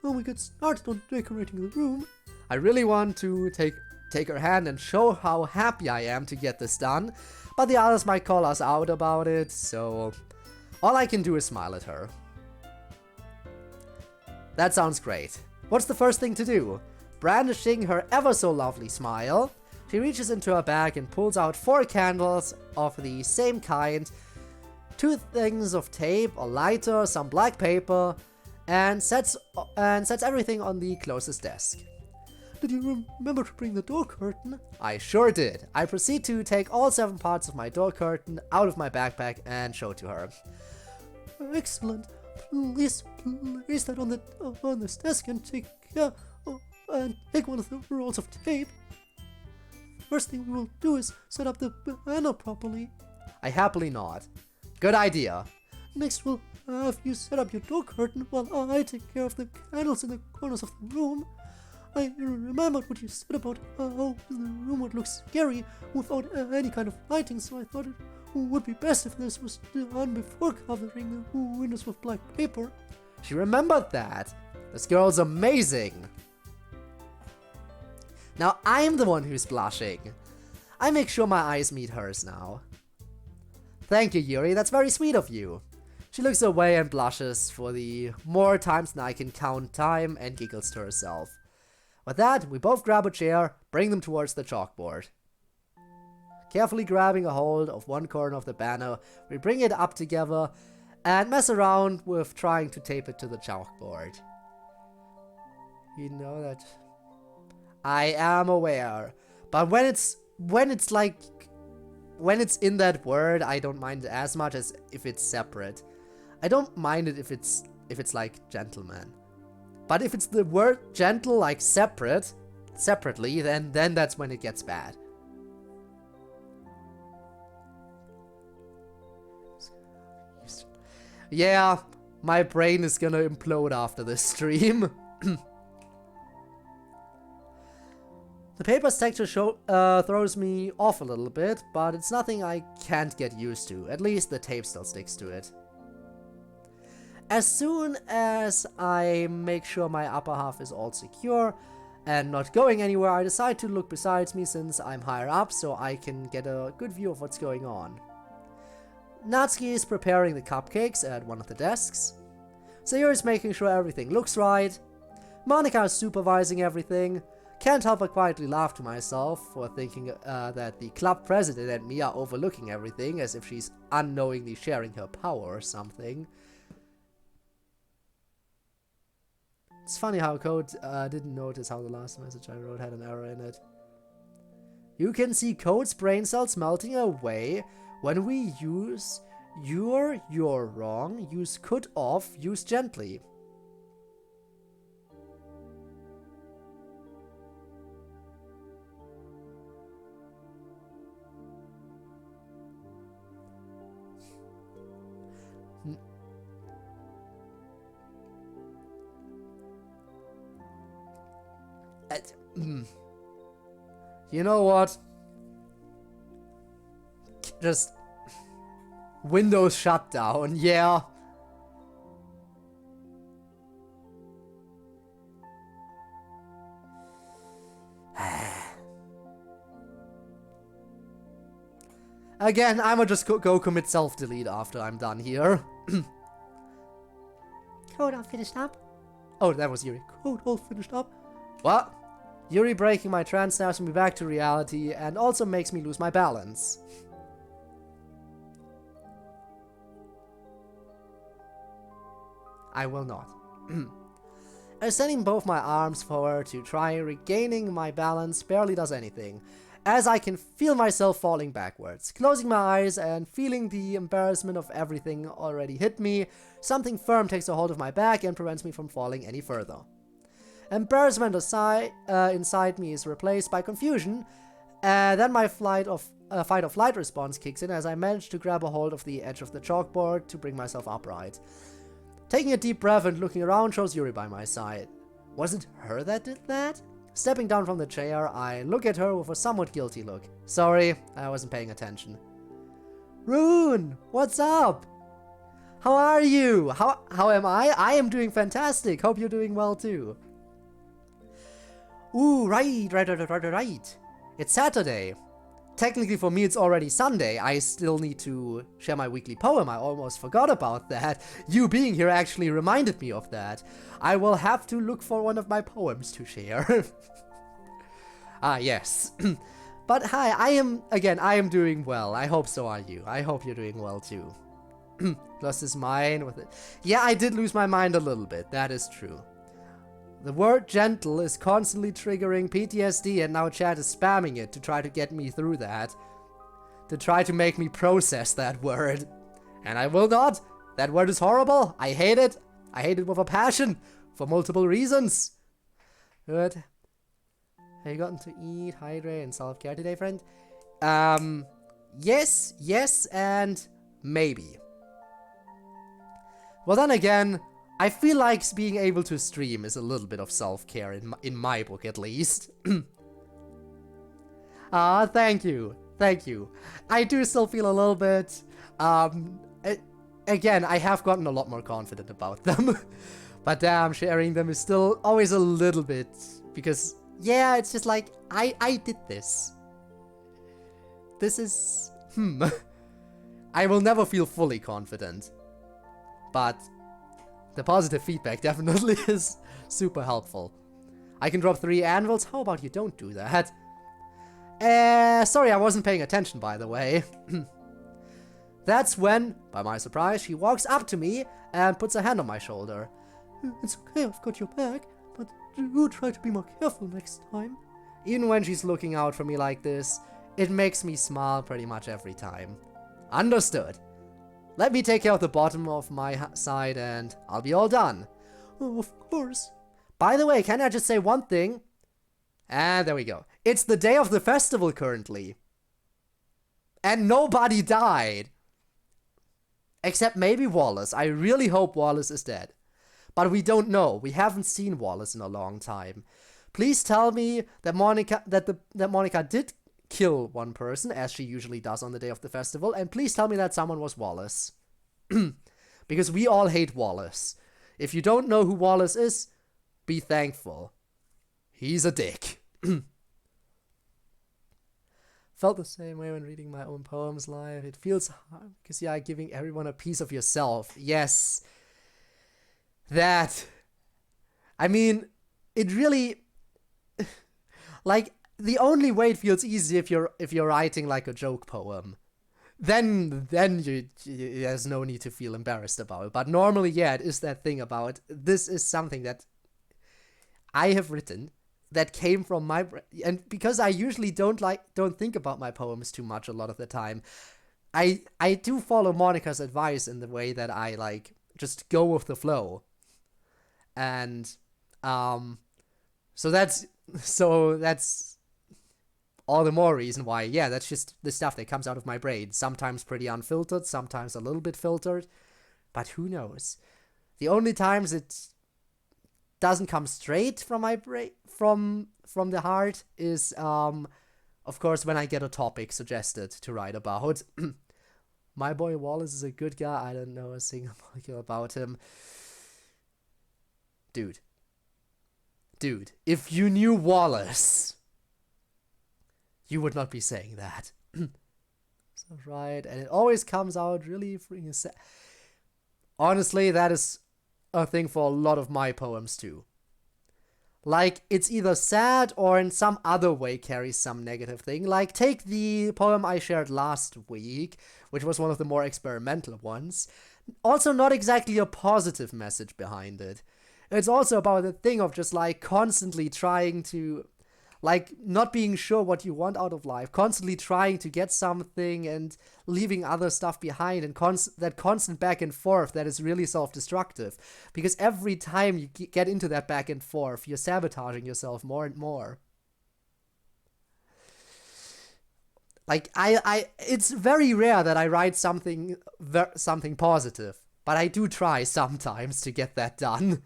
Shall we get started on decorating the room? I really want to take her hand and show how happy I am to get this done, but the others might call us out about it, so all I can do is smile at her. That sounds great. What's the first thing to do? Brandishing her ever so lovely smile, she reaches into her bag and pulls out 4 candles of the same kind, 2 things of tape, a lighter, some black paper, and sets everything on the closest desk. Did you remember to bring the door curtain? I sure did. I proceed to take all 7 parts of my door curtain out of my backpack and show to her. Excellent. Please place that on this desk and take one of the rolls of tape. First thing we will do is set up the banner properly. I happily nod. Good idea. Next we'll have you set up your door curtain while I take care of the candles in the corners of the room. I remembered what you said about how the room would look scary without any kind of lighting, so I thought it would be best if this was done before covering the windows with black paper. She remembered that. This girl's amazing. Now I'm the one who's blushing. I make sure my eyes meet hers now. Thank you, Yuri. That's very sweet of you. She looks away and blushes for the more times than I can count time and giggles to herself. With that, we both grab a chair, bring them towards the chalkboard. Carefully grabbing a hold of one corner of the banner, we bring it up together and mess around with trying to tape it to the chalkboard. You know that I am aware, but when it's in that word, I don't mind it as much as if it's separate. I don't mind it if it's like gentleman. But if it's the word gentle like separately, then that's when it gets bad. Yeah, my brain is gonna implode after this stream. The paper's texture throws me off a little bit, but it's nothing I can't get used to. At least the tape still sticks to it. As soon as I make sure my upper half is all secure and not going anywhere, I decide to look beside me since I'm higher up so I can get a good view of what's going on. Natsuki is preparing the cupcakes at one of the desks. Sayori is making sure everything looks right. Monica is supervising everything. Can't help but quietly laugh to myself for thinking that the club president and me are overlooking everything as if she's unknowingly sharing her power or something. It's funny how Code didn't notice how the last message I wrote had an error in it. You can see Code's brain cells melting away when we use you're wrong, use could off, use gently. You know what? Just Windows shutdown, yeah. Again, I'ma just go commit self-delete after I'm done here. Code all finished up? Oh, that was Yuri. Code all finished up? What? Yuri breaking my trance snaps me back to reality and also makes me lose my balance. I will not. Extending both my arms forward to try regaining my balance barely does anything, as I can feel myself falling backwards. Closing my eyes and feeling the embarrassment of everything already hit me, something firm takes a hold of my back and prevents me from falling any further. Embarrassment inside me is replaced by confusion, and then my fight or flight response kicks in as I manage to grab a hold of the edge of the chalkboard to bring myself upright. Taking a deep breath and looking around shows Yuri by my side. Was it her that did that? Stepping down from the chair, I look at her with a somewhat guilty look. Sorry, I wasn't paying attention. Rune, what's up? How are you? How am I? I am doing fantastic. Hope you're doing well too. Ooh, right. It's Saturday. Technically for me it's already Sunday. I still need to share my weekly poem. I almost forgot about that. You being here actually reminded me of that. I will have to look for one of my poems to share. Ah, yes. But hi, I am doing well. I hope so are you. I hope you're doing well too. Lost his mind with it. Yeah, I did lose my mind a little bit. That is true. The word gentle is constantly triggering PTSD, and now chat is spamming it to try to get me through that. To try to make me process that word. And I will not. That word is horrible. I hate it. I hate it with a passion. For multiple reasons. Good. Have you gotten to eat, hydrate, and self-care today, friend? Yes, and maybe. Well, then again, I feel like being able to stream is a little bit of self-care in my book, at least. Ah, thank you. I do still feel a little bit, again, I have gotten a lot more confident about them. But damn, sharing them is still always a little bit, because, yeah, it's just like, I did this. This is, I will never feel fully confident. But the positive feedback definitely is super helpful. I can drop 3 anvils. How about you don't do that? Sorry, I wasn't paying attention, by the way. That's when, by my surprise, she walks up to me and puts a hand on my shoulder. It's okay, I've got your back, but do try to be more careful next time. Even when she's looking out for me like this, it makes me smile pretty much every time. Understood. Let me take care of the bottom of my side and I'll be all done. Oh, of course. By the way, can I just say one thing? And there we go. It's the day of the festival currently. And nobody died. Except maybe Wallace. I really hope Wallace is dead. But we don't know. We haven't seen Wallace in a long time. Please tell me that Monica did kill one person, as she usually does on the day of the festival, and please tell me that someone was Wallace. Because we all hate Wallace. If you don't know who Wallace is, be thankful. He's a dick. Felt the same way when reading my own poems live. It feels hard because you are giving everyone a piece of yourself. Yes. That. I mean, it really... like, the only way it feels easy if you're writing like a joke poem. Then there's no need to feel embarrassed about it. But normally, yeah, it is that thing about this is something that I have written that came from my brain, and because I usually don't think about my poems too much a lot of the time, I do follow Monica's advice in the way that I like just go with the flow, and so that's all the more reason why, yeah, that's just the stuff that comes out of my brain. Sometimes pretty unfiltered, sometimes a little bit filtered, but who knows? The only times it doesn't come straight from my brain, from the heart, is, of course, when I get a topic suggested to write about. My boy Wallace is a good guy. I don't know a single molecule about him. Dude, if you knew Wallace, you would not be saying that. So right, and it always comes out really freaking sad. Honestly, that is a thing for a lot of my poems too. Like, it's either sad or in some other way carries some negative thing. Like, take the poem I shared last week, which was one of the more experimental ones. Also not exactly a positive message behind it. It's also about the thing of just, like, constantly trying to, like, not being sure what you want out of life, constantly trying to get something and leaving other stuff behind, and that constant back and forth that is really self-destructive. Because every time you get into that back and forth, you're sabotaging yourself more and more. Like, it's very rare that I write something positive, but I do try sometimes to get that done.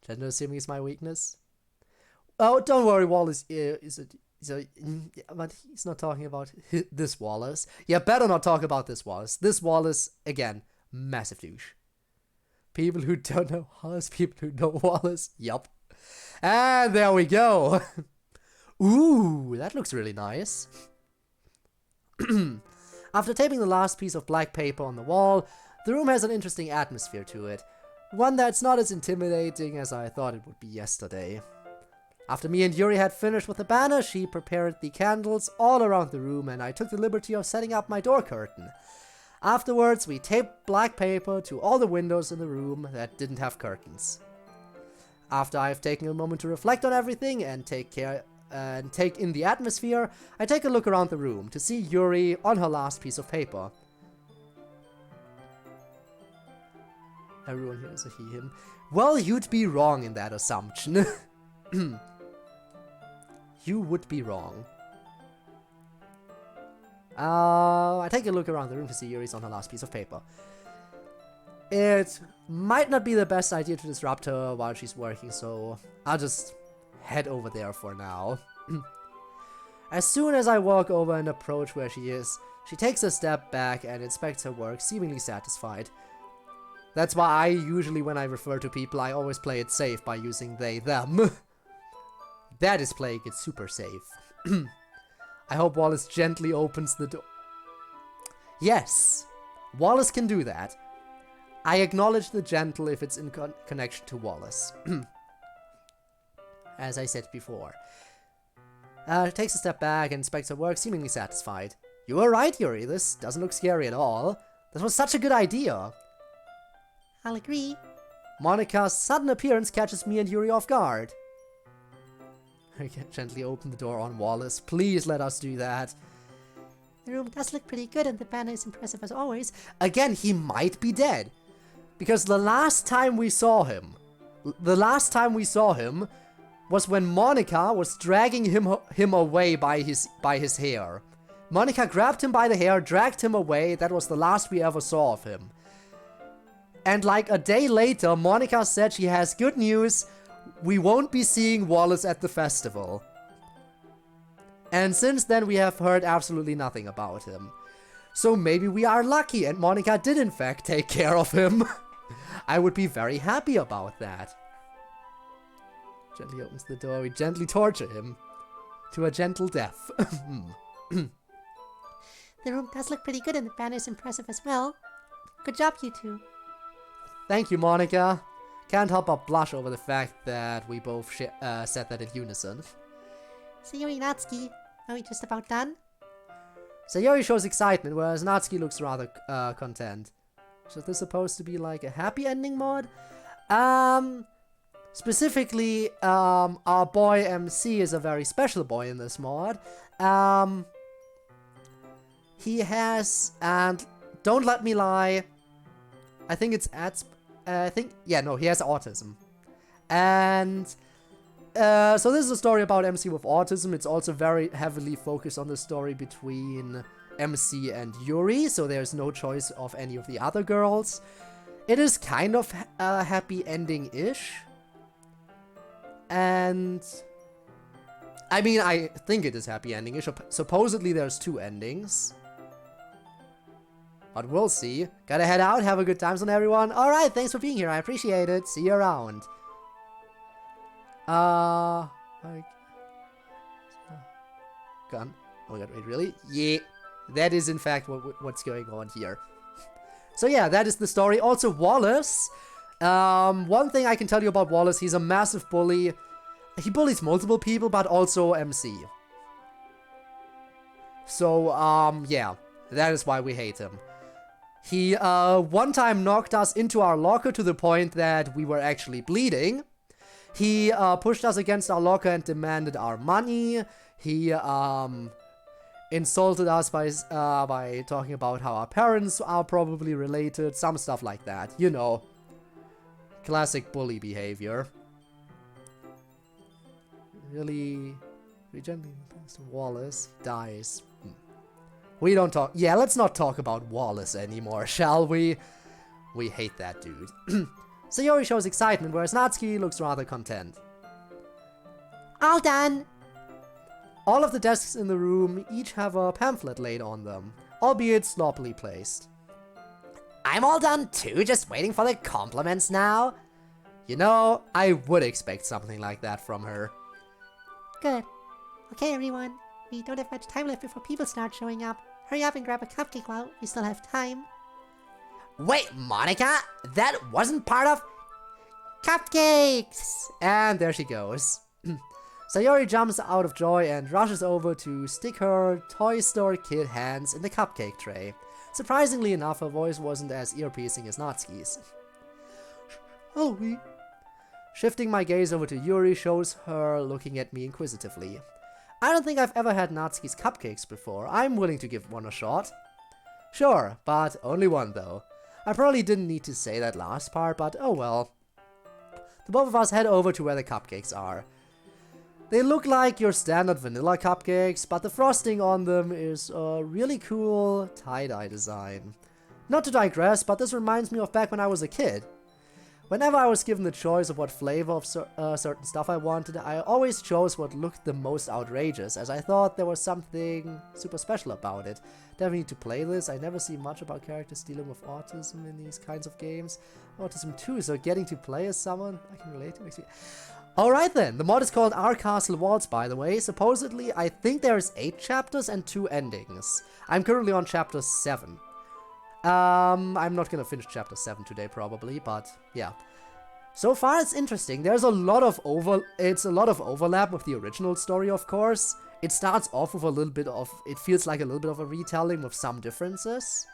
Gender assuming is my weakness. Oh, don't worry, Wallace is So, yeah, but he's not talking about this Wallace. Yeah, better not talk about this Wallace. This Wallace, again, massive douche. People who don't know Wallace, people who know Wallace, yup. And there we go. Ooh, that looks really nice. After taping the last piece of black paper on the wall, the room has an interesting atmosphere to it. One that's not as intimidating as I thought it would be yesterday. After me and Yuri had finished with the banner, she prepared the candles all around the room and I took the liberty of setting up my door curtain. Afterwards, we taped black paper to all the windows in the room that didn't have curtains. After I've taken a moment to reflect on everything and take in the atmosphere, I take a look around the room to see Yuri on her last piece of paper. Everyone here is a he, him. Well, you'd be wrong in that assumption. You would be wrong. I take a look around the room to see Yuri's on her last piece of paper. It might not be the best idea to disrupt her while she's working, so I'll just head over there for now. As soon as I walk over and approach where she is, she takes a step back and inspects her work, seemingly satisfied. That's why I usually, when I refer to people, I always play it safe by using they, them. That is playing it super safe. I hope Wallace gently opens the door. Yes, Wallace can do that. I acknowledge the gentle if it's in connection to Wallace. As I said before. Takes a step back and inspects her work, seemingly satisfied. You were right, Yuri. This doesn't look scary at all. This was such a good idea. I'll agree. Monica's sudden appearance catches me and Yuri off guard. I can gently open the door on Wallace. Please let us do that. The room does look pretty good and the banner is impressive as always. Again, he might be dead. Because the last time we saw him was when Monica was dragging him away by his hair. Monica grabbed him by the hair, dragged him away. That was the last we ever saw of him. And like a day later, Monica said she has good news. We won't be seeing Wallace at the festival. And since then we have heard absolutely nothing about him. So maybe we are lucky and Monica did in fact take care of him. I would be very happy about that. Gently opens the door, we gently torture him. To a gentle death. The room does look pretty good and the banner is impressive as well. Good job, you two. Thank you, Monica. Can't help but blush over the fact that we both said that in unison. Sayori Natsuki, are we just about done? Sayori shows excitement, whereas Natsuki looks rather content. So is this supposed to be like a happy ending mod? Specifically, our boy MC is a very special boy in this mod. He has, and don't let me lie, I think it's he has autism. And so this is a story about MC with autism. It's also very heavily focused on the story between MC and Yuri, so there's no choice of any of the other girls. It is kind of a happy ending-ish. And I mean, I think it is happy ending-ish. Supposedly there's 2 endings. But we'll see. Gotta head out. Have a good time on everyone. Alright, thanks for being here. I appreciate it. See you around. Gun. Oh my god, wait, really? Yeah. That is in fact what's going on here. So yeah, that is the story. Also, Wallace. One thing I can tell you about Wallace, he's a massive bully. He bullies multiple people, but also MC. So, yeah. That is why we hate him. He, one time knocked us into our locker to the point that we were actually bleeding. He, pushed us against our locker and demanded our money. He, insulted us by talking about how our parents are probably related. Some stuff like that. You know. Classic bully behavior. Really gently Wallace dies. We don't talk. Yeah, let's not talk about Wallace anymore, shall we? We hate that dude. Sayori shows excitement, whereas Natsuki looks rather content. All done. All of the desks in the room each have a pamphlet laid on them, albeit sloppily placed. I'm all done too, just waiting for the compliments now. You know, I would expect something like that from her. Good. Okay, everyone. We don't have much time left before people start showing up. Hurry up and grab a cupcake while we still have time. Wait, Monica, that wasn't part of cupcakes! And there she goes. Sayori jumps out of joy and rushes over to stick her Toy Store kid hands in the cupcake tray. Surprisingly enough, her voice wasn't as ear-piercing as Natsuki's. Oh, we... Shifting my gaze over to Yuri shows her looking at me inquisitively. I don't think I've ever had Natsuki's cupcakes before. I'm willing to give one a shot. Sure, but only one though. I probably didn't need to say that last part, but oh well. The both of us head over to where the cupcakes are. They look like your standard vanilla cupcakes, but the frosting on them is a really cool tie-dye design. Not to digress, but this reminds me of back when I was a kid. Whenever I was given the choice of what flavor of certain stuff I wanted, I always chose what looked the most outrageous, as I thought there was something super special about it. Definitely need to play this. I never see much about characters dealing with autism in these kinds of games. Autism too, so getting to play as someone I can relate to makes me... Alright then, the mod is called Our Castle Waltz, by the way. Supposedly, I think there's 8 chapters and 2 endings. I'm currently on chapter 7. I'm not gonna finish chapter 7 today probably, but yeah. So far it's interesting. There's a lot of overlap with the original story, of course. It starts off with a little bit of, it feels like a little bit of a retelling with some differences.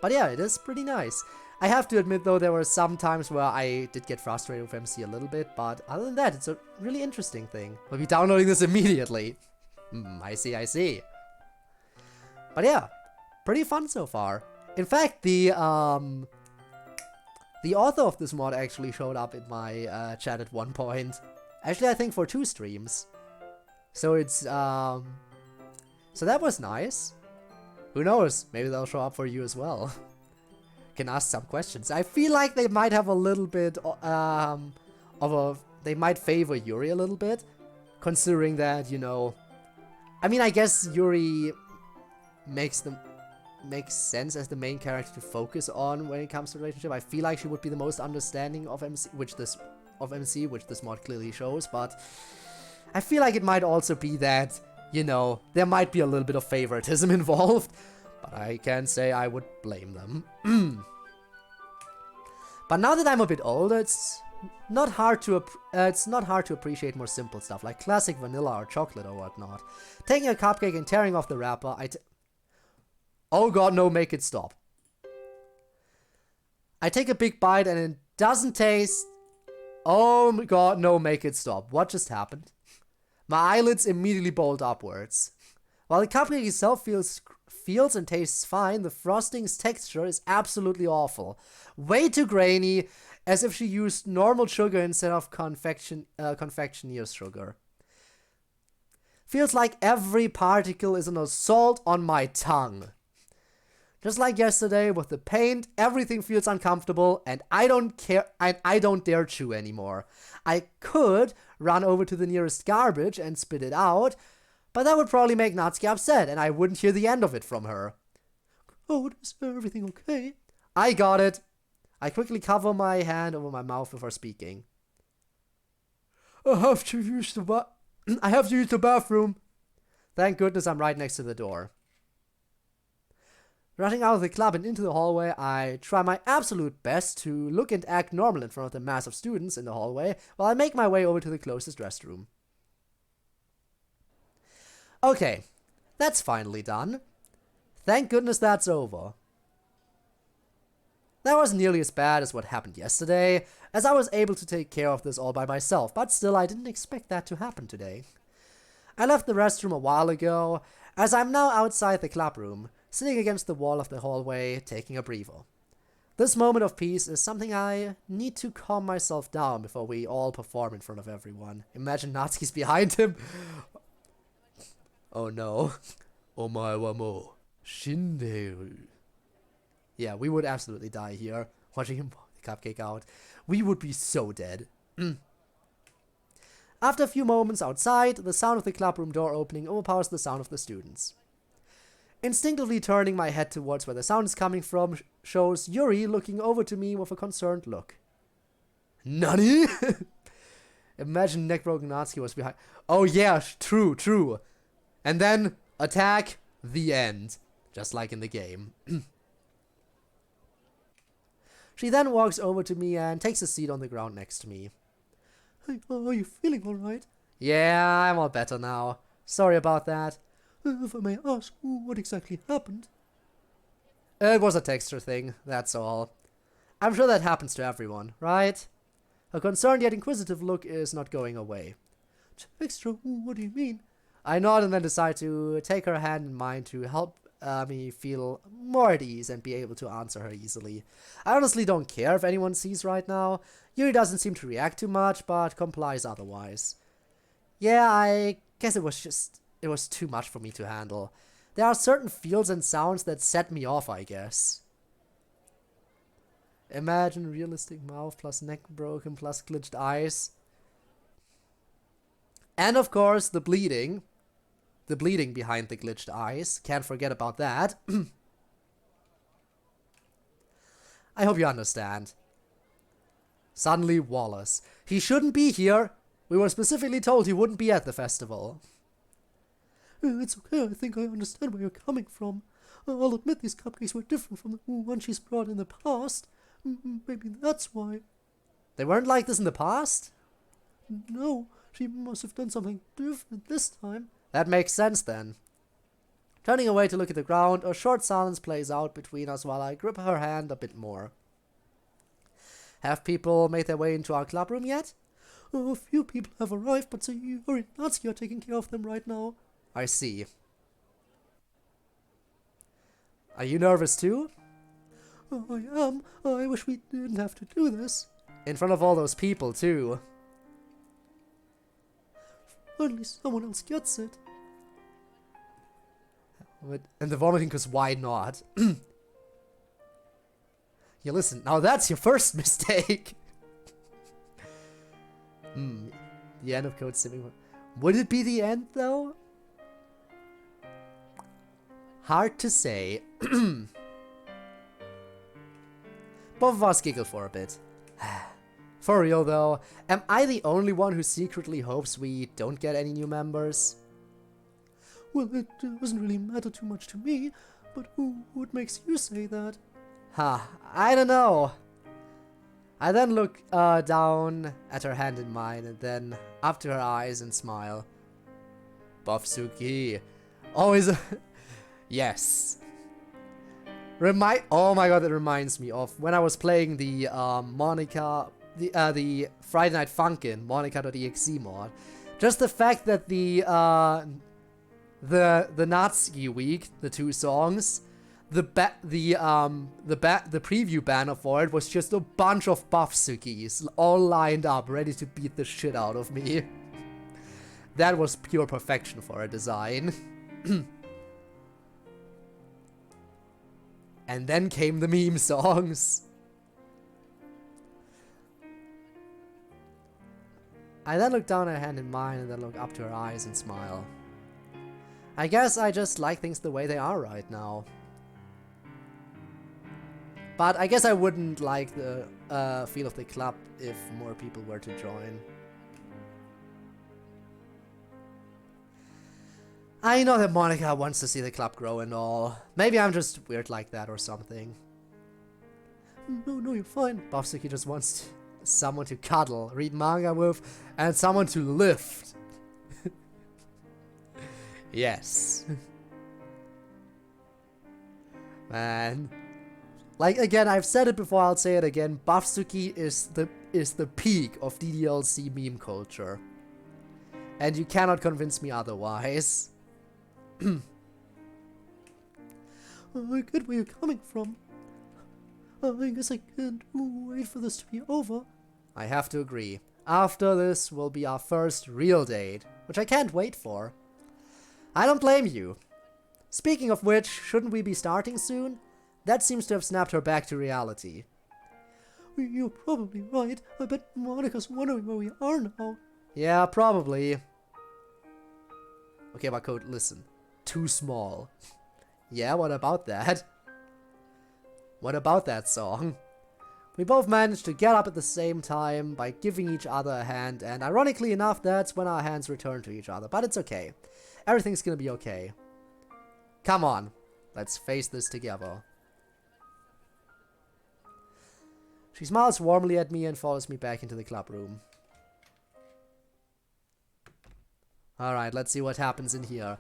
But yeah, it is pretty nice. I have to admit though, there were some times where I did get frustrated with MC a little bit, but other than that, it's a really interesting thing. We'll be downloading this immediately. I see. But yeah. Pretty fun so far. In fact, the author of this mod actually showed up in my chat at one point. Actually, I think for 2 streams. So it's, so that was nice. Who knows? Maybe they'll show up for you as well. Can ask some questions. I feel like they might have a little bit they might favor Yuri a little bit. Considering that, you know, I mean, I guess Yuri makes sense as the main character to focus on when it comes to relationship. I feel like she would be the most understanding of MC, which this mod clearly shows, but I feel like it might also be that, you know, there might be a little bit of favoritism involved, but I can't say I would blame them. But now that I'm a bit older, it's not hard to appreciate more simple stuff like classic vanilla or chocolate or whatnot. Taking a cupcake and tearing off the wrapper, oh god, no, make it stop. I take a big bite and it doesn't taste... Oh god, no, make it stop. What just happened? My eyelids immediately bolt upwards. While the cupcake itself feels and tastes fine, the frosting's texture is absolutely awful. Way too grainy, as if she used normal sugar instead of confectioner's sugar. Feels like every particle is an assault on my tongue. Just like yesterday with the paint, everything feels uncomfortable and I don't care, I don't dare chew anymore. I could run over to the nearest garbage and spit it out, but that would probably make Natsuki upset and I wouldn't hear the end of it from her. Oh, is everything okay? I got it. I quickly cover my hand over my mouth before speaking. I have to use the bathroom. Thank goodness I'm right next to the door. Rushing out of the club and into the hallway, I try my absolute best to look and act normal in front of the mass of students in the hallway while I make my way over to the closest restroom. Okay, that's finally done. Thank goodness that's over. That wasn't nearly as bad as what happened yesterday, as I was able to take care of this all by myself, but still I didn't expect that to happen today. I left the restroom a while ago, as I'm now outside the club room, sitting against the wall of the hallway, taking a breather. This moment of peace is something I need to calm myself down before we all perform in front of everyone. Imagine Natsuki's behind him. Oh no. Omae wa mou shinderu. Yeah, we would absolutely die here, watching him pour the cupcake out. We would be so dead. After a few moments outside, the sound of the clubroom door opening overpowers the sound of the students. Instinctively turning my head towards where the sound is coming from shows Yuri looking over to me with a concerned look. Nani? Imagine neck-broken Natsuki was behind. Oh yeah, true. And then, attack, the end. Just like in the game. She then walks over to me and takes a seat on the ground next to me. Hey, are you feeling alright? Yeah, I'm all better now. Sorry about that. If I may ask, what exactly happened? It was a texture thing, that's all. I'm sure that happens to everyone, right? Her concerned yet inquisitive look is not going away. Texture? What do you mean? I nod and then decide to take her hand in mine to help me feel more at ease and be able to answer her easily. I honestly don't care if anyone sees right now. Yuri doesn't seem to react too much, but complies otherwise. Yeah, I guess it was too much for me to handle. There are certain feels and sounds that set me off, I guess. Imagine realistic mouth plus neck broken plus glitched eyes. And of course, the bleeding. The bleeding behind the glitched eyes. Can't forget about that. I hope you understand. Suddenly, Wallace. He shouldn't be here. We were specifically told he wouldn't be at the festival. It's okay, I think I understand where you're coming from. I'll admit these cupcakes were different from the one she's brought in the past. Maybe that's why. They weren't like this in the past? No, she must have done something different this time. That makes sense then. Turning away to look at the ground, a short silence plays out between us while I grip her hand a bit more. Have people made their way into our clubroom yet? A few people have arrived, but Yuri and Natsuki are taking care of them right now. I see. Are you nervous too? I am. I wish we didn't have to do this. In front of all those people too. Finally someone else gets it. And the vomiting, because why not? Yeah, listen, now that's your first mistake. The end of Code Simming. Would it be the end, though? Hard to say. Both of us giggle for a bit. For real, though, am I the only one who secretly hopes we don't get any new members? Well, it doesn't really matter too much to me, but what makes you say that? I don't know. I then look down at her hand in mine and then up to her eyes and smile. Bofsuki. Always. Yes. Oh my god, that reminds me of when I was playing the the Friday Night Funkin' Monica.exe mod. Just the fact that the Natsuki week, the two songs, the preview banner for it was just a bunch of Buffsukis all lined up, ready to beat the shit out of me. That was pure perfection for a design. And then came the meme songs. I then look down at her hand in mine and then look up to her eyes and smile. I guess I just like things the way they are right now. But I guess I wouldn't like the feel of the club if more people were to join. I know that Monica wants to see the club grow and all. Maybe I'm just weird like that or something. No, you're fine. Bofsuki just wants someone to cuddle, read manga with, and someone to lift. Yes. Man. Like, again, I've said it before, I'll say it again. Bofsuki is the peak of DDLC meme culture. And you cannot convince me otherwise. I get where you're coming from. I guess I can't wait for this to be over. I have to agree. After this will be our first real date, which I can't wait for. I don't blame you. Speaking of which, shouldn't we be starting soon? That seems to have snapped her back to reality. You're probably right. I bet Monica's wondering where we are now. Yeah, probably. Okay, but Code, listen. Too small. Yeah, what about that? What about that song? We both managed to get up at the same time by giving each other a hand, and ironically enough, that's when our hands returned to each other. But it's okay. Everything's gonna be okay. Come on. Let's face this together. She smiles warmly at me and follows me back into the club room. Alright, let's see what happens in here.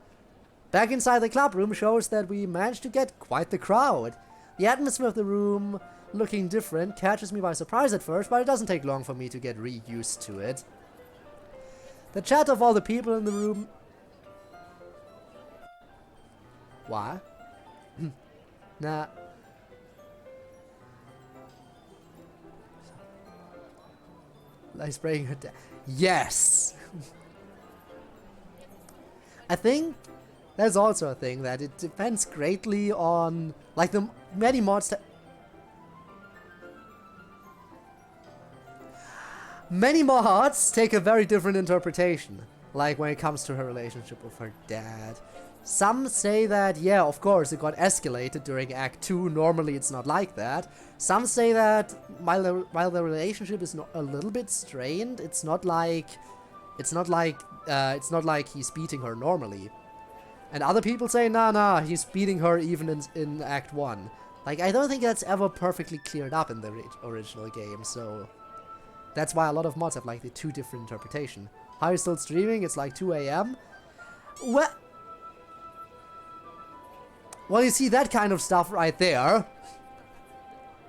Back inside the club room shows that we managed to get quite the crowd. The atmosphere of the room, looking different, catches me by surprise at first, but it doesn't take long for me to get re-used to it. The chat of all the people in the room... What? Nah. Nice breaking her down. Yes! I think there's also a thing that it depends greatly on, like, the many mods. Many mods take a very different interpretation, like when it comes to her relationship with her dad. Some say that, yeah, of course, it got escalated during Act 2. Normally, it's not like that. Some say that while the relationship is a little bit strained, it's not like he's beating her normally. And other people say, nah, he's beating her even in Act 1. Like, I don't think that's ever perfectly cleared up in the original game, so... That's why a lot of mods have, like, the two different interpretation. How are you still streaming? It's like 2 AM? Well, you see that kind of stuff right there.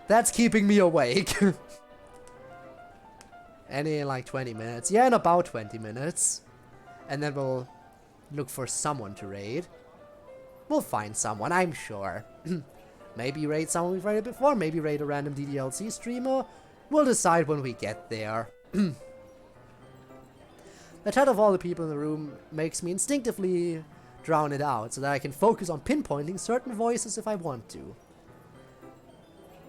That's keeping me awake. And in like 20 minutes. Yeah, in about 20 minutes. And then we'll look for someone to raid. We'll find someone, I'm sure. Maybe raid someone we've raided before. Maybe raid a random DDLC streamer. We'll decide when we get there. The chat of all the people in the room makes me instinctively drown it out so that I can focus on pinpointing certain voices if I want to.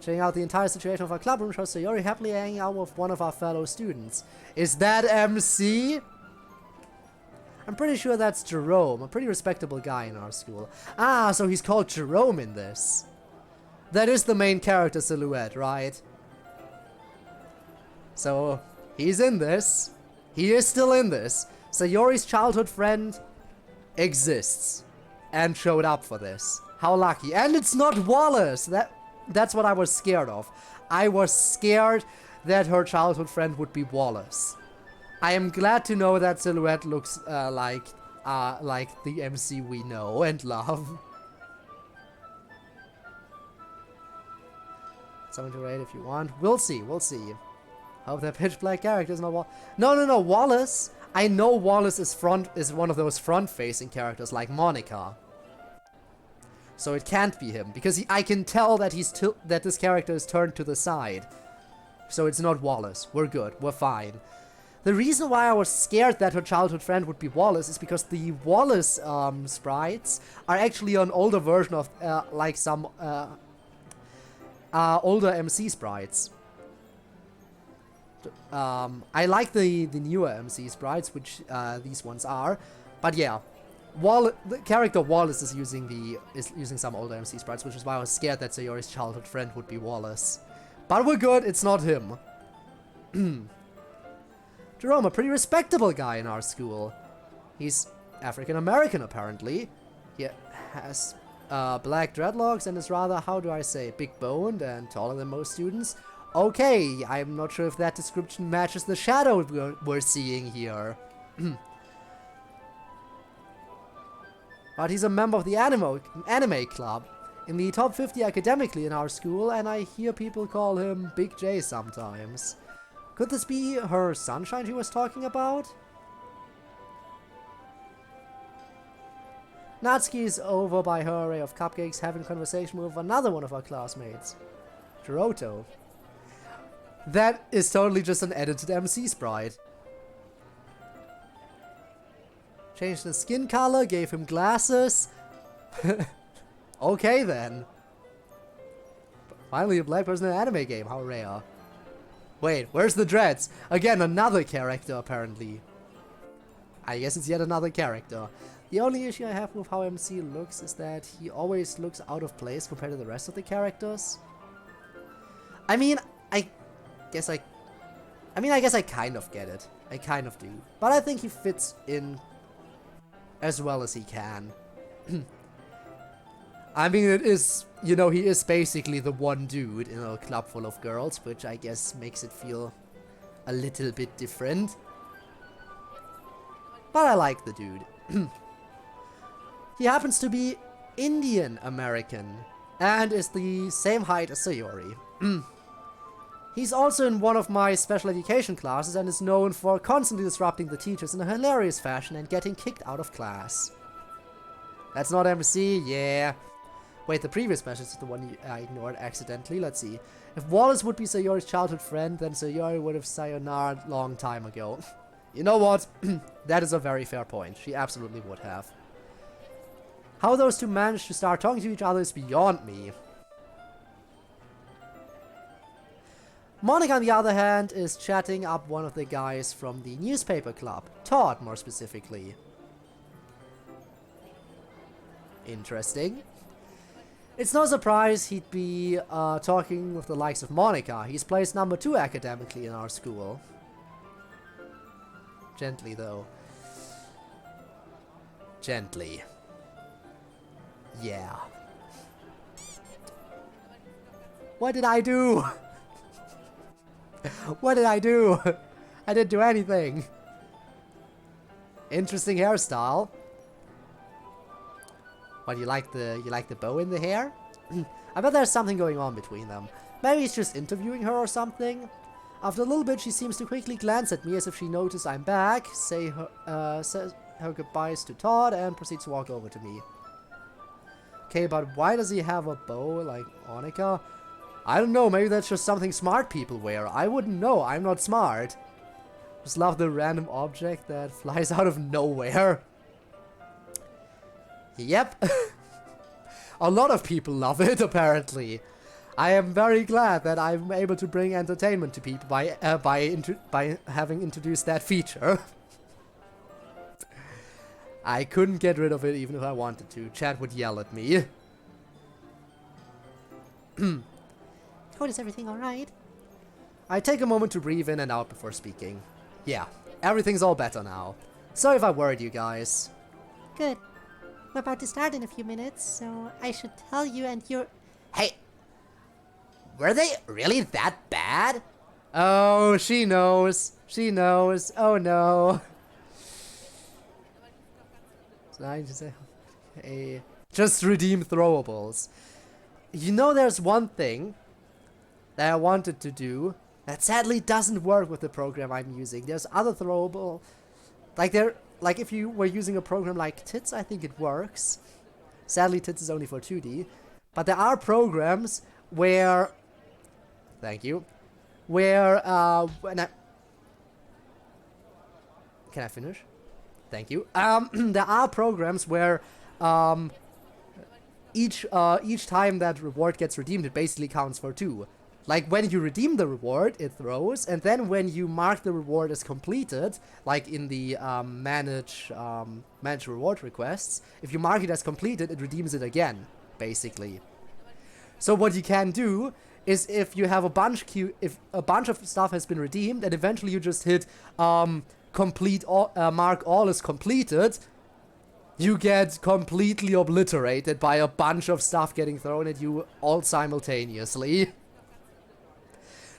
Checking out the entire situation of our clubroom shows Sayori happily hanging out with one of our fellow students. Is that MC? I'm pretty sure that's Jerome, a pretty respectable guy in our school. Ah, so he's called Jerome in this. That is the main character silhouette, right? So, he's in this. He is still in this. Sayori's childhood friend exists and showed up for this. How lucky. And it's not Wallace! That's what I was scared of. I was scared that her childhood friend would be Wallace. I am glad to know that silhouette looks like the MC we know and love. Someone to raid if you want. We'll see, we'll see. Hope that pitch black character is not Wallace. No, Wallace. I know Wallace is one of those front-facing characters like Monica. So it can't be him, because I can tell that that this character is turned to the side. So it's not Wallace. We're good. We're fine. The reason why I was scared that her childhood friend would be Wallace is because the Wallace sprites are actually an older version of like some older MC sprites. I like the newer MC sprites, which these ones are, but yeah. The character Wallace is using some older MC sprites, which is why I was scared that Sayori's childhood friend would be Wallace. But we're good, it's not him. Jerome, a pretty respectable guy in our school. He's African American apparently. He has black dreadlocks and is rather, how do I say, big boned and taller than most students. Okay, I'm not sure if that description matches the shadow we're seeing here. But he's a member of the anime club, in the top 50 academically in our school, and I hear people call him Big J sometimes. Could this be her sunshine she was talking about? Natsuki is over by her array of cupcakes having a conversation with another one of our classmates, Jiroto. That is totally just an edited MC sprite. Changed the skin color, gave him glasses. Okay then. Finally a black person in an anime game, how rare. Wait, where's the dreads? Again, another character apparently. I guess it's yet another character. The only issue I have with how MC looks is that he always looks out of place compared to the rest of the characters. I mean, I guess I kind of get it. I kind of do. But I think he fits in as well as he can. I mean, it is, you know, he is basically the one dude in a club full of girls, which I guess makes it feel a little bit different. But I like the dude. He happens to be Indian American and is the same height as Sayori. He's also in one of my special education classes and is known for constantly disrupting the teachers in a hilarious fashion and getting kicked out of class. That's not MC, yeah. Wait, the previous message is the one I ignored accidentally. Let's see. If Wallace would be Sayori's childhood friend, then Sayori would have sayonara long time ago. You know what? That is a very fair point. She absolutely would have. How those two managed to start talking to each other is beyond me. Monica, on the other hand, is chatting up one of the guys from the newspaper club. Todd, more specifically. Interesting. It's no surprise he'd be talking with the likes of Monica. He's placed number 2 academically in our school. Gently, though. Gently. Yeah. What did I do? What did I do? I didn't do anything. Interesting hairstyle. What, you like the bow in the hair? I bet there's something going on between them. Maybe he's just interviewing her or something. After a little bit, she seems to quickly glance at me as if she noticed I'm back, says her goodbyes to Todd, and proceeds to walk over to me. Okay, but why does he have a bow like Monica? I don't know, maybe that's just something smart people wear. I wouldn't know, I'm not smart. Just love the random object that flies out of nowhere. Yep. A lot of people love it, apparently. I am very glad that I'm able to bring entertainment to people by having introduced that feature. I couldn't get rid of it even if I wanted to. Chat would yell at me. Code, is everything alright? I take a moment to breathe in and out before speaking. Yeah, everything's all better now. Sorry if I worried you guys. Good. We're about to start in a few minutes, so I should tell you and you're... Hey! Were they really that bad? Oh, she knows. She knows. Oh no. So I just say, hey, just redeem throwables. You know, there's one thing that I wanted to do that sadly doesn't work with the program I'm using. There's other throwable, like if you were using a program like Tits, I think it works. Sadly, Tits is only for 2D, but there are programs where, thank you, where when I, can I finish? Thank you. There are programs where each time that reward gets redeemed, it basically counts for 2. Like when you redeem the reward, it throws, and then when you mark the reward as completed, like in the manage reward requests, if you mark it as completed, it redeems it again, basically. So what you can do is if you have if a bunch of stuff has been redeemed, and eventually you just hit complete all, mark all is completed, you get completely obliterated by a bunch of stuff getting thrown at you all simultaneously.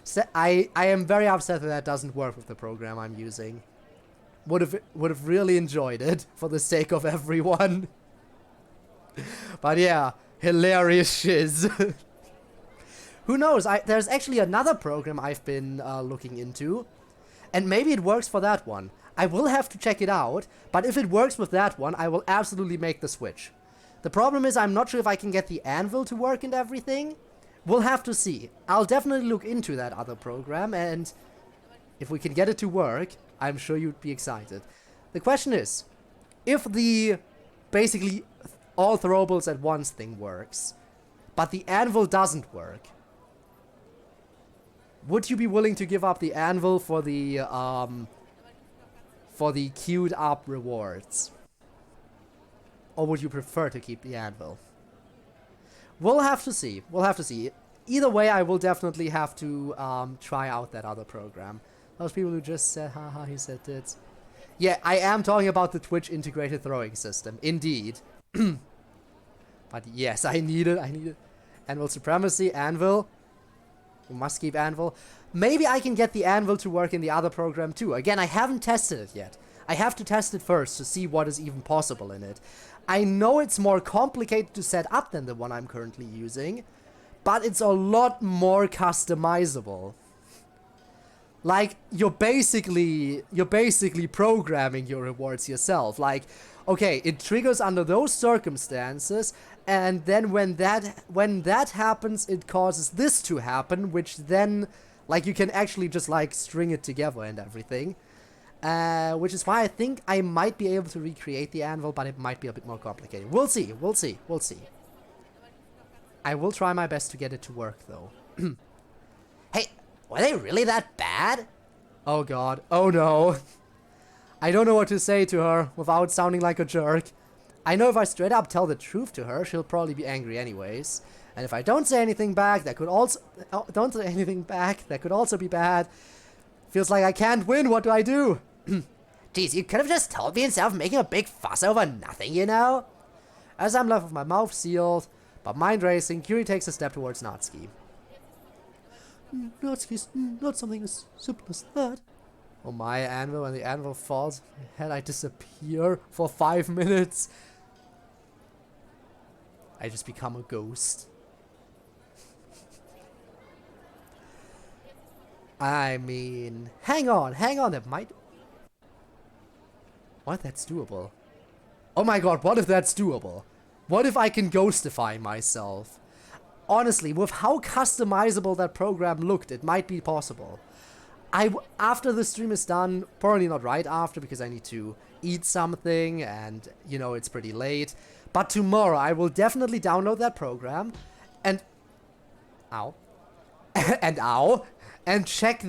So I am very upset that doesn't work with the program I'm using. Would have really enjoyed it for the sake of everyone. But yeah, hilarious shiz. Who knows? There's actually another program I've been looking into, and maybe it works for that one. I will have to check it out, but if it works with that one, I will absolutely make the switch. The problem is I'm not sure if I can get the anvil to work and everything. We'll have to see. I'll definitely look into that other program, and if we can get it to work, I'm sure you'd be excited. The question is, if the basically all throwables at once thing works, but the anvil doesn't work, would you be willing to give up the anvil for the for the queued up rewards? Or would you prefer to keep the anvil? We'll have to see. We'll have to see. Either way, I will definitely have to try out that other program. Those people who just said, haha, he said it. Yeah, I am talking about the Twitch integrated throwing system. Indeed. But yes, I need it. Anvil Supremacy, Anvil. We must keep Anvil. Maybe I can get the Anvil to work in the other program too. Again, I haven't tested it yet. I have to test it first to see what is even possible in it. I know it's more complicated to set up than the one I'm currently using, but it's a lot more customizable. Like, you're basically programming your rewards yourself. Like, okay, it triggers under those circumstances, and then when that happens, it causes this to happen, which then, like, you can actually just, like, string it together and everything. Which is why I think I might be able to recreate the anvil, but it might be a bit more complicated. We'll see. I will try my best to get it to work, though. Hey, were they really that bad? Oh god. Oh no. I don't know what to say to her without sounding like a jerk. I know if I straight up tell the truth to her, she'll probably be angry anyways. And if I don't say anything back, that could also... don't say anything back, that could also be bad. Feels like I can't win, what do I do? Geez, you could have just told me instead of making a big fuss over nothing, you know? As I'm left with my mouth sealed, but mind racing, Curie takes a step towards Natsuki. Natsuki's not something as simple as that. Oh my, anvil, when the anvil falls, had I disappear for 5 minutes. I just become a ghost. I mean, hang on, that might... What if that's doable? Oh my god, what if that's doable? What if I can ghostify myself? Honestly, with how customizable that program looked, it might be possible. After the stream is done, probably not right after because I need to eat something and, you know, it's pretty late. But tomorrow I will definitely download that program and... Ow. And check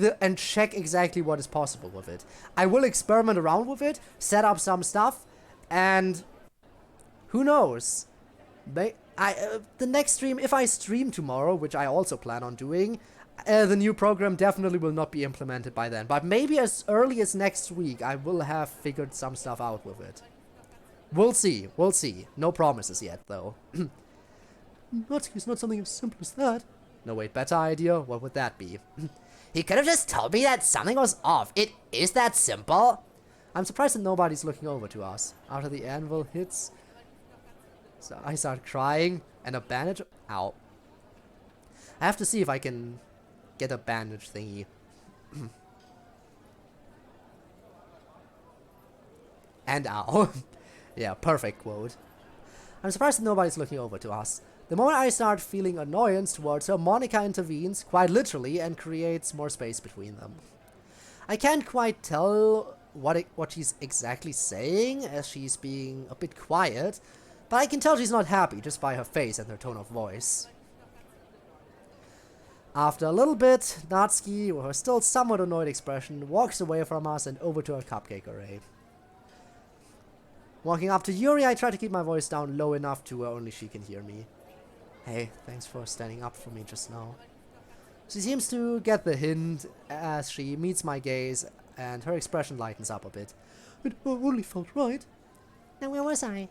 exactly what is possible with it. I will experiment around with it, set up some stuff, and who knows? The next stream, if I stream tomorrow, which I also plan on doing, the new program definitely will not be implemented by then. But maybe as early as next week, I will have figured some stuff out with it. We'll see. No promises yet, though. Natsuki's not something as simple as that. No, wait, better idea? What would that be? He could have just told me that something was off. It is that simple. I'm surprised that nobody's looking over to us. After the anvil hits, so I start crying, and a bandage... Ow. I have to see if I can get a bandage thingy. And ow. Yeah, perfect quote. I'm surprised that nobody's looking over to us. The moment I start feeling annoyance towards her, Monica intervenes, quite literally, and creates more space between them. I can't quite tell what she's exactly saying, as she's being a bit quiet, but I can tell she's not happy just by her face and her tone of voice. After a little bit, Natsuki, with her still somewhat annoyed expression, walks away from us and over to her cupcake array. Walking up to Yuri, I try to keep my voice down low enough to where only she can hear me. Hey, thanks for standing up for me just now. She seems to get the hint as she meets my gaze, and her expression lightens up a bit. It only felt right. Now where was I?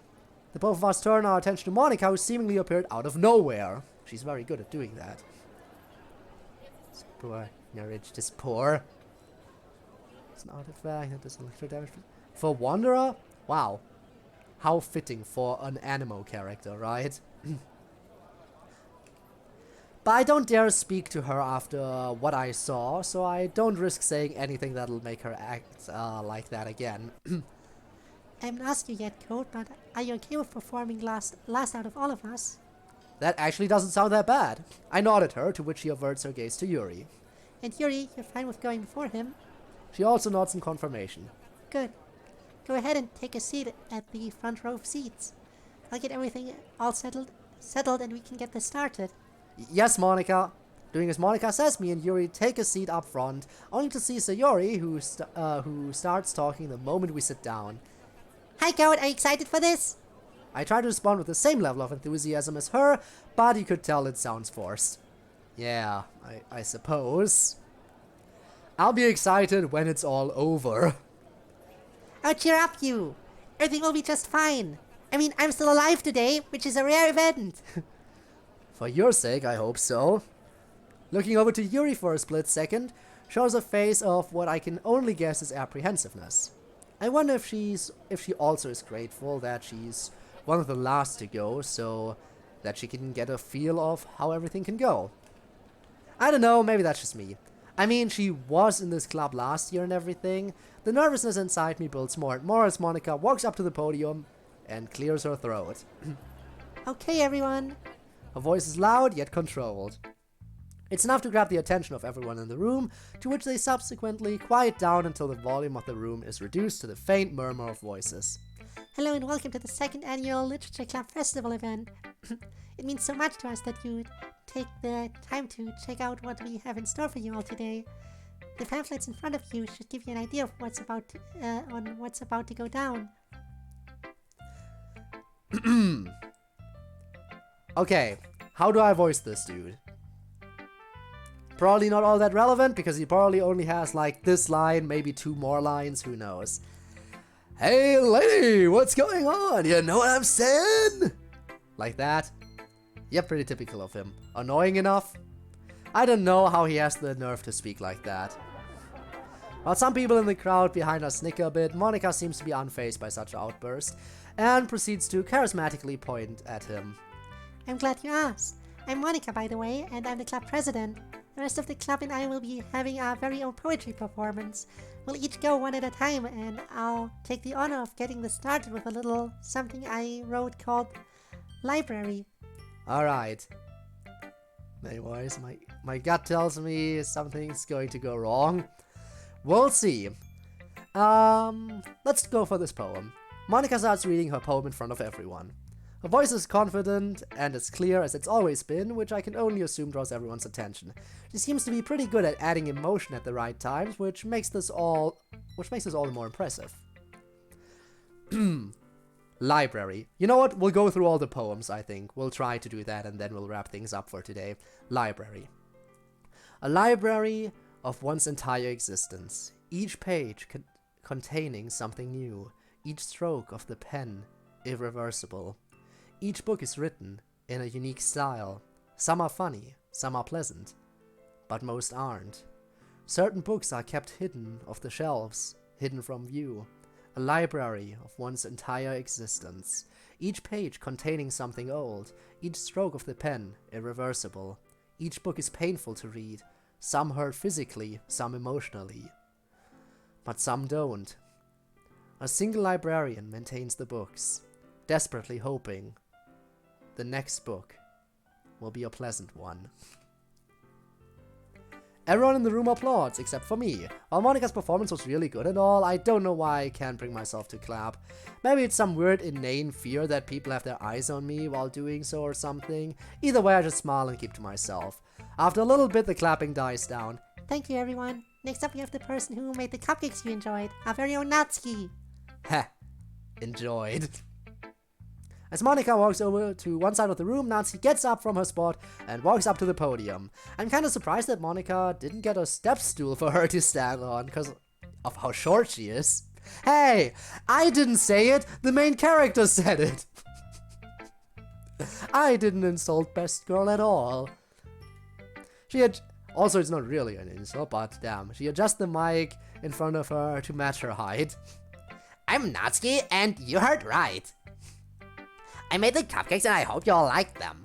The both of us turn our attention to Monica, who seemingly appeared out of nowhere. She's very good at doing that. This poor marriage, this poor. It's an artifact that does electro damage. For Wanderer? Wow. How fitting for an animo character, right? But I don't dare speak to her after what I saw, so I don't risk saying anything that'll make her act like that again. I haven't asked you yet, Code, but are you okay with performing last out of all of us? That actually doesn't sound that bad. I nod at her, to which she averts her gaze to Yuri. And Yuri, you're fine with going before him? She also nods in confirmation. Good. Go ahead and take a seat at the front row of seats. I'll get everything all settled and we can get this started. Yes, Monica. Doing as Monica says, me and Yuri take a seat up front, only to see Sayori, who starts talking the moment we sit down. Hi, Code. Are you excited for this? I try to respond with the same level of enthusiasm as her, but you could tell it sounds forced. Yeah, I suppose. I'll be excited when it's all over. Oh, cheer up, you. Everything will be just fine. I mean, I'm still alive today, which is a rare event. For your sake, I hope so. Looking over to Yuri for a split second, shows a face of what I can only guess is apprehensiveness. I wonder if she also is grateful that she's one of the last to go, so that she can get a feel of how everything can go. I don't know, maybe that's just me. I mean, she was in this club last year and everything. The nervousness inside me builds more and more as Monica walks up to the podium and clears her throat. Okay, everyone. Her voice is loud yet controlled. It's enough to grab the attention of everyone in the room, to which they subsequently quiet down until the volume of the room is reduced to the faint murmur of voices. Hello and welcome to the second annual Literature Club Festival event. It means so much to us that you take the time to check out what we have in store for you all today. The pamphlets in front of you should give you an idea of what's about to go down. Okay, how do I voice this dude? Probably not all that relevant, because he probably only has like this line, maybe 2 more lines, who knows. Hey lady, what's going on? You know what I'm saying? Like that. Yeah, pretty typical of him. Annoying enough? I don't know how he has the nerve to speak like that. While some people in the crowd behind us snicker a bit, Monica seems to be unfazed by such an outburst, and proceeds to charismatically point at him. I'm glad you asked. I'm Monica, by the way, and I'm the club president. The rest of the club and I will be having our very own poetry performance. We'll each go one at a time, and I'll take the honor of getting this started with a little something I wrote called Library. Alright. Anyways, my gut tells me something's going to go wrong. We'll see. Let's go for this poem. Monica starts reading her poem in front of everyone. Her voice is confident and as clear as it's always been, which I can only assume draws everyone's attention. She seems to be pretty good at adding emotion at the right times, which makes this all the more impressive. Library. You know what? We'll go through all the poems, I think. We'll try to do that, and then we'll wrap things up for today. Library. A library of one's entire existence. Each page containing something new. Each stroke of the pen irreversible. Each book is written in a unique style. Some are funny, some are pleasant, but most aren't. Certain books are kept hidden off the shelves, hidden from view. A library of one's entire existence. Each page containing something old. Each stroke of the pen irreversible. Each book is painful to read. Some hurt physically, some emotionally. But some don't. A single librarian maintains the books, desperately hoping the next book will be a pleasant one. Everyone in the room applauds, except for me. While Monica's performance was really good and all, I don't know why I can't bring myself to clap. Maybe it's some weird inane fear that people have their eyes on me while doing so or something. Either way, I just smile and keep to myself. After a little bit, the clapping dies down. Thank you, everyone. Next up, we have the person who made the cupcakes you enjoyed, our very own Natsuki. Heh. Enjoyed. As Monica walks over to one side of the room, Nancy gets up from her spot and walks up to the podium. I'm kinda surprised that Monica didn't get a step stool for her to stand on, because of how short she is. Hey! I didn't say it! The main character said it! I didn't insult Best Girl at all. Also, it's not really an insult, but damn. She adjusts the mic in front of her to match her height. I'm Natsuki, and you heard right. I made the cupcakes and I hope you all like them.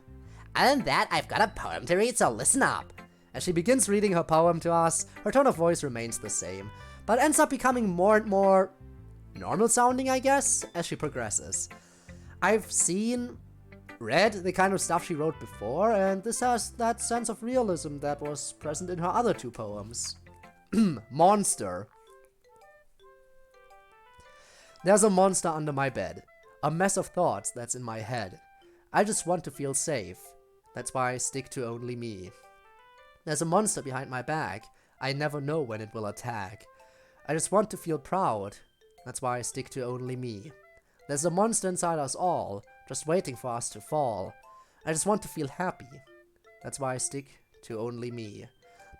Other than that, I've got a poem to read, so listen up. As she begins reading her poem to us, her tone of voice remains the same, but ends up becoming more and more normal sounding, I guess, as she progresses. I've read the kind of stuff she wrote before, and this has that sense of realism that was present in her other 2 poems. Monster. There's a monster under my bed. A mess of thoughts that's in my head. I just want to feel safe. That's why I stick to only me. There's a monster behind my back. I never know when it will attack. I just want to feel proud. That's why I stick to only me. There's a monster inside us all, just waiting for us to fall. I just want to feel happy. That's why I stick to only me.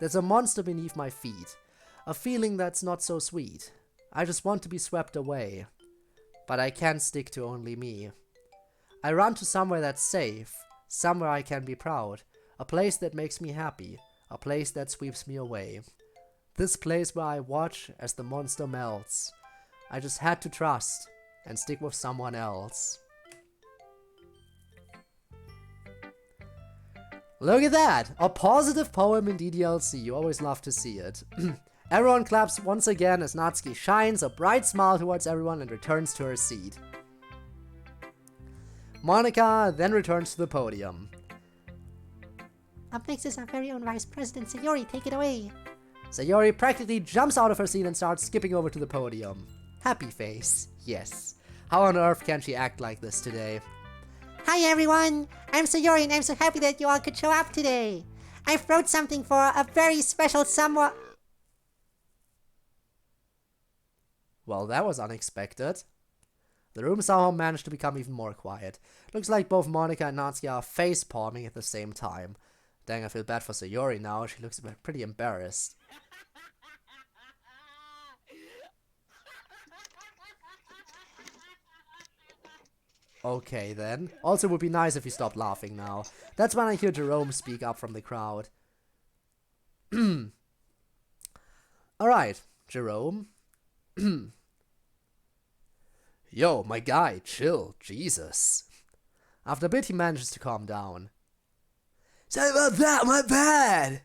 There's a monster beneath my feet. A feeling that's not so sweet. I just want to be swept away. But I can't stick to only me. I run to somewhere that's safe. Somewhere I can be proud. A place that makes me happy. A place that sweeps me away. This place where I watch as the monster melts. I just had to trust and stick with someone else. Look at that! A positive poem in DDLC. You always love to see it. Everyone claps once again as Natsuki shines a bright smile towards everyone and returns to her seat. Monika then returns to the podium. Up next is our very own Vice President, Sayori. Take it away. Sayori practically jumps out of her seat and starts skipping over to the podium. Happy face, yes. How on earth can she act like this today? Hi everyone, I'm Sayori and I'm so happy that you all could show up today. I've wrote something for a very special someone. Well, that was unexpected. The room somehow managed to become even more quiet. Looks like both Monika and Natsuki are face-palming at the same time. Dang, I feel bad for Sayori now. She looks pretty embarrassed. Okay then. Also, it would be nice if you stopped laughing now. That's when I hear Jerome speak up from the crowd. Alright, Jerome. Yo, my guy, chill, Jesus. After a bit, he manages to calm down. Sorry about that, my bad!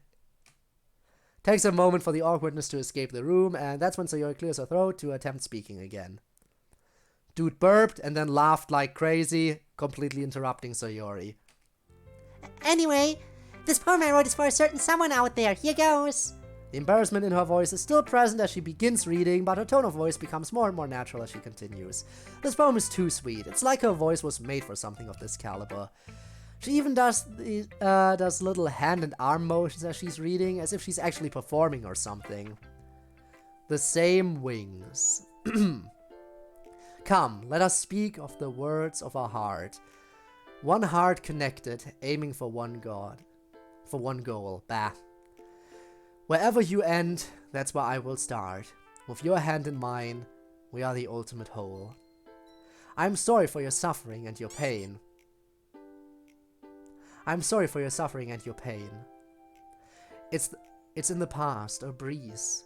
Takes a moment for the awkwardness to escape the room, and that's when Sayori clears her throat to attempt speaking again. Dude burped and then laughed like crazy, completely interrupting Sayori. Anyway, this poem I wrote is for a certain someone out there. Here goes. The embarrassment in her voice is still present as she begins reading, but her tone of voice becomes more and more natural as she continues. This poem is too sweet. It's like her voice was made for something of this caliber. She even does little hand and arm motions as she's reading, as if she's actually performing or something. The same wings. Come, let us speak of the words of our heart. One heart connected, aiming for one God. For one goal. Bah. Wherever you end, that's where I will start. With your hand in mine, we are the ultimate whole. I'm sorry for your suffering and your pain. I'm sorry for your suffering and your pain. It's in the past, a breeze,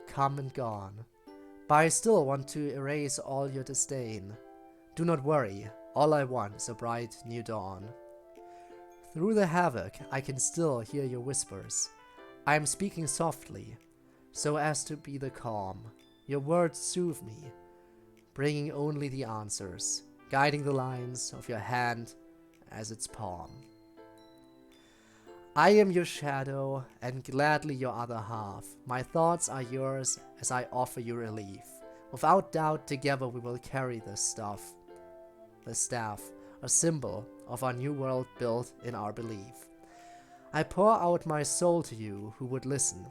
come and gone. But I still want to erase all your disdain. Do not worry, all I want is a bright new dawn. Through the havoc, I can still hear your whispers. I am speaking softly, so as to be the calm. Your words soothe me, bringing only the answers, guiding the lines of your hand as its palm. I am your shadow, and gladly your other half. My thoughts are yours as I offer you relief. Without doubt, together we will carry this stuff. The staff, a symbol of our new world built in our belief. I pour out my soul to you who would listen.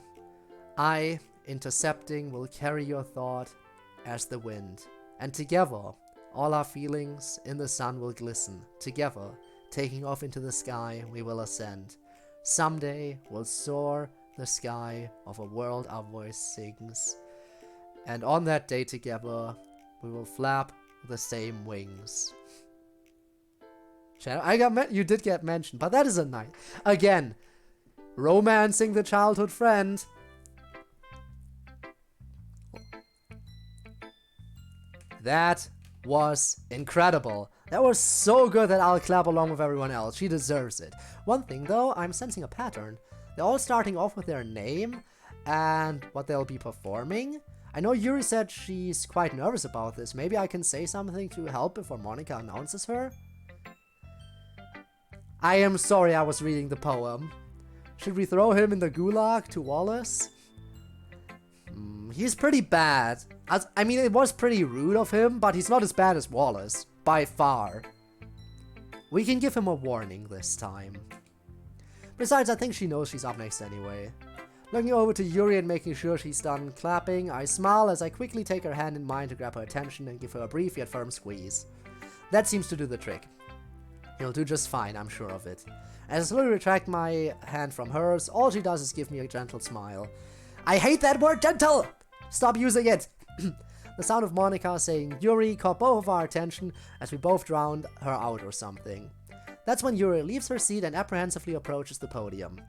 I, intercepting, will carry your thought as the wind. And together, all our feelings in the sun will glisten. Together, taking off into the sky, we will ascend. Someday, we'll soar the sky of a world our voice sings. And on that day together, we will flap the same wings. You did get mentioned, but that is a night. Again, romancing the childhood friend. That was incredible. That was so good that I'll clap along with everyone else. She deserves it. One thing though, I'm sensing a pattern. They're all starting off with their name and what they'll be performing. I know Yuri said she's quite nervous about this. Maybe I can say something to help before Monika announces her. I am sorry I was reading the poem. Should we throw him in the gulag to Wallace? He's pretty bad. I mean, it was pretty rude of him, but he's not as bad as Wallace. By far. We can give him a warning this time. Besides, I think she knows she's up next anyway. Looking over to Yuri and making sure she's done clapping, I smile as I quickly take her hand in mine to grab her attention and give her a brief yet firm squeeze. That seems to do the trick. He'll do just fine, I'm sure of it. As I slowly retract my hand from hers, all she does is give me a gentle smile. I hate that word, gentle! Stop using it! The sound of Monica saying Yuri caught both of our attention as we both drowned her out or something. That's when Yuri leaves her seat and apprehensively approaches the podium.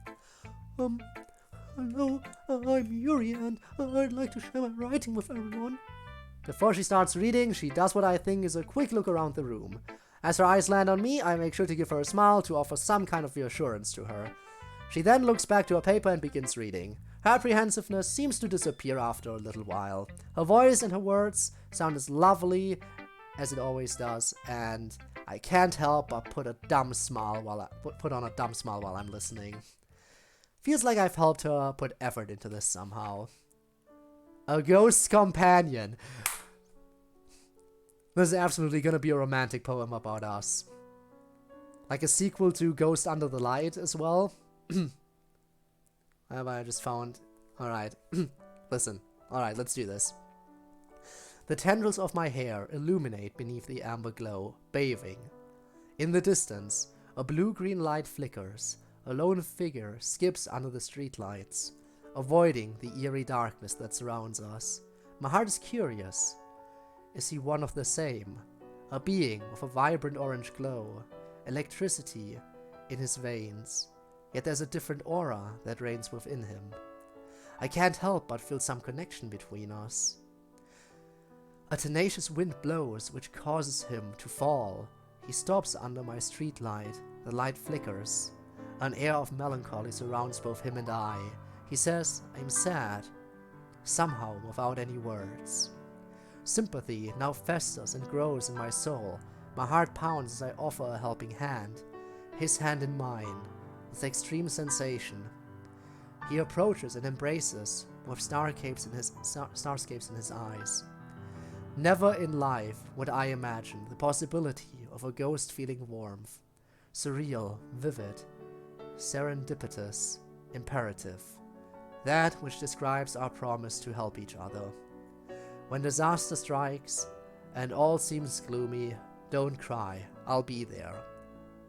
Hello, I'm Yuri, and I'd like to share my writing with everyone. Before she starts reading, she does what I think is a quick look around the room. As her eyes land on me, I make sure to give her a smile to offer some kind of reassurance to her. She then looks back to her paper and begins reading. Her apprehensiveness seems to disappear after a little while. Her voice and her words sound as lovely as it always does, and I can't help but put on a dumb smile while I'm listening. Feels like I've helped her put effort into this somehow. A ghost companion. This is absolutely gonna be a romantic poem about us. Like a sequel to Ghost Under the Light as well. I just found... Alright. Listen. Alright, let's do this. The tendrils of my hair illuminate beneath the amber glow, bathing. In the distance, a blue-green light flickers. A lone figure skips under the streetlights, avoiding the eerie darkness that surrounds us. My heart is curious. Is he one of the same? A being with a vibrant orange glow, electricity in his veins, yet there's a different aura that reigns within him. I can't help but feel some connection between us. A tenacious wind blows, which causes him to fall. He stops under my streetlight. The light flickers. An air of melancholy surrounds both him and I. He says, I'm sad, somehow without any words. Sympathy now festers and grows in my soul. My heart pounds as I offer a helping hand, his hand in mine, with extreme sensation. He approaches and embraces, with starscapes in his eyes. Never in life would I imagine the possibility of a ghost feeling warmth, surreal, vivid, serendipitous, imperative, that which describes our promise to help each other. When disaster strikes and all seems gloomy, don't cry, I'll be there.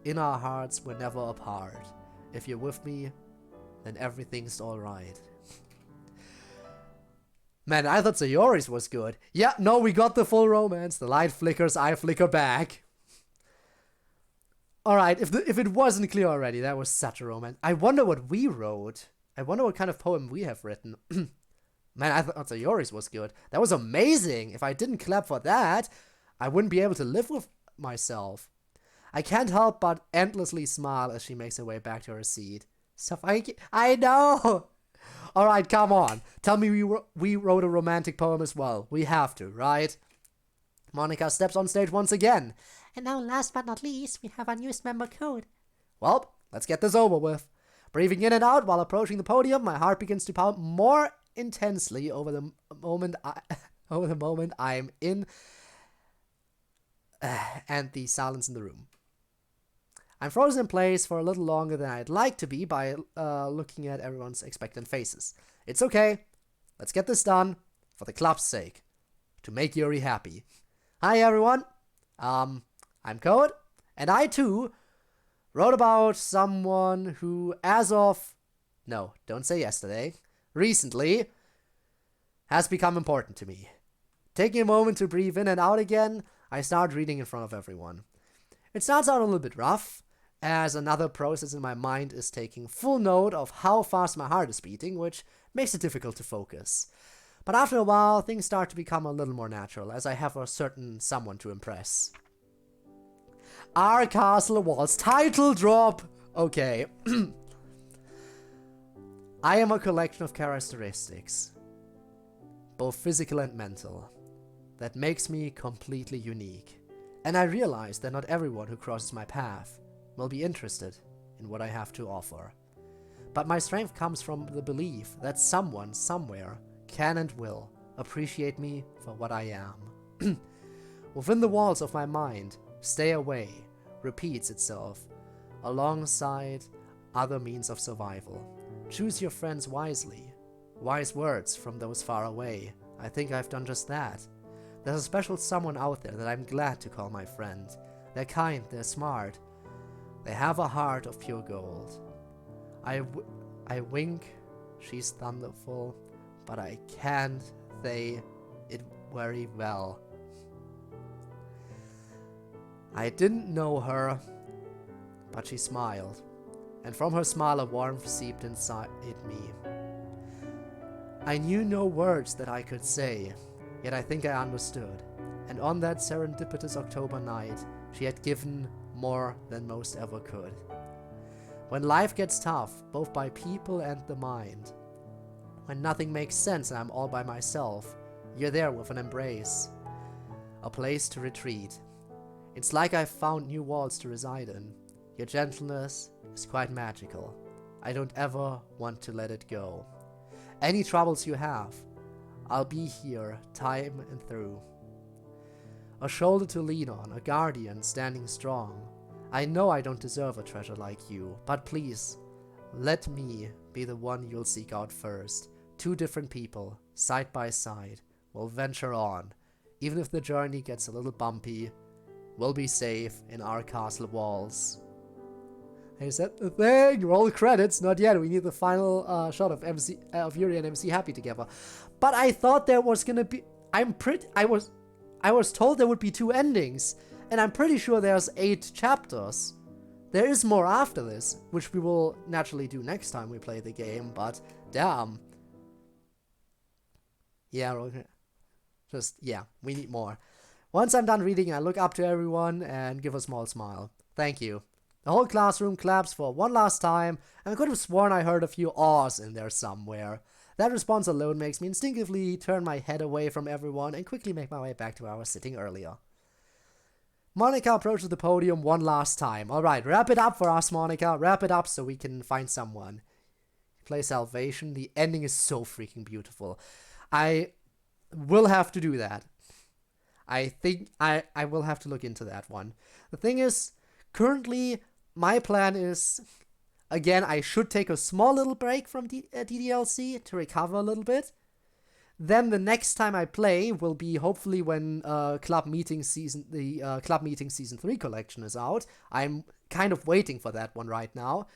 In our hearts we're never apart. If you're with me, then everything's alright. Man, I thought Sayori's was good. Yeah, no, we got the full romance. The light flickers, I flicker back. Alright, if it wasn't clear already, that was such a romance. I wonder what we wrote. I wonder what kind of poem we have written. Man, I thought Sayori's was good. That was amazing. If I didn't clap for that, I wouldn't be able to live with myself. I can't help but endlessly smile as she makes her way back to her seat. So I know! Alright, come on. Tell me we wrote a romantic poem as well. We have to, right? Monica steps on stage once again. And now, last but not least, we have our newest member, Code. Well, let's get this over with. Breathing in and out while approaching the podium, my heart begins to pound more intensely over the moment I'm in, and the silence in the room. I'm frozen in place for a little longer than I'd like to be by looking at everyone's expectant faces. It's okay. Let's get this done for the club's sake. To make Yuri happy. Hi everyone. I'm Code, and I too wrote about someone who, don't say yesterday, recently has become important to me. Taking a moment to breathe in and out again, I start reading in front of everyone. It starts out a little bit rough, as another process in my mind is taking full note of how fast my heart is beating, which makes it difficult to focus. But after a while, things start to become a little more natural, as I have a certain someone to impress. Our castle walls title drop! Okay. I am a collection of characteristics, both physical and mental, that makes me completely unique. And I realize that not everyone who crosses my path will be interested in what I have to offer. But my strength comes from the belief that someone, somewhere, can and will appreciate me for what I am. Within the walls of my mind, stay away repeats itself alongside other means of survival. Choose your friends wisely. Wise words from those far away. I think I've done just that. There's a special someone out there that I'm glad to call my friend. They're kind, they're smart. They have a heart of pure gold. I wink, she's thunderful, but I can't say it very well. I didn't know her, but she smiled, and from her smile a warmth seeped inside me. I knew no words that I could say, yet I think I understood, and on that serendipitous October night, she had given more than most ever could. When life gets tough, both by people and the mind, when nothing makes sense and I'm all by myself, you're there with an embrace, a place to retreat. It's like I've found new walls to reside in. Your gentleness is quite magical. I don't ever want to let it go. Any troubles you have, I'll be here time and through. A shoulder to lean on, a guardian standing strong. I know I don't deserve a treasure like you, but please, let me be the one you'll seek out first. Two different people, side by side, will venture on. Even if the journey gets a little bumpy, we'll be safe in our castle walls. Is that the thing? Roll credits. Not yet. We need the final shot of Yuri and MC happy together. But I thought there was gonna be. I was told there would be 2 endings, and I'm pretty sure there's 8 chapters. There is more after this, which we will naturally do next time we play the game. But damn. Yeah. Okay. We need more. Once I'm done reading, I look up to everyone and give a small smile. Thank you. The whole classroom claps for one last time, and I could have sworn I heard a few awes in there somewhere. That response alone makes me instinctively turn my head away from everyone and quickly make my way back to where I was sitting earlier. Monica approaches the podium one last time. Alright, wrap it up for us, Monica. Wrap it up so we can find someone. Play Salvation. The ending is so freaking beautiful. I will have to do that. I think I will have to look into that one. The thing is, currently, my plan is, again, I should take a small little break from DDLC to recover a little bit. Then the next time I play will be hopefully when Club Meeting Season 3 collection is out. I'm kind of waiting for that one right now.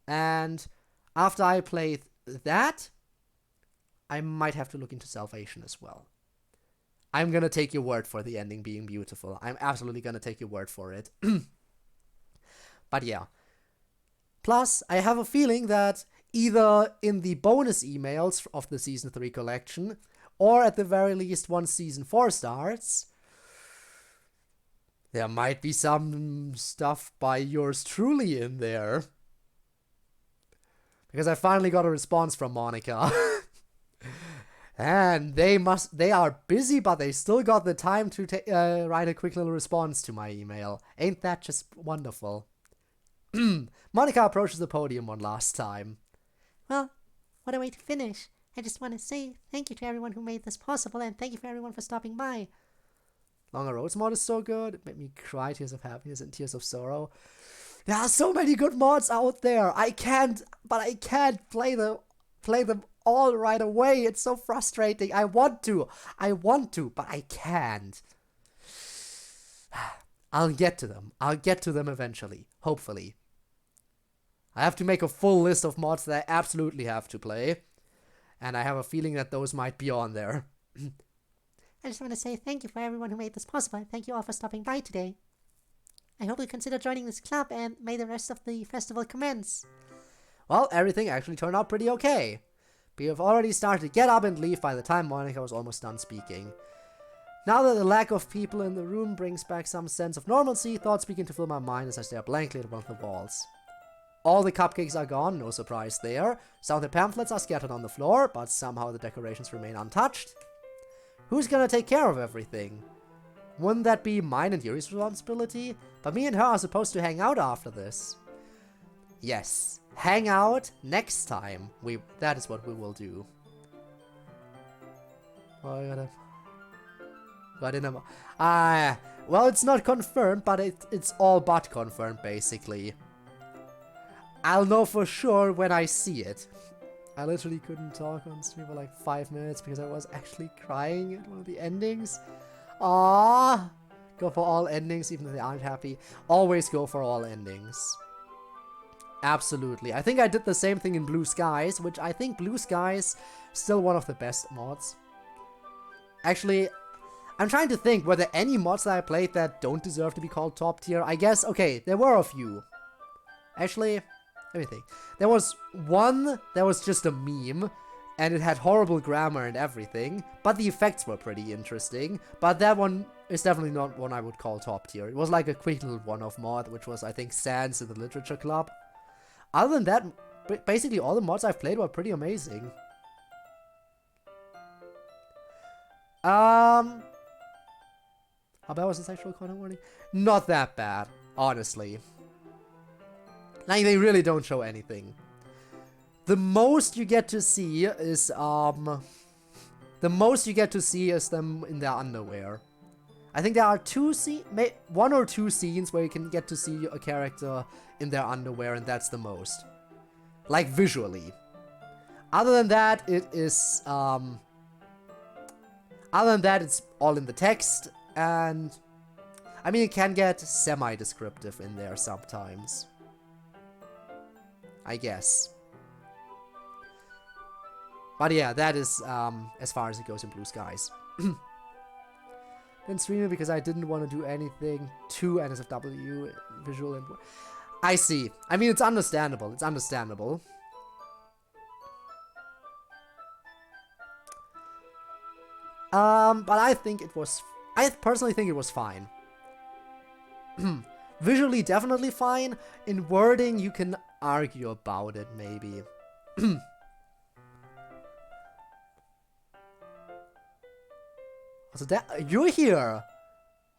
And after I play that, I might have to look into Salvation as well. I'm gonna take your word for the ending being beautiful. I'm absolutely gonna take your word for it. But yeah. Plus, I have a feeling that either in the bonus emails of the Season 3 collection, or at the very least once Season 4 starts, there might be some stuff by yours truly in there. Because I finally got a response from Monica. And they are busy, but they still got the time to write a quick little response to my email. Ain't that just wonderful? Monica approaches the podium one last time. Well, what a way to finish. I just want to say thank you to everyone who made this possible, and thank you for everyone for stopping by. Longer Roads mod is so good. It made me cry tears of happiness and tears of sorrow. There are so many good mods out there. I can't play them all right away. It's so frustrating. I want to, but I can't. I'll get to them. I'll get to them eventually. Hopefully. I have to make a full list of mods that I absolutely have to play. And I have a feeling that those might be on there. I just want to say thank you for everyone who made this possible, and thank you all for stopping by today. I hope you consider joining this club, and may the rest of the festival commence. Well, everything actually turned out pretty okay. We have already started to get up and leave by the time Monica was almost done speaking. Now that the lack of people in the room brings back some sense of normalcy, thoughts begin to fill my mind as I stare blankly at one of the walls. All the cupcakes are gone, no surprise there. Some of the pamphlets are scattered on the floor, but somehow the decorations remain untouched. Who's gonna take care of everything? Wouldn't that be mine and Yuri's responsibility? But me and her are supposed to hang out after this. Yes, hang out next time. That is what we will do. Oh, well, it's not confirmed, but it's all but confirmed, basically. I'll know for sure when I see it. I literally couldn't talk on stream for like 5 minutes because I was actually crying at one of the endings. Ah, go for all endings even if they aren't happy. Always go for all endings. Absolutely. I think I did the same thing in Blue Skies, which I think Blue Skies still one of the best mods. Actually, I'm trying to think, were there any mods that I played that don't deserve to be called top tier? I guess, okay, there were a few. Actually, let me think. There was one that was just a meme, and it had horrible grammar and everything, but the effects were pretty interesting. But that one is definitely not one I would call top tier. It was like a quick little one-off mod, which was, I think, Sans in the Literature Club. Other than that, basically all the mods I've played were pretty amazing. How bad was the sexual content warning? Not that bad, honestly. Like, they really don't show anything. The most you get to see is, them in their underwear. I think there are one or two scenes where you can get to see a character in their underwear, and that's the most. Like, visually. Other than that, it's all in the text, and I mean, it can get semi-descriptive in there sometimes. I guess. But yeah, that is as far as it goes in Blue Skies. Didn't stream it because I didn't want to do anything too NSFW visual and... I see. I mean, it's understandable. It's understandable. But I think it was... I personally think it was fine. Visually, definitely fine. In wording, you can argue about it, maybe. So that you're here.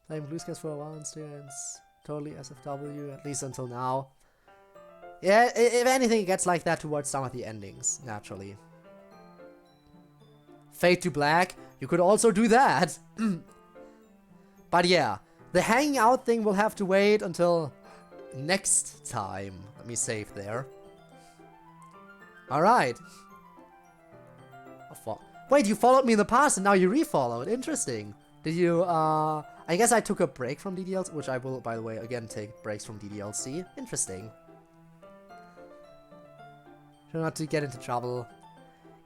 Playing Blue Skies for a while and students. Totally SFW, at least until now. Yeah, if anything, it gets like that towards some of the endings, naturally. Fade to Black, you could also do that. But yeah, the hanging out thing will have to wait until next time. Let me save there. Alright. Wait, you followed me in the past and now you refollowed. Interesting. Did you, I guess I took a break from DDLC, which I will, by the way, again take breaks from DDLC. Interesting. Try not to get into trouble.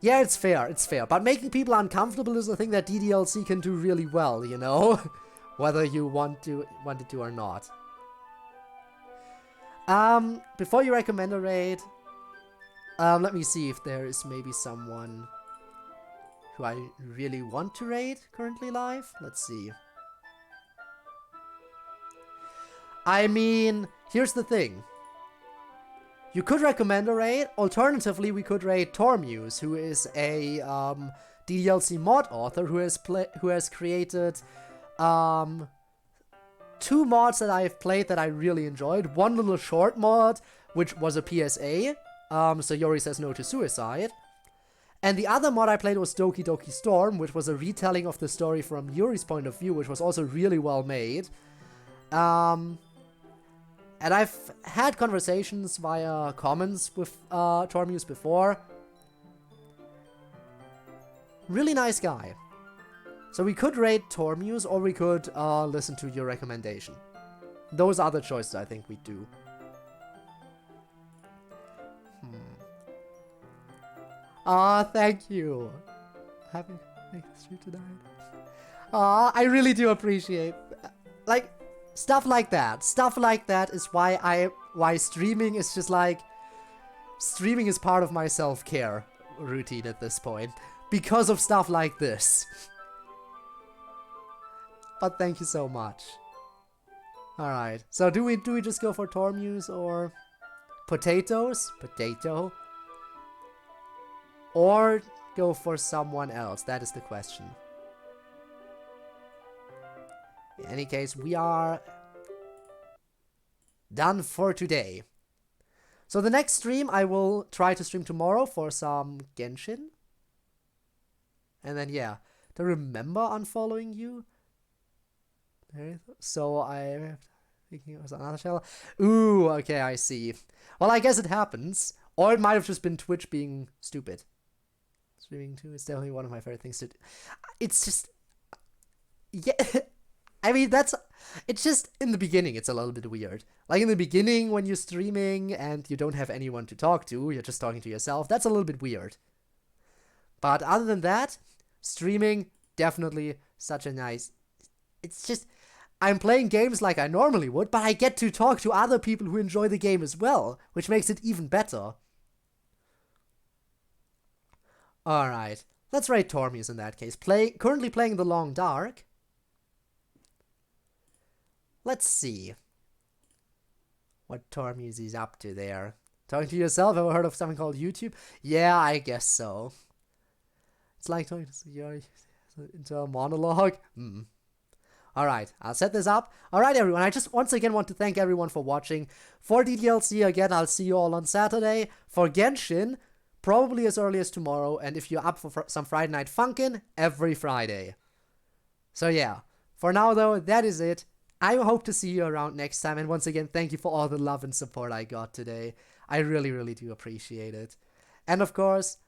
Yeah, it's fair, but making people uncomfortable is a thing that DDLC can do really well, you know? Whether you want it to or not. Before you recommend a raid, let me see if there is maybe someone who I really want to raid currently live. Let's see. I mean, here's the thing. You could recommend a raid. Alternatively, we could raid Tormuse, who is a DDLC mod author who has created 2 mods that I've played that I really enjoyed. One little short mod, which was a PSA. So Yori says no to suicide. And the other mod I played was Doki Doki Storm, which was a retelling of the story from Yuri's point of view, which was also really well made. And I've had conversations via comments with Tormuse before. Really nice guy. So we could raid Tormuse, or we could listen to your recommendation. Those are the choices I think we do. Aw, thank you. Happy to make the stream tonight. Aw, I really do appreciate, like, stuff like that. Stuff like that is why streaming is just like, streaming is part of my self-care routine at this point. Because of stuff like this. But thank you so much. Alright, so do we just go for Tormuse or potatoes? Potato? Or go for someone else? That is the question. In any case, we are done for today. So the next stream, I will try to stream tomorrow for some Genshin. And then, yeah, to remember unfollowing you. So I Thinking it was another channel. Ooh, okay, I see. Well, I guess it happens. Or it might have just been Twitch being stupid. Streaming too is definitely one of my favorite things to do. It's just... Yeah, I mean, it's just, in the beginning, it's a little bit weird. Like, in the beginning, when you're streaming and you don't have anyone to talk to, you're just talking to yourself, that's a little bit weird. But other than that, streaming, definitely such a nice... It's just... I'm playing games like I normally would, but I get to talk to other people who enjoy the game as well, which makes it even better. Alright, let's rate Tormius in that case. Currently playing The Long Dark. Let's see what Tormius is up to there. Talking to yourself? Ever heard of something called YouTube? Yeah, I guess so. It's like talking into a monologue. Alright, I'll set this up. Alright, everyone, I just once again want to thank everyone for watching. For DDLC, again, I'll see you all on Saturday. For Genshin, probably as early as tomorrow. And if you're up for some Friday Night Funkin', every Friday. So yeah, for now though, that is it. I hope to see you around next time. And once again, thank you for all the love and support I got today. I really, really do appreciate it. And of course,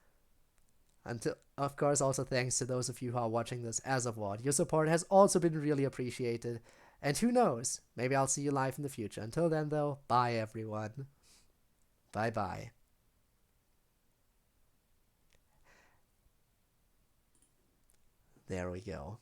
also thanks to those of you who are watching this as of what. Your support has also been really appreciated. And who knows, maybe I'll see you live in the future. Until then though, bye everyone. Bye bye. There we go.